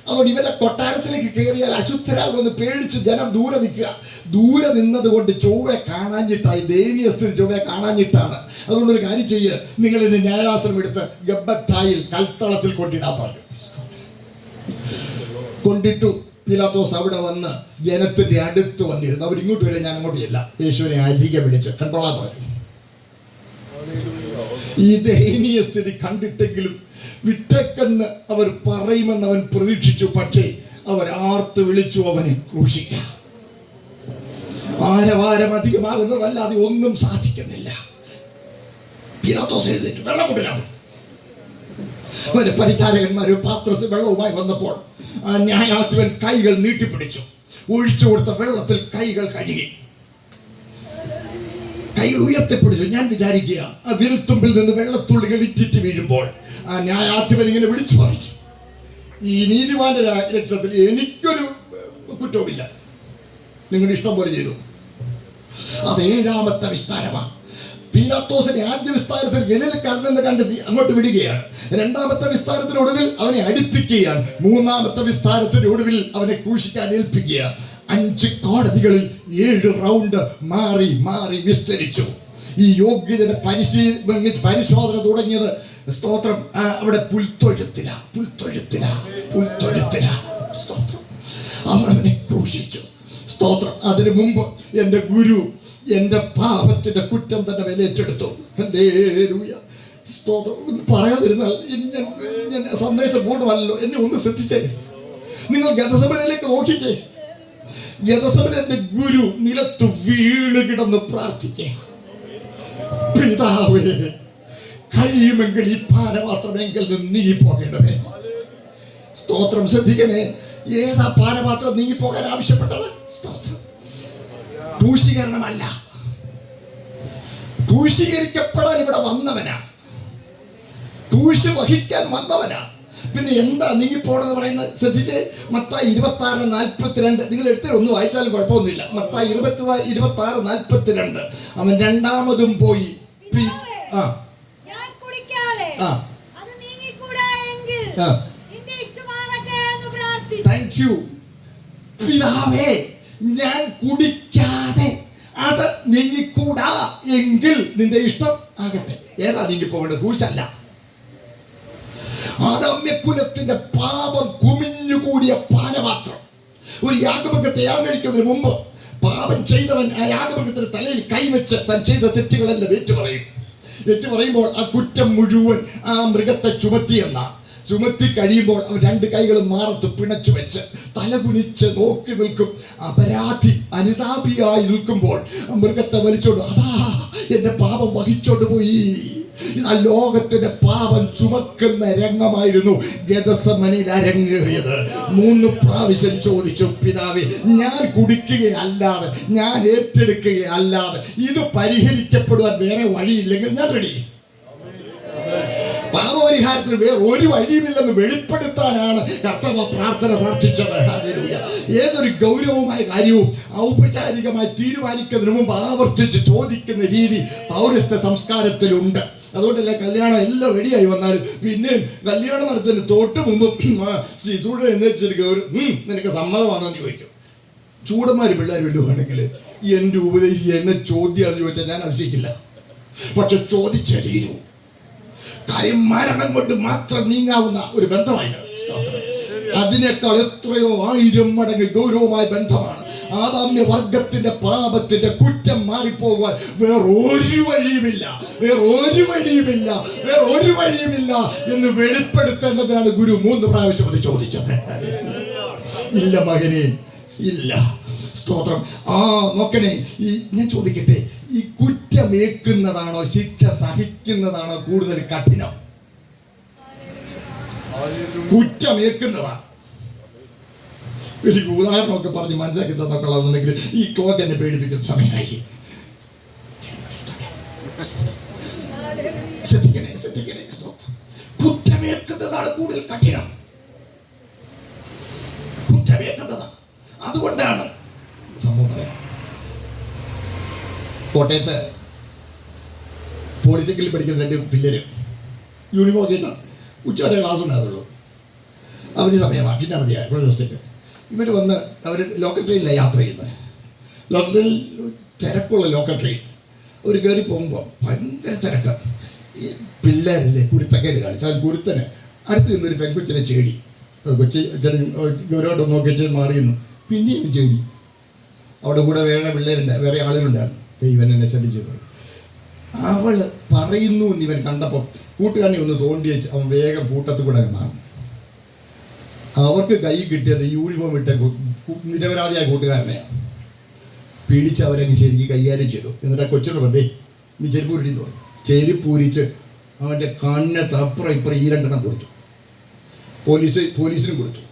അതുകൊണ്ട് ഇവന്റെ കൊട്ടാരത്തിലേക്ക് കയറിയാൽ അശുദ്ധരാകുമെന്ന് പേടിച്ച് ജനം ദൂരെ നിൽക്കുക. ദൂരെ നിന്നത് കൊണ്ട് ചൊവ്വെ കാണാഞ്ഞിട്ടായി, ദയനീയ സ്ഥിതി ചൊവ്വെ കാണാഞ്ഞിട്ടാണ്. അതുകൊണ്ടൊരു കാര്യം ചെയ്യുക, നിങ്ങൾ എന്നെ ന്യായാസനം എടുത്ത് ഗബ്ബത്തായിൽ കൽത്തളത്തിൽ കൊണ്ടിടാൻ പറഞ്ഞു. കൊണ്ടിട്ടു. പീലാത്തോസ് അവിടെ വന്ന് ജനത്തിന്റെ അടുത്ത് വന്നിരുന്നു. അവരിങ്ങോട്ട് വരെ, ഞാൻ അങ്ങോട്ട് ചെല്ല. യേശുവിനെ അരികെ വിളിച്ച് കണ്ടോളാൻ പറഞ്ഞു. ഈ ദയനീയ സ്ഥിതി കണ്ടിട്ടെങ്കിലും വിട്ടേക്കെന്ന് അവർ പറയുമെന്ന് അവൻ പ്രതീക്ഷിച്ചു. പക്ഷേ അവർ ആർത്ത് വിളിച്ചു, അവനെ ക്രൂശിക്കാം. ആരവാരം അധികമാകുന്നതല്ലാതെ ഒന്നും സാധിക്കുന്നില്ല. പീലാത്തോസ് എഴുന്നേറ്റു, വെള്ളം കൊണ്ടുവരാം. അവന്റെ പരിചാരകന്മാർ പാത്രത്തിൽ വെള്ളവുമായി വന്നപ്പോൾ ആ ന്യായാധിപൻ കൈകൾ നീട്ടിപ്പിടിച്ചു. ഒഴിച്ചു കൊടുത്ത വെള്ളത്തിൽ കൈകൾ കഴുകി, കൈകൾ ഉയർത്തിപ്പിടിച്ചു. ഞാൻ വിചാരിക്കുക, ആ വിരൽത്തുമ്പിൽ നിന്ന് വെള്ളത്തുള്ളികൾ ഇറ്റിറ്റ് വീഴുമ്പോൾ ആ ന്യായാധിപൻ ഇങ്ങനെ വിളിച്ചു പറയും, ഈ നീതിമാന്റെ രക്തത്തിൽ എനിക്കൊരു കുറ്റവുമില്ല, നിങ്ങളുടെ ഇഷ്ടം പോലെ ചെയ്തു. അത് 7ാമത്തെ വിസ്താരമാണ്. പീലാത്തോസിനെ ആദ്യ വിസ്താരത്തിൽ ഗലീലക്കാരനെന്ന് കണ്ടെത്തി അങ്ങോട്ട് വിടുകയാണ്. 2ാമത്തെ വിസ്താരത്തിനൊടുവിൽ അവനെ അടിപ്പിക്കുകയാണ്. 3ാമത്തെ വിസ്താരത്തിന്റെ ഒടുവിൽ അവനെ ക്രൂശിക്കാൻ ഏൽപ്പിക്കുകയാണ്. 5 കോടതികളിൽ 7 റൗണ്ട് മാറി മാറി വിസ്തരിച്ചു. ഈ യോഗ്യതയുടെ പരിശോധന തുടങ്ങിയത് സ്തോത്രം അവിടെ പുൽത്തൊഴുത്തില സ്തോത്രം. അവർ അവനെ ക്രൂശിച്ചു. സ്തോത്രം. അതിനു മുമ്പ് എൻ്റെ ഗുരു എൻ്റെ പാപത്തിന്റെ കുറ്റം തന്നെ വിലയേറ്റെടുത്തു. ഹല്ലേലൂയ. സ്തോത്രം. ഒന്ന് പറയാതിരുന്നാൽ സന്ദേശം പൂർണ്ണമല്ലോ. എന്നെ ഒന്ന് ശ്രദ്ധിച്ചേ. നിങ്ങൾ ഗതസമനയിലേക്ക് നോക്കിക്കേ. ഗതസമനന്റെ ഗുരു നിലത്ത് വീണ് കിടന്ന് പ്രാർത്ഥിക്കുക, പിതാവേ, കഴിയുമെങ്കിൽ ഈ പാനപാത്രമെങ്കിൽ നീങ്ങി പോകേണ്ടവേ. സ്തോത്രം. ശ്രദ്ധിക്കണേ, ഏതാ പാനപാത്രം നീങ്ങിപ്പോകാൻ ആവശ്യപ്പെട്ടത്? സ്തോത്രം. ക്രൂശീകരണമല്ല, ക്രൂശീകരിക്കപ്പെടാൻ ഇവിടെ വന്നവനാ, ക്രൂശ് വഹിക്കാൻ വന്നവനാ. പിന്നെ എന്താ നീങ്ങിപ്പോണെന്ന് പറയുന്നത്? ശ്രദ്ധിച്ച്, മത്തായി 26:42. നിങ്ങൾ എടുത്ത് ഒന്ന് വായിച്ചാലും കുഴപ്പമൊന്നുമില്ല. മത്തായി 26:42. അവൻ രണ്ടാമതും പോയി താങ്ക് യു പിതാവേ, ഞാൻ കുടിക്കാതെ അത് നീങ്ങിക്കൂടാ എങ്കിൽ നിന്റെ ഇഷ്ടം ആകട്ടെ. ഏതാ നീങ്ങിപ്പോകേണ്ടത്? ക്രൂശല്ല. ആദാമ്യകുലത്തിന്റെ പാപം കുമിഞ്ഞുകൂടിയ പാനപാത്രം. ഒരു യാഗമൃഗത്തെ യാഗിക്കുന്നതിന് മുമ്പ് പാപം ചെയ്തവൻ ആ യാഗമൃഗത്തിന്റെ തലയിൽ കൈവച്ച് താൻ ചെയ്ത തെറ്റുകളെല്ലാം ഏറ്റുപറയുമ്പോൾ ആ കുറ്റം മുഴുവൻ ആ മൃഗത്തെ ചുമത്തി കഴിയുമ്പോൾ അവൻ 2 കൈകളും മാറത്ത് പിണച്ചു വെച്ച് തലകുനിച്ച് നോക്കി നിൽക്കും. അപരാധി അനുതാപിയായി നിൽക്കുമ്പോൾ മൃഗത്തെ വലിച്ചോണ്ട്, അതാ എന്റെ പാപം വഹിച്ചോണ്ട് പോയി. ആ ലോകത്തിന്റെ പാപം ചുമക്കുന്ന രംഗമായിരുന്നു ഗെത്സമനിയിൽ അരങ്ങേറിയത്. 3 പ്രാവശ്യം ചോദിച്ചു, പിതാവേ, ഞാൻ കുടിക്കുകയല്ലാതെ, ഞാൻ ഏറ്റെടുക്കുകയല്ലാതെ ഇത് പരിഹരിക്കപ്പെടുവാൻ വേറെ വഴിയില്ലെങ്കിൽ ഞാൻ റെഡി. പാപപരിഹാരത്തിന് വേറെ ഒരു വഴിയുമില്ലെന്ന് വെളിപ്പെടുത്താനാണ് കർത്താവ് പ്രാർത്ഥന പ്രാർത്ഥിച്ചത്. ഏതൊരു ഗൗരവമായ കാര്യവും ഔപചാരികമായി തീരുമാനിക്കുന്നതിന് മുമ്പ് ആവർത്തിച്ച് ചോദിക്കുന്ന രീതി പൗരസ്ത്യ സംസ്കാരത്തിലുണ്ട്. അതുകൊണ്ടല്ലേ കല്യാണം എല്ലാം റെഡിയായി വന്നാൽ പിന്നെ കല്യാണം നടത്തുന്നതിന് തൊട്ട് മുമ്പ് ചൂട് നിനക്ക് സമ്മതമാണെന്ന് ചോദിക്കും. ചൂടന്മാര് പിള്ളേർ വല്ലുവാണെങ്കിൽ എൻ്റെ ഉപദേശിച്ച് എന്നെ ചോദ്യം ചോദിച്ചാൽ ഞാൻ അനുസരിക്കില്ല. പക്ഷെ ചോദിച്ചേ തീരൂ. കാര്യം മരണം കൊണ്ട് മാത്രം നീങ്ങാവുന്ന ഒരു ബന്ധമായിരുന്നു. അതിനേക്കാൾ എത്രയോ 1000 മടങ്ങ് ഗൗരവമായ ബന്ധമാണ്. ആദാമ്യ വർഗത്തിന്റെ പാപത്തിന്റെ കുറ്റം മാറിപ്പോകാൻ വേറൊരു വഴിയുമില്ല എന്ന് വെളിപ്പെടുത്തേണ്ടതിനാണ് ഗുരു 3 പ്രാവശ്യം അത് ചോദിച്ചത്. ഇല്ല മകനെ, ഇല്ല. സ്തോത്രം. നോക്കണേ, ഞാൻ ചോദിക്കട്ടെ, ഈ കുറ്റമേക്കുന്നതാണോ ശിക്ഷ സഹിക്കുന്നതാണോ കൂടുതൽ കഠിനം? കുറ്റമേക്കുന്നതാണ്. ഒരു ഉദാഹരണമൊക്കെ പറഞ്ഞ് മനസ്സിലാക്കി തന്നൊക്കെയുള്ളതെന്നുണ്ടെങ്കിൽ ഈ ക്ലോക്ക് എന്നെ പേടിപ്പിക്കുന്ന സമയമായി. ശ്രദ്ധിക്കണേ. കുറ്റമേക്കുന്നതാണ് കൂടുതൽ കഠിനം. കുറ്റമേക്കുന്നതാണ്. അതുകൊണ്ടാണ് സംഭവം പറയാം. കോട്ടയത്ത് പോളിടെക്നിക്കിൽ പഠിക്കുന്ന 2 പിള്ളേര് യൂണിഫോം ഒക്കെ ഇട്ട ഉച്ചവരെ ക്ലാസ് ഉണ്ടാവുള്ളൂ. അവധി സമയമാണ്, പിന്നെ അവധിയായി ഒരു ദിവസത്തേക്ക്. ഇവർ വന്ന് അവർ ലോക്കൽ ട്രെയിനിലാണ് യാത്ര ചെയ്യുന്നത്. ലോക്കൽ ട്രെയിനിൽ തിരക്കുള്ള ലോക്കൽ ട്രെയിൻ. അവർ കയറി പോകുമ്പോൾ ഭയങ്കര തിരക്ക്. ഈ പിള്ളേരല്ലേ കുരുത്തക്കേട് കാണിച്ചാൽ കുരുത്തന് അടുത്ത് നിന്നൊരു പെൺകുച്ചിനെ ചേടി. കൊച്ചി ഗൗരവമായിട്ട് നോക്കിയിട്ട് മാറിയുന്നു. പിന്നെയും ചേടി. അവിടെ കൂടെ വേറെ ആളുകളുണ്ടായിരുന്നു. ഇവൻ എന്നെ ശ്രദ്ധിച്ചു. അവൾ പറയുന്നു എന്നിവൻ കണ്ടപ്പോൾ കൂട്ടുകാരനെ ഒന്ന് തോണ്ടി വെച്ച് അവൻ വേഗം കൂട്ടത്തിൽ കൂടെ നിന്നാണ്. അവർക്ക് കൈ കിട്ടിയത് യൂണിഫോം ഇട്ട നിരപരാധിയായ കൂട്ടുകാരനെയാണ്. പിടിച്ച് അവരങ്ങ് ശരിക്കും കൈകാര്യം ചെയ്തു. എന്നിട്ട് ആ കൊച്ചിനോട് പറഞ്ഞേ, നീ ചെരുപ്പൂരിന്ന് പറഞ്ഞു. ചെരുപ്പൂരിച്ച് അവൻ്റെ കണ്ണത്ത് അപ്പുറം ഇപ്പുറം 2 കൊടുത്തു. പോലീസിനും കൊടുത്തു.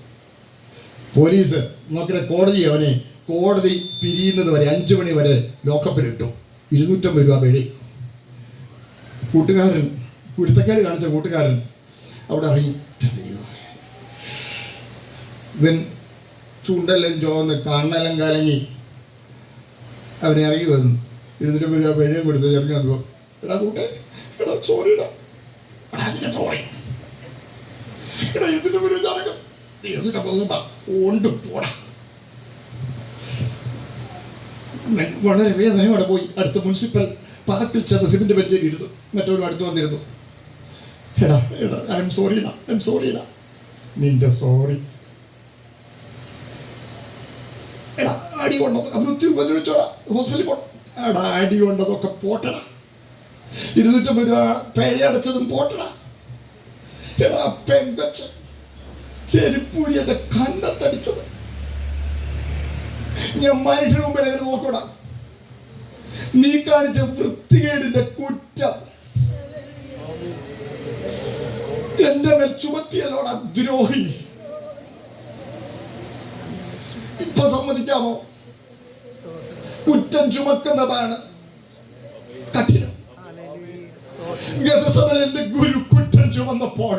പോലീസ് നോക്കിയിട്ട് കോടതി പിരിയുന്നത് വരെ 5 മണി വരെ ലോക്കപ്പിലിട്ടു. 250 രൂപ പേടി. കൂട്ടുകാരൻ, കുരുത്തക്കേട് കാണിച്ച കൂട്ടുകാരൻ അവിടെ ഇറങ്ങി. ഇവൻ ചൂണ്ടെല്ലാം ചോന്ന് കണ്ണെല്ലാം കലങ്ങി അവനെ ഇറങ്ങി വന്നു. 250 രൂപ പേടിയും കൊടുത്ത് ഇറങ്ങി വന്നു. എടാ കൂട്ടെ, എടാ സോറിടാ, സോറി എടാ, 250 രൂപ ഇറങ്ങും. എന്നിട്ട് പോകുന്ന കൊണ്ട് പോടാ. വളരെ വേദനയോടെ പോയി അടുത്ത മുനിസിപ്പൽ പാർക്കിൽ ചെന്ന് സിമെന്റ് ബെഞ്ചിൽ ഇരുന്നു. മറ്റവരും അടുത്ത് വന്നിരുന്നു. എടാ ഐ എം സോറിടാ. നിന്റെ സോറി എടാ, അടി കൊണ്ടത് അവർ ഒത്തിരി ഉപദ്രവിച്ചോടാ, ഹോസ്പിറ്റലിൽ പോണം. എടാ, അടി കൊണ്ടതൊക്കെ പോട്ടടാ. 250 രൂപ പേഴ അടച്ചതും പോട്ടടാ. എടാ, പെങ്കച്ച ചെരുപ്പൂരി എന്റെ കന്നത്തടിച്ചത് ഞാൻ മനുഷ്യന് മുമ്പിൽ എങ്ങനെ നോക്കൂടാ. നീ കാണിച്ച വൃത്തികേടിന്റെ കുറ്റം എന്റെ മേൽ ചുമത്തിയല്ലോടാ ദ്രോഹി. ഇപ്പൊ സമ്മതിക്കാമോ? കുറ്റം ചുമക്കുന്നതാണ് കഠിനം. ഗതസമയം എന്റെ ഗുരു കുറ്റം ചുമന്നപ്പോൾ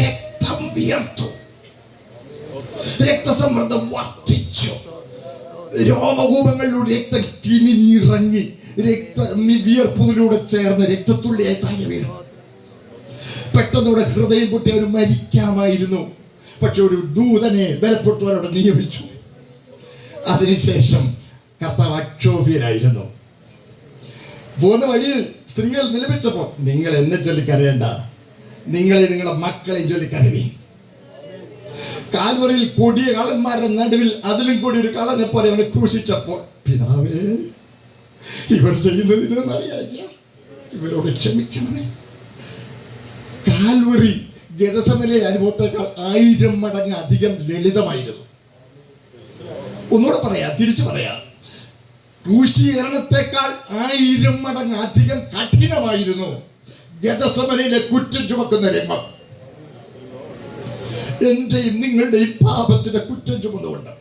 രക്തം വിയർത്തു, രക്തസമ്മർദ്ദം വർദ്ധിച്ചു, രോമകൂപങ്ങളിലൂടെ രക്തം കിനിഞ്ഞിറങ്ങി, വിയർപ്പതിലൂടെ ചേർന്ന് രക്തത്തുള്ളിയായി താഴെ വീണു. പെട്ടെന്നൂടെ ഹൃദയം പൊട്ടി അവന് മരിക്കാമായിരുന്നു. പക്ഷെ ഒരു ദൂതനെ ബലപ്പെടുത്തുവാനോട് നിയമിച്ചു. അതിനുശേഷം കർത്താവ് അക്ഷോഭ്യനായിരുന്നു. പോകുന്ന വഴിയിൽ സ്ത്രീകൾ നിലവിച്ചപ്പോൾ, നിങ്ങൾ എന്നെ ചൊല്ലിക്കരയണ്ട, നിങ്ങളുടെ മക്കളെ ചൊല്ലിക്കരവീൻ. കാൽവറിയിൽ കൊടിയ കള്ളന്മാരുടെ നടുവിൽ അതിലും കൂടി ഒരു കള്ളനെ പോലെ അവനെ ക്രൂശിച്ചപ്പോൾ, പിതാവേ, ഇവർ ചെയ്യുന്നതിന് അറിയാം, ഇവരോട് ക്ഷമിക്കണമേ. കാൽവറി ഗതസമനിലെ അനുഭവത്തെക്കാൾ 1000 മടങ്ങ് അധികം ലളിതമായിരുന്നു. ഒന്നുകൂടെ തിരിച്ചു പറയാം, ക്രൂശീകരണത്തെക്കാൾ 1000 മടങ്ങ് അധികം കഠിനമായിരുന്നു ഗതസമനിലെ കുറ്റം ചുമക്കുന്ന രംഗം. എന്റെയും നിങ്ങളുടെയും പാപത്തിന്റെ കുറ്റം ചുമന്നുകൊണ്ട്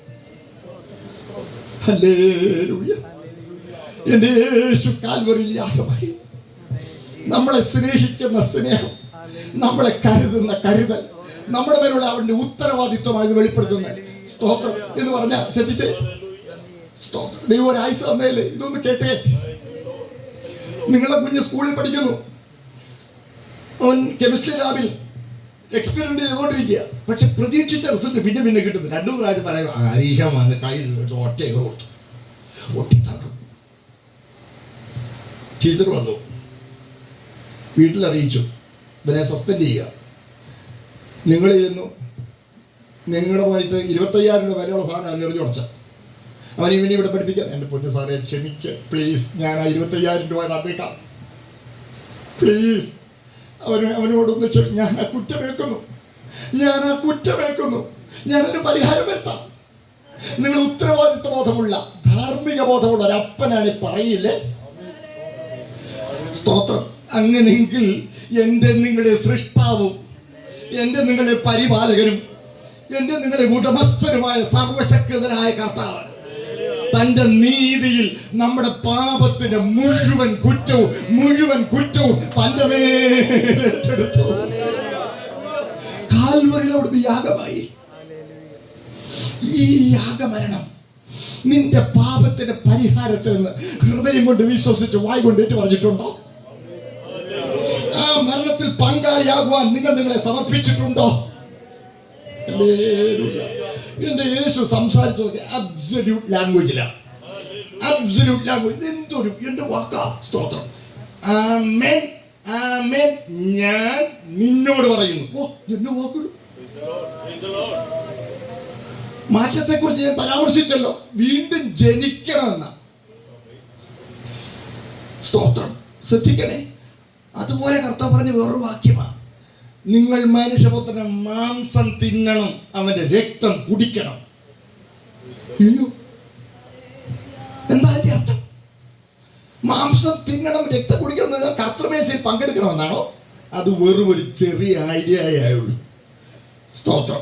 ഹല്ലേലൂയ, എന്റെ യേശു കാൽവറിയിൽ യാഗമായി. നമ്മളെ സ്നേഹിക്കുന്ന സ്നേഹം, നമ്മളെ കരുതുന്ന കരുതൽ, നമ്മുടെ മേലുള്ള അവന്റെ ഉത്തരവാദിത്വമായി വെളിപ്പെടുത്തുന്ന സ്തോത്രം എന്ന് പറഞ്ഞാൽ ശ്രദ്ധിച്ചേ. സ്തോത്രം. ദൈവം ഒരാഴ്ച തന്നേലേ. ഇതൊന്ന് കേട്ടേ. നിങ്ങളെ കുഞ്ഞ് സ്കൂളിൽ പഠിക്കുന്നു, അവൻ കെമിസ്ട്രി ലാബിൽ എക്സ്പെരിമെന്റ് ചെയ്തുകൊണ്ടിരിക്കുക. പക്ഷെ പ്രതീക്ഷിച്ച റിസൾട്ട് പിന്നെ കിട്ടുന്നു. 2 പ്രാവശ്യം പറയാം, ഹരീഷ വന്ന് കയ്യിൽ ഒട്ടി തകർന്നു. ടീച്ചർ വന്നു, വീട്ടിലറിയിച്ചു, ഇവനെ സസ്പെൻഡ് ചെയ്യുക. നിങ്ങൾ ചെയ്യുന്നു, നിങ്ങളുടെ പോലത്തെ 25,000 രൂപ വിലയുള്ള സാധനം അവനെറിഞ്ഞു കൊടുച്ച അവൻ ഇവനെ ഇവിടെ പഠിപ്പിക്കാൻ. എൻ്റെ പൊന്നു സാറേ, ക്ഷമിക്കുക പ്ലീസ്, ഞാൻ ആ 25,000 രൂപ തന്നേക്കാം പ്ലീസ്. അവനോടൊന്ന് ഞാൻ ആ കുറ്റമേൽക്കുന്നു, ഞാനൊരു പരിഹാരം വരുത്താം. നിങ്ങൾ ഉത്തരവാദിത്വ ബോധമുള്ള, ധാർമ്മിക ബോധമുള്ള ഒരു അപ്പനാണ് പറയില്ലേ? സ്തോത്രം. അങ്ങനെയെങ്കിൽ എൻ്റെ നിങ്ങളെ സൃഷ്ടാവും, എൻ്റെ നിങ്ങളെ പരിപാലകനും, എൻ്റെ നിങ്ങളെ ഉടമസ്ഥനുമായ സർവശക്തനായ കർത്താവ് തന്റെ നീതിയിൽ നമ്മുടെ പാപത്തിന്റെ മുഴുവൻ കുറ്റവും തന്റെ മേലെടുത്തു. കാൽവരിയിൽ അവിടുത്തെ യാഗമായി. ഈ യാഗമരണം നിന്റെ പാപത്തിന്റെ പരിഹാരത്തിൽ നിന്ന് ഹൃദയം കൊണ്ട് വിശ്വസിച്ച് വായ് കൊണ്ട് ഏറ്റു പറഞ്ഞിട്ടുണ്ടോ? ആ മരണത്തിൽ പങ്കാളിയാകുവാൻ നിങ്ങളെ സമർപ്പിച്ചിട്ടുണ്ടോ? എന്റെ യേശു സംസാരിച്ചത് അബ്സല്യൂട്ട് ലാംഗ്വേജിലാണ്. Absolute language. എന്തൊരു എന്റെ വാക്കാ. സ്തോത്രം. ആമേൻ, ആമേൻ. ഞാൻ നിന്നോട് പറയുന്നു. ഓ, എന്നെ വാക്കുള്ളൂ. മാറ്റത്തെ കുറിച്ച് ഞാൻ പരാമർശിച്ചല്ലോ. വീണ്ടും ജനിക്കണമെന്ന. സ്തോത്രം. ശ്രദ്ധിക്കണേ. അതുപോലെ കർത്താവ് പറഞ്ഞ വേറൊരു വാക്യമാണ്, നിങ്ങൾ മനുഷ്യപുത്രന്റെ മാംസം തിന്നണം, അവന്റെ രക്തം കുടിക്കണം. എന്താ അതിന്റെ അർത്ഥം? മാംസം തിന്നണം, രക്തം കുടിക്കണം എന്ന് കർത്തൃമേശയിൽ പങ്കെടുക്കണമെന്നാണോ? അത് വെറും ഒരു ചെറിയ ഐഡിയയുള്ളൂ. സ്തോത്രം.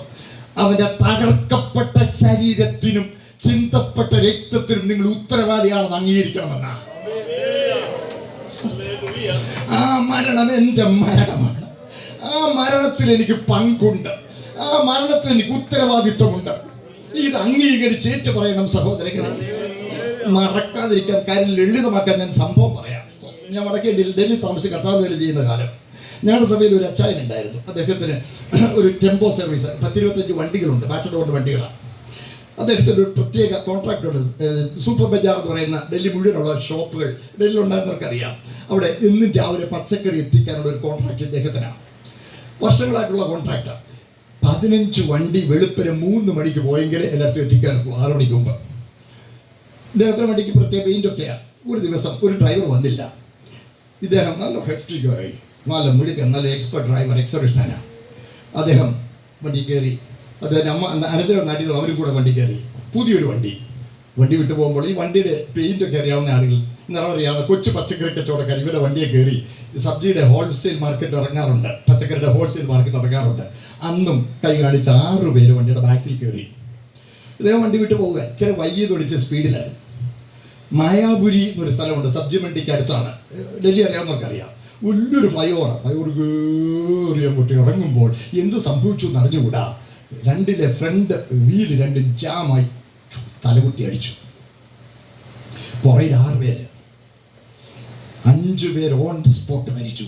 അവന്റെ തകർക്കപ്പെട്ട ശരീരത്തിനും ചിന്തപ്പെട്ട രക്തത്തിനും നിങ്ങൾ ഉത്തരവാദിയാണെന്ന് അംഗീകരിക്കണമെന്നാണ്. ആ മരണം എൻ്റെ മരണമാണ്. ആ മരണത്തിൽ എനിക്ക് പങ്കുണ്ട്. ആ മരണത്തിൽ എനിക്ക് ഉത്തരവാദിത്വമുണ്ട്. ഇത് അംഗീകരിച്ച് ഏറ്റു പറയണം സഹോദരങ്ങളെ. മറക്കാതിരിക്കാൻ, കാര്യം ലളിതമാക്കാൻ ഞാൻ സംഭവം പറയാം. ഞാൻ വടക്കേ ഡൽഹി താമസിച്ച് കർത്താവ് വേല ചെയ്യുന്ന കാലം ഞങ്ങളുടെ സഭയിൽ ഒരു അച്ചായൻ ഉണ്ടായിരുന്നു. അദ്ദേഹത്തിന് ഒരു ടെമ്പോ സർവീസ് 10-25 വണ്ടികളുണ്ട്, ബാറ്റഡോറിൻ്റെ വണ്ടികളാണ്. അദ്ദേഹത്തിന് ഒരു പ്രത്യേക കോൺട്രാക്ട് ഉണ്ട്. സൂപ്പർ ബജാർ എന്ന് പറയുന്ന ഡൽഹി മുഴുവനുള്ള ഷോപ്പുകൾ ഡൽഹിയിൽ ഉണ്ടായിരുന്നവർക്കറിയാം. അവിടെ എന്നും രാവിലെ പച്ചക്കറി എത്തിക്കാനുള്ള ഒരു കോൺട്രാക്ട് ഇദ്ദേഹത്തിനാണ്. വർഷങ്ങളായിട്ടുള്ള കോൺട്രാക്റ്റാണ്. 15 വണ്ടി വെളുപ്പിന് 3 മണിക്ക് പോയെങ്കിൽ എല്ലായിടത്തും എത്തിക്കാൻ 6 മണിക്ക് മുമ്പ്. ഇദ്ദേഹത്തിൻ്റെ വണ്ടിക്ക് പ്രത്യേക പെയിൻ്റൊക്കെയാണ്. ഒരു ദിവസം ഒരു ഡ്രൈവർ വന്നില്ല. ഇദ്ദേഹം നല്ല ഹെക്സ്റ്റിക്കായി, നല്ല മിടുക്കൻ, നല്ല എക്സ്പെർട്ട് ഡ്രൈവർ, എക്സർവിഷനാണ്. അദ്ദേഹം വണ്ടി കയറി. അദ്ദേഹം അനന്തരം നാട്ടിൽ അവരും കൂടെ വണ്ടി കയറി. പുതിയൊരു വണ്ടി വിട്ടു പോകുമ്പോൾ ഈ വണ്ടിയുടെ പെയിൻ്റൊക്കെ അറിയാവുന്ന ആളുകൾ, നിറം അറിയാവുന്ന കൊച്ചു പച്ചക്കറി കച്ചവടക്കാർ ഇവരുടെ വണ്ടിയെ കയറി സബ്ജിയുടെ ഹോൾസെയിൽ മാർക്കറ്റ് ഇറങ്ങാറുണ്ട്, പച്ചക്കറിയുടെ ഹോൾസെയിൽ മാർക്കറ്റ് ഇറങ്ങാറുണ്ട്. അന്നും കൈ കാണിച്ച 6 പേര് വണ്ടിയുടെ ബാക്കിൽ കയറി. ഇദ്ദേഹം വണ്ടി വിട്ടു പോവുക. ഇച്ചിരി വൈകിയത് ഒളിച്ച സ്പീഡിലായിരുന്നു. മായാപുരി എന്നൊരു സ്ഥലമുണ്ട്, സബ്ജി മണ്ടിക്ക് അടുത്താണ്. ഡൽഹി അറിയാവുന്നവർക്കറിയാം. വലിയൊരു ഫ്ലൈഓവർ കയറി അങ്ങോട്ട് ഇറങ്ങുമ്പോൾ എന്ത് സംഭവിച്ചു എന്ന് അറിഞ്ഞുകൂടാ. രണ്ടിലെ ഫ്രണ്ട് വീല് 2 ജാമായി തലകുത്തി അടിച്ചു. പുറയിൽ 6 പേര്, 5 പേര് ഓൺ ദ സ്പോട്ട് മരിച്ചു.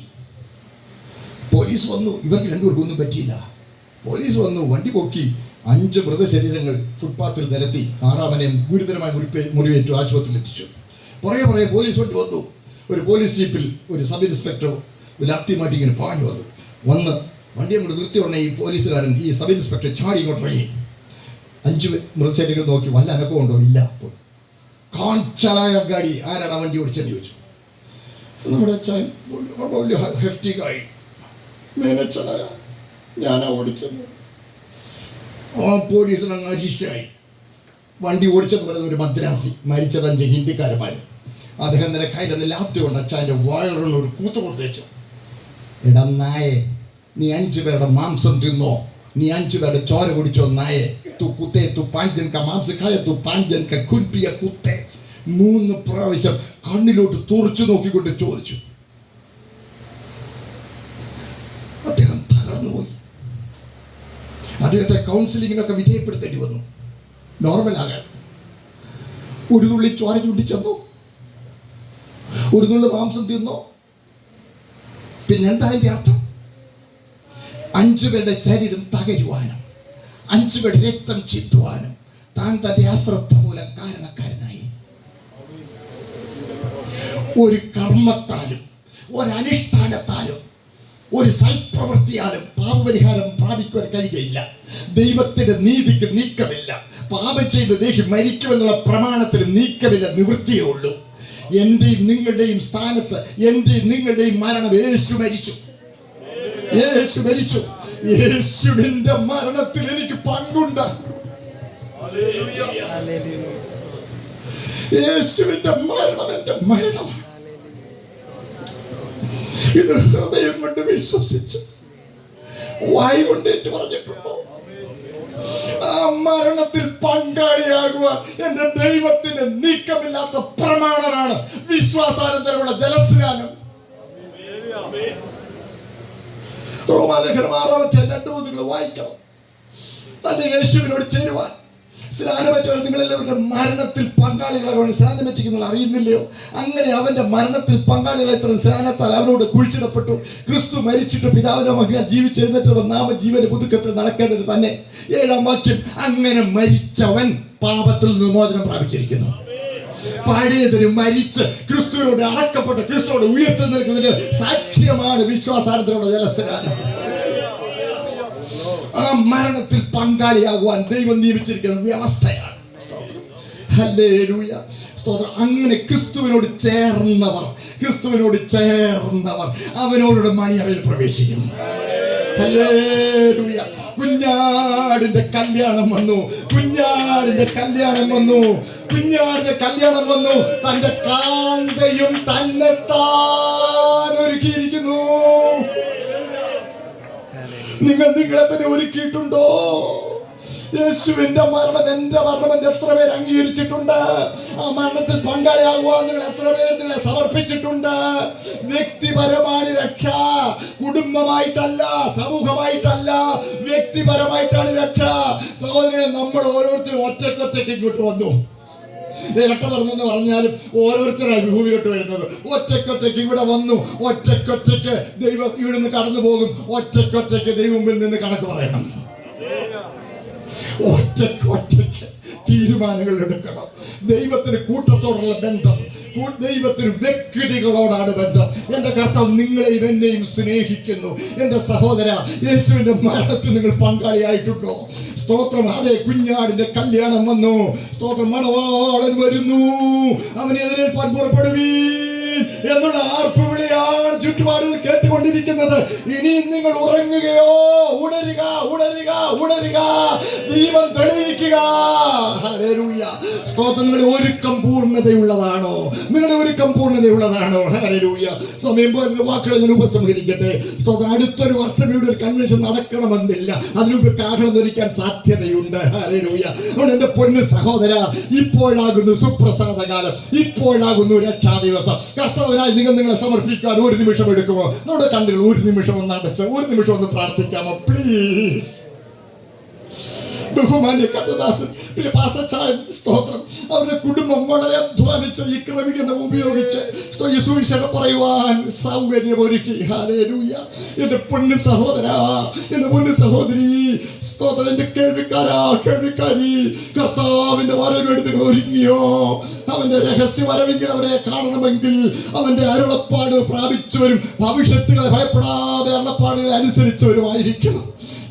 പോലീസ് വന്നു. ഇവർക്ക് 2 പേർക്കൊന്നും പറ്റിയില്ല. പോലീസ് വന്നു, വണ്ടി പൊക്കി 5 മൃതശരീരങ്ങൾ ഫുട്പാത്തിൽ നിരത്തി. 6-ാമനെയും ഗുരുതരമായ മുറിവേറ്റു ആശുപത്രിയിൽ എത്തിച്ചു. പുറകെ പോലീസ് വണ്ടി വന്നു. ഒരു പോലീസ് ജീപ്പിൽ ഒരു സബ് ഇൻസ്പെക്ടർ ലാത്തിമാറ്റി ഇങ്ങനെ പാഞ്ഞു വന്ന് വണ്ടി അങ്ങോട്ട് നിർത്തി ഉടനെ ഈ പോലീസുകാരൻ, ഈ സബ് ഇൻസ്പെക്ടർ ചാടി ഇങ്ങോട്ട് ഇറങ്ങി. 5 മൃതശരീരങ്ങൾ നോക്കി. വല്ല അനക്കമുണ്ടോ? ഇല്ല. അപ്പോൾ കാഞ്ചലായ ഗാഡി ആരാണ് വണ്ടി ഓടിച്ചെന്ന് ചോദിച്ചു. നമ്മുടെ അച്ഛൻ വലിയ ഹെഫ്റ്റിക്കായി, മേനച്ചനായ ഞാനാ ഓടിച്ചെന്ന്. ആ പോലീസിന് അങ്ങ് അരിശായി. വണ്ടി ഓടിച്ചെന്ന് പറയുന്ന ഒരു മദ്രാസി, മരിച്ചത് 5 ഹിന്ദിക്കാരന്മാർ. അദ്ദേഹം തന്നെ കയ്യിലെന്ന് ലാത്തി കൊണ്ട് അച്ഛൻ്റെ വയറിന് ഒരു കൂത്ത് കൊടുത്തേച്ചു. എടാ നായെ, നീ 5 പേരുടെ മാംസം തിന്നോ, നീ 5 പേരുടെ ചോര കുടിച്ചോ നായെ. തു കുത്തേ, തു പാഞ്ചൻ ക മാംസക്കായ, തു പാഞ്ചൻ ക കുൻപിയ കുത്തേ. 3 പ്രാവശ്യം കണ്ണിലോട്ട് തുറച്ചു നോക്കിക്കൊണ്ട് ചോദിച്ചു. അദ്ദേഹം തകർന്നുപോയി. അദ്ദേഹത്തെ കൗൺസിലിങ്ങിനൊക്കെ വിധേയപ്പെടുത്തേണ്ടി വന്നു നോർമലാകാൻ. ഒരു തുള്ളി ചോര ചൂണ്ടിച്ചെന്നോ, ഒരു തുള്ളി മാംസം തിന്നോ. പിന്നെന്താ അതിന്റെ അർത്ഥം? 5 പേരുടെ ശരീരം തകരുവാനും 5 പേരുടെ രക്തം ചിന്തുവാനും താൻ തന്റെ അശ്രദ്ധ മൂലം കാരണക്കാരനായി. ഒരു കർമ്മത്താലും ഒരനുഷ്ഠാനത്താലും ഒരു സൽപ്രവൃത്തിയാലും പാപപരിഹാരം പ്രാപിക്കുവാൻ കഴിയുകയില്ല. ദൈവത്തിന്റെ നീതിക്ക് നീക്കമില്ല. പാപം ചെയ്ത് ദേഹി മരിക്കുമെന്നുള്ള പ്രമാണത്തിന് നീക്കമില്ല, നിവൃത്തിയേ ഉള്ളൂ. എന്റെയും നിങ്ങളുടെയും സ്ഥാനത്ത്, എന്റെയും നിങ്ങളുടെയും മരണം യേശു മരിച്ചു. യേശുവിന്റെ മരണത്തിൽ എനിക്ക് പങ്കുണ്ട്. യേശുവിന്റെ മരണം എന്റെ മരണമാണ്. ഇത് ഹൃദയം കൊണ്ട് വിശ്വസിച്ച് വായ് കൊണ്ട് ഏറ്റു പറഞ്ഞിട്ടുണ്ടോ? ആ മരണത്തിൽ പങ്കാളിയാകുവാൻ എന്റെ ദൈവത്തിന് നീക്കമില്ലാത്ത പ്രമാണമാണ് വിശ്വാസാനന്തരമുള്ള ജലസ്നാനം. റോമാലേഖനം 6:2 വായിക്കണം. തന്നെ യേശുവിനോട് ചേരുവാൻ സ്നാനമേറ്റവർ നിങ്ങളെല്ലാവരുടെ മരണത്തിൽ പങ്കാളികളാണ്. സ്നാനമേറ്റിക്കുന്നത് അറിയുന്നില്ലയോ? അങ്ങനെ അവന്റെ മരണത്തിൽ പങ്കാളികളെ ഇത്ര സ്നാനത്താൽ അവനോട് കുഴിച്ചിടപ്പെട്ടു. ക്രിസ്തു മരിച്ചിട്ട് പിതാവിന്റെ മഹിമയാൽ ജീവിച്ചെഴുന്നേറ്റ് നാമ ജീവന് പുതുക്കത്തിൽ നടക്കേണ്ടത് തന്നെ. 7-ാം വാക്യം, അങ്ങനെ മരിച്ചവൻ പാപത്തിൽ നിന്ന് മോചനം പ്രാപിച്ചിരിക്കുന്നു. പഴയതിന് മരിച്ച് ക്രിസ്തുവിനോട് അടക്കപ്പെട്ട് ക്രിസ്തുവോട് ഉയർത്തുന്നതിന് സാക്ഷ്യമാണ് വിശ്വാസാനന്തരമുള്ള ജലസ്നാനം. ആ മരണത്തിൽ പങ്കാളിയാകുവാൻ ദൈവം നിയമിച്ചിരിക്കുന്ന വ്യവസ്ഥയാണ്. ഹല്ലേലൂയ, സ്തോത്രം. അങ്ങനെ ക്രിസ്തുവിനോട് ചേർന്നവർ അവനോടുടെ മണിയറയിൽ പ്രവേശിക്കും. ഹല്ലേലൂയ. കുഞ്ഞാടിന്റെ കല്യാണം വന്നു. തന്റെ കാന്തയും തന്നെത്താൻ ഒരുക്കിയിരിക്കുന്നു. നിങ്ങൾ നിങ്ങളെ തന്നെ ഒരുക്കിയിട്ടുണ്ടോ? യേശുവിന്റെ മരണം എന്റെ മരണം എന്ന് എത്ര പേര് അംഗീകരിച്ചിട്ടുണ്ട്? ആ മരണത്തിൽ പങ്കാളിയാകുവാൻ നിങ്ങൾ എത്ര പേര് നിങ്ങളെ സമർപ്പിച്ചിട്ടുണ്ട്? വ്യക്തിപരമാണ് രക്ഷ, കുടുംബമായിട്ടല്ല, സമൂഹമായിട്ടല്ല, വ്യക്തിപരമായിട്ടാണ് രക്ഷ. സഹോദരനെ, നമ്മൾ ഓരോരുത്തരും ഒറ്റയ്ക്ക് ഇങ്ങോട്ട് വന്നു. രക്ഷ പറഞ്ഞെന്ന് പറഞ്ഞാലും ഓരോരുത്തരാണ് ഭൂമിയിലോട്ട് വരുന്നത്. ഒറ്റയ്ക്ക് ഇവിടെ വന്നു. ഒറ്റയ്ക്ക് ദൈവം ഇവിടെ നിന്ന് കടന്നു പോകും. ഒറ്റയ്ക്ക് ദൈവം മുമ്പിൽ നിന്ന് കണക്ക് പറയണം. ഒറ്റയ്ക്ക് തീരുമാനങ്ങൾ എടുക്കണം. ദൈവത്തിന് കൂട്ടത്തോടുള്ള ബന്ധം, ദൈവത്തിന് വ്യക്തികളോടാണ് ബന്ധം. എന്റെ കർത്താവ് നിങ്ങളെയും എന്നെയും സ്നേഹിക്കുന്നു. എന്റെ സഹോദര, യേശുവിന്റെ മരണത്തിൽ നിങ്ങൾ പങ്കാളിയായിട്ടുണ്ടോ? സ്തോത്രം. അതെ, കുഞ്ഞാടിന്റെ കല്യാണം വന്നു. സ്തോത്രം. മണവാളൻ വരുന്നു, അവനെതിരെ പുറപ്പെടുവീൻ എന്നുള്ള ആർപ്പുവിളിയാണ് ചുറ്റുപാടിൽ കേട്ടുകൊണ്ടിരിക്കുന്നത്. ഇനിയും നിങ്ങൾ ഉറങ്ങുകയോ? ഉണരുക, ദൈവം തെളിയിക്കുക. ഹല്ലേലൂയ. സ്തോത്രം. നിങ്ങളുടെ ഒരുക്കം പൂർണ്ണതയുള്ളതാണോ? ഹല്ലേലൂയ. സമയം പോലെ വാക്കുകൾ ഞാൻ ഉപസംഹരിക്കട്ടെ. സ്തോത്രം. അടുത്തൊരു വർഷം ഇവിടെ ഒരു കൺവെൻഷൻ നടക്കണമെന്നില്ല. അതിനുമുമ്പ് കാഹളം ധരിക്കാൻ സാധ്യതയുണ്ട്. ഹല്ലേലൂയ. അതുകൊണ്ട് എന്റെ പൊന്നു സഹോദര, ഇപ്പോഴാകുന്നു സുപ്രസാദ കാലം, ഇപ്പോഴാകുന്നു രക്ഷാ ദിവസം. കർത്താവിനായി നിങ്ങളെ സമർപ്പിക്കാൻ ഒരു നിമിഷം എടുക്കുമോ? നമ്മുടെ കണ്ണുകൾ ഒരു നിമിഷം ഒന്ന് അടച്ച് ഒരു നിമിഷം ഒന്ന് പ്രാർത്ഥിക്കാമോ? പ്ലീസ്. ബഹുമാന്യ കർത്തദാസൻ, പ്രിയ പാസ്റ്റർ ചാൻ, സ്തോത്രം. അവരുടെ കുടുംബം വളരെ അധ്വാനിച്ച് ഈ ക്രമീകരണം ഉപയോഗിച്ച് സുവിശേഷം പറയുവാൻ സൗകര്യമൊരുക്കി. ഹല്ലേലൂയ. എന്റെ പൊന്നു സഹോദര, എന്റെ പൊന്നു സഹോദരി, സ്തോത്രം. എന്റെ കേൾവിക്കാരി, കർത്താവിന്റെ വരവെടുത്ത് ഒരുങ്ങിയോ? അവന്റെ രഹസ്യ വരവെങ്കിൽ അവരെ കാണണമെങ്കിൽ അവന്റെ അരുളപ്പാട് പ്രാപിച്ചവരും ഭവിഷ്യത്തുകളെ ഭയപ്പെടാതെ അരുളപ്പാടുകളെ അനുസരിച്ചവരുമായിരിക്കണം.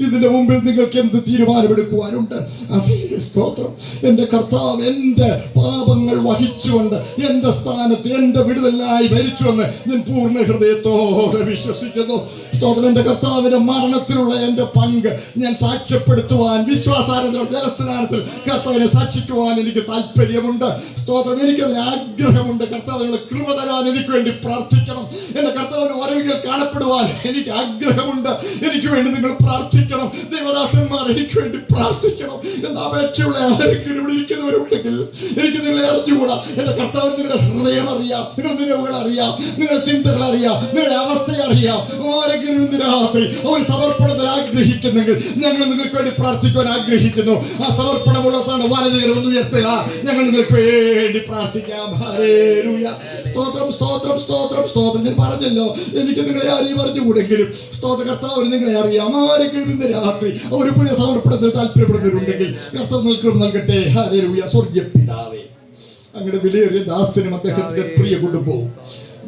ഇതിന്റെ മുമ്പിൽ നിങ്ങൾക്ക് എന്ത് തീരുമാനമെടുക്കുവാനുണ്ട്? അതേ, സ്തോത്രം. എന്റെ കർത്താവ് എന്റെ പാപങ്ങൾ വഹിച്ചുകൊണ്ട് എന്റെ സ്ഥാനത്ത് എന്റെ വിടുതലായി ഭരിച്ചുവെന്ന് ഞാൻ പൂർണ്ണ ഹൃദയത്തോടെ വിശ്വസിക്കുന്നു. സ്തോത്രം. എന്റെ കർത്താവിന്റെ മരണത്തിലുള്ള എന്റെ പങ്ക് ഞാൻ സാക്ഷ്യപ്പെടുത്തുവാൻ, വിശ്വാസാനന്തര ജലസ്നാനത്തിൽ കർത്താവിനെ സാക്ഷിക്കുവാൻ എനിക്ക് താല്പര്യമുണ്ട്. സ്തോത്രം. എനിക്കതിന് ആഗ്രഹമുണ്ട്. കർത്താവിനുള്ള കൃപ തരാൻ എനിക്ക് വേണ്ടി പ്രാർത്ഥിക്കണം. എന്റെ കർത്താവിന്റെ വരവുകൾ കാണപ്പെടുവാൻ എനിക്ക് ആഗ്രഹമുണ്ട്. എനിക്ക് വേണ്ടി നിങ്ങൾ പ്രാർത്ഥിക്കണം. ദൈവദാസന്മാർ, എനിക്ക് വേണ്ടി പ്രാർത്ഥിക്കണം എന്ന അപേക്ഷയുള്ള ആരെങ്കിലും ഇവിടെ ഇരിക്കുന്നവരുണ്ടെങ്കിൽ എനിക്ക് നിങ്ങളെ അറിഞ്ഞുകൂടാ. എന്റെ കർത്താവിന് നിങ്ങളുടെ ഹൃദയം അറിയാം, നിങ്ങളുടെ നിലവുകൾ അറിയാം, നിങ്ങളുടെ ചിന്തകൾ അറിയാം, നിങ്ങളുടെ അവസ്ഥയെ അറിയാം. ആരെങ്കിലും ഇന്ന് രാത്രി അവർ സമർപ്പണത്തിൽ ആഗ്രഹിക്കുന്നെങ്കിൽ ഞങ്ങൾ നിങ്ങൾക്ക് വേണ്ടി പ്രാർത്ഥിക്കുവാൻ ആഗ്രഹിക്കുന്നു. ആ സമർപ്പണമുള്ളതാണ് വലതുകരം ഒന്ന് ഉയർത്തുക. ഞങ്ങൾ നിങ്ങൾക്ക് വേണ്ടി പ്രാർത്ഥിക്കാം. ഹല്ലേലൂയ. സ്തോത്രം. ഞാൻ പറഞ്ഞല്ലോ, എനിക്ക് നിങ്ങളെ ആരെയും അറിഞ്ഞുകൂടെങ്കിലും സ്തോത്ര കർത്താവിന് നിങ്ങളെ അറിയാം. ആരെങ്കിലും ഇന്ന് രാത്രി ഒരു പുതിയ സമർപ്പണത്തിന് താല്പര്യപ്പെടുന്നവരുണ്ടെങ്കിൽ കർത്താവ് നിങ്ങൾക്ക് നൽകട്ടെ. ഹല്ലേലൂയ. സ്വർഗ്ഗ പിതാവേ, അങ്ങയുടെ വിലയേറിയ ദാസനും അദ്ദേഹത്തിന്റെ പ്രിയ കുടുംബവും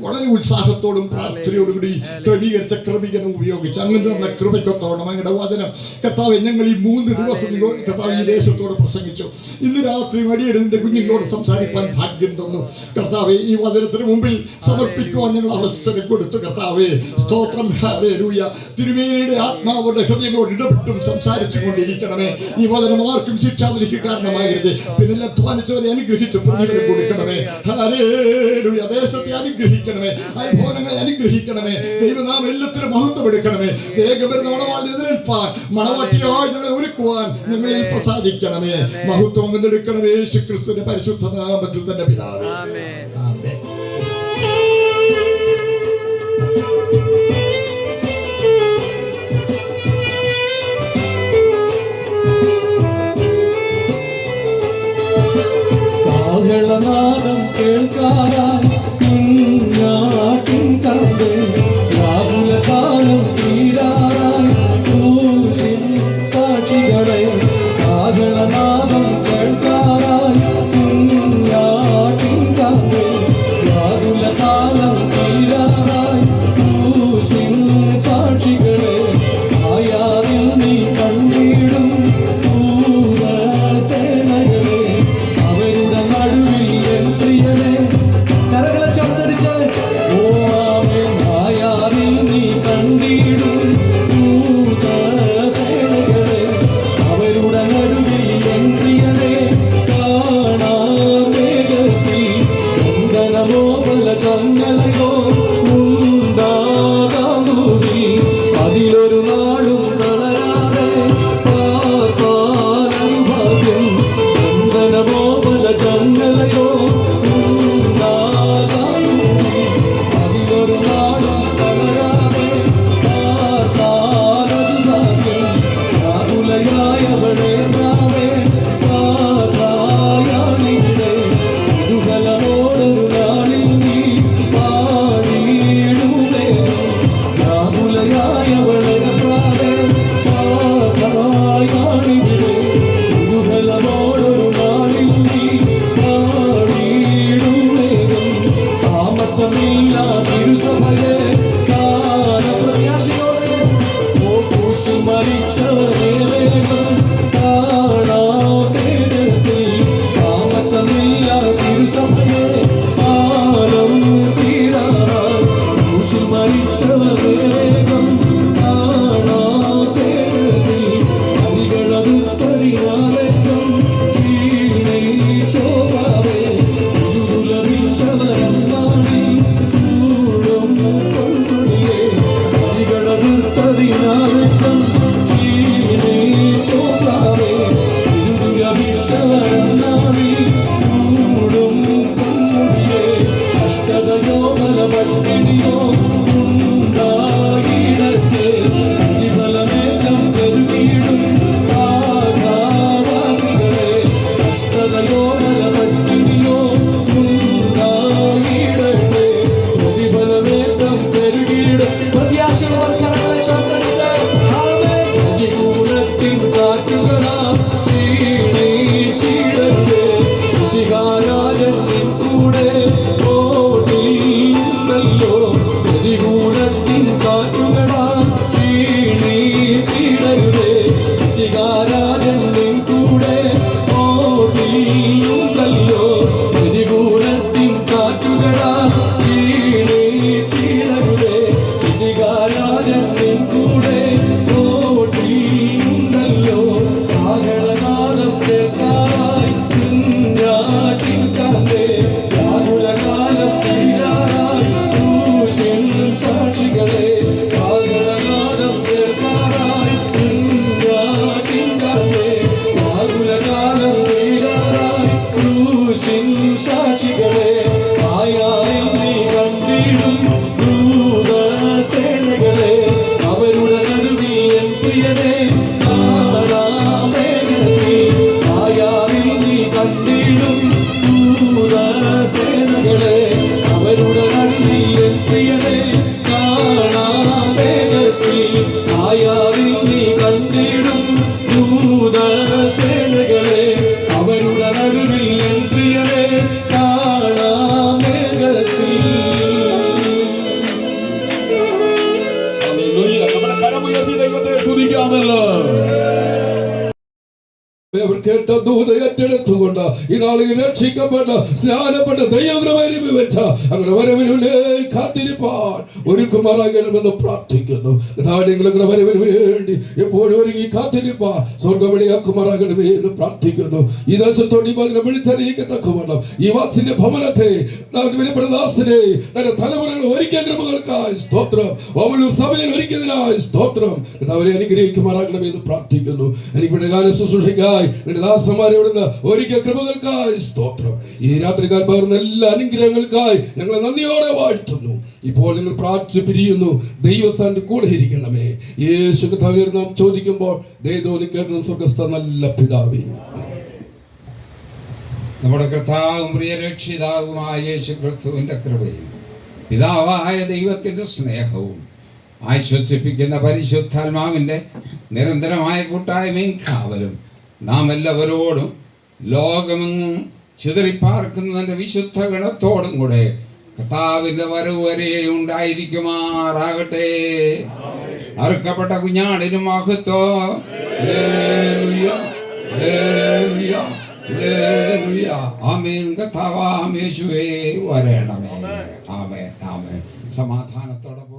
വളരെ ഉത്സാഹത്തോടും പ്രാർത്ഥനയോടും കൂടി ക്രമീകരിച്ച ക്രമീകരണം ഉപയോഗിച്ച് അങ്ങനെ തന്ന കൃപയ്ക്കൊത്തോണം അങ്ങയുടെ വചനം കർത്താവെ ഞങ്ങൾ ഈ 3 ദിവസം കർത്താവ് ഈ ദേശത്തോട് പ്രസംഗിച്ചു. ഇന്ന് രാത്രി മടിയടിന്റെ കുഞ്ഞുങ്ങളോട് സംസാരിക്കാൻ ഭാഗ്യം തന്നു കർത്താവെ. ഈ വചനത്തിന് മുമ്പിൽ സമർപ്പിക്കുവാൻ ഞങ്ങൾ അവസരം കൊടുത്തു കർത്താവെ. സ്തോത്രം. ഹല്ലേലൂയ. തിരുമേനിയുടെ ആത്മാവരുടെ ഹൃദയങ്ങളോട് ഇടപെട്ടും സംസാരിച്ചു കൊണ്ടിരിക്കണമേ. ഈ വചനം ആർക്കും ശിക്ഷാവിധിക്ക് കാരണമാകരുത്. പിന്നെ അധ്വാനിച്ചവരെ അനുഗ്രഹിച്ച് പ്രതിഫലം കൊടുക്കണമേ. ഹല്ലേലൂയ. ദേശത്തെ അനുഗ്രഹിക്കണമേ, അത്ഭുതങ്ങളെ അനുഗ്രഹിക്കണമേ. ദൈവനാമം എല്ലാത്തിലും മഹത്വം എടുക്കണമേ. വേഗം വരുന്ന മണവാളിനെ എതിരേൽപ്പാൻ മണവാട്ടിയായി ഞങ്ങളെ ഒരുക്കുവാൻ ഞങ്ങളിൽ പ്രസാദിക്കണമേ. മഹത്വം എടുക്കണമേ. യേശുക്രിസ്തുവിന്റെ പരിശുദ്ധ നാമത്തിൽ തന്നെ പിതാവേ. ആമേൻ. കാഹളനാദം കേൾക്കാനായി കുഞ്ഞാട്ടിൻ കമ്പേ രാഹുലകാലം തീരാറായി ക്രൂശിൻ സാക്ഷികളെ. കാഹളനാദം കേൾക്കാനായി കുഞ്ഞാട്ടിൻ കമ്പേ രാഹുലകാലം തീരാറായി ക്രൂശിൻ സാക്ഷികളെ. ആയാതിൽ നീ കണ്ടിടും സേനകളെ അവരുടെ നടുവിൽ എൻ പ്രിയനെ. കരകളെ ചവിട്ടടിച്ച് ഓ ആമേൻ. ആയാതിൽ നീ കണ്ടിടും സേനകളെ അവരുടെ നടുവിൽ എൻ പ്രിയനെ. കാണാമേഘത്തിൽ ചന്ദനമോ പല ചങ്ങലയോ ഉണ്ടാകാമുവിൽ അതിലൊരു നാളും തളരാതെ പാർപ്പാനനുഭാഗ്യം. ചന്ദനമോ പല ചങ്ങലയോ ഉണ്ടാകാമുവിൽ അതിലൊരു നാളും തളരാതെ പാർപ്പാനനുഭാഗ്യം. രാഹുലയായവളെ നാവേ പാതായാളിവിടെ ദുർബലമോടൊരു നാളിൽ നീ പാടിയിടുമേ. രാഹുലയായവളെ പ്രാവേ പാതായാളിവിടെ ദുർബലമോടൊരു നാളിൽ നീ പാടിയിടുമേ. താമസമില്ല തിരുസഭയെ കാലപ്രത്യാശയോടെ ഓ ക്രൂശിൽ മരിച്ച വേഗം കാണാതെ താമസമില്ല തിരുസഭയെ കാലം തീരാറായി ക്രൂശിൽ മരിച്ച വേഗം കാണാതെ അണികളതുത്തറിയാവേഗം ക്ഷീണിച്ചോകാവേ. ലഭിച്ചവരങ്ങാടി ചൂടും കൊണ്ടുടിയേ അണികളതുത്തറിയാവേഗം ക്ഷീണിച്ചോകാവേ. ലഭിച്ചവരങ്ങാടി ചൂടും കൊണ്ടുടിയേ അഷ്ടതയോ ബലവട്ടിനിയോ ഉണ്ടായിടത്തെ പ്രതിഫലമേറ്റം പെരുകിടും ആകാവാസികളെ. അഷ്ടതയോ ബലവട്ടിനിയോ ഉണ്ടായിടത്തെ പ്രതിഫലമേറ്റം പെരുകിടും. പ്രത്യാശകളെ ചന്ദ്രത്തെ കൂടത്തിൻ കാറ്റുകളാ ക്ഷീണിച്ചിടത്തെ. ഋഷികാരാജൻ കൂടെ ഓടിയുണ്ടല്ലോ അവർ കേട്ട ദൂത ഏറ്റെടുത്തുകൊണ്ട് ഈ നാളിൽ രക്ഷിക്കപ്പെട്ട സ്നാനപ്പെട്ട ദൈവകൃപയിൽ വെച്ച അങ്ങനെ വരവിനുള്ളേ കാത്തിരിപ്പാൻ ഒരുക്കുമാറാകണമെന്ന് പ്രാർത്ഥിക്കുന്നു. നിങ്ങളുടെ വരവിന് വേണ്ടി എപ്പോഴും ഒരുങ്ങി കാത്തിരിപ്പാൻ സ്വർഗമിടയാക്കുമാറാകണമേ എന്ന് പ്രാർത്ഥിക്കുന്നു. ഈ ദേശത്തോട് ഈ മകനെ വിളിച്ചറിയിക്കത്തക്കവണ്ണം ഈ വാത്സിന്റെ ഭവനത്തെ ദാസനെ തന്റെ തലമുറകൾ ഒരുക്കിയ കൃപകൾക്കായി സ്തോത്രം. ഓമലൂർ സഭയിൽ ഒരുക്കിയതിനായി സ്തോത്രം. അവരെ അനുഗ്രഹിക്കുമാറാകണമേ എന്ന് പ്രാർത്ഥിക്കുന്നു. എനിക്കിവിടെ ഗാന ശുശ്രൂഷയ്ക്കായി നിന്റെ ദാസന്മാരെ ഇവിടുന്ന് ഒരുക്കിയ കൃപകൾക്കായി സ്തോത്രം. ഈ രാത്രികാൽ പകർന്ന എല്ലാ അനുഗ്രഹങ്ങൾക്കായി ഞങ്ങൾ നന്ദിയോടെ വാഴ്ത്തുന്നു. ഇപ്പോൾ നിങ്ങൾ പ്രാർത്ഥിച്ചു പിരിയുന്നു. ദൈവസ്ഥാനത്ത് കൂടെ ഇരിക്കണമേ. യേശു കർത്താവിനെ നാം ചോദിക്കുമ്പോൾ ദൈവത്തോട് കേൾക്കണം. സ്വർഗ്ഗസ്ഥ നല്ല പിതാവേ, നമ്മുടെ കർത്താവും പ്രിയ രക്ഷിതാവുമായ യേശു ക്രിസ്തുവിന്റെ കൃപയും പിതാവായ ദൈവത്തിന്റെ സ്നേഹവും ആശ്വസിപ്പിക്കുന്ന പരിശുദ്ധാത്മാവിന്റെ നിരന്തരമായ കൂട്ടായ്മയും കാവലും നാം എല്ലാവരോടും ലോകമെങ്ങും ചിതറിപ്പാർക്കുന്നതിന്റെ വിശുദ്ധ ഗണത്തോടും കൂടെ കർത്താവിന്റെ വരവ് വരെ ഉണ്ടായിരിക്കുമാറാകട്ടെ. അറുക്കപ്പെട്ട കുഞ്ഞാടിനും മഹത്വം. ഹല്ലേലൂയ, ഹല്ലേലൂയ, ഹല്ലേലൂയ. ആമേൻ. കർത്താവാം യേശുവേ വരണമേ. ആമേൻ, ആമേൻ. സമാധാനത്തോടെ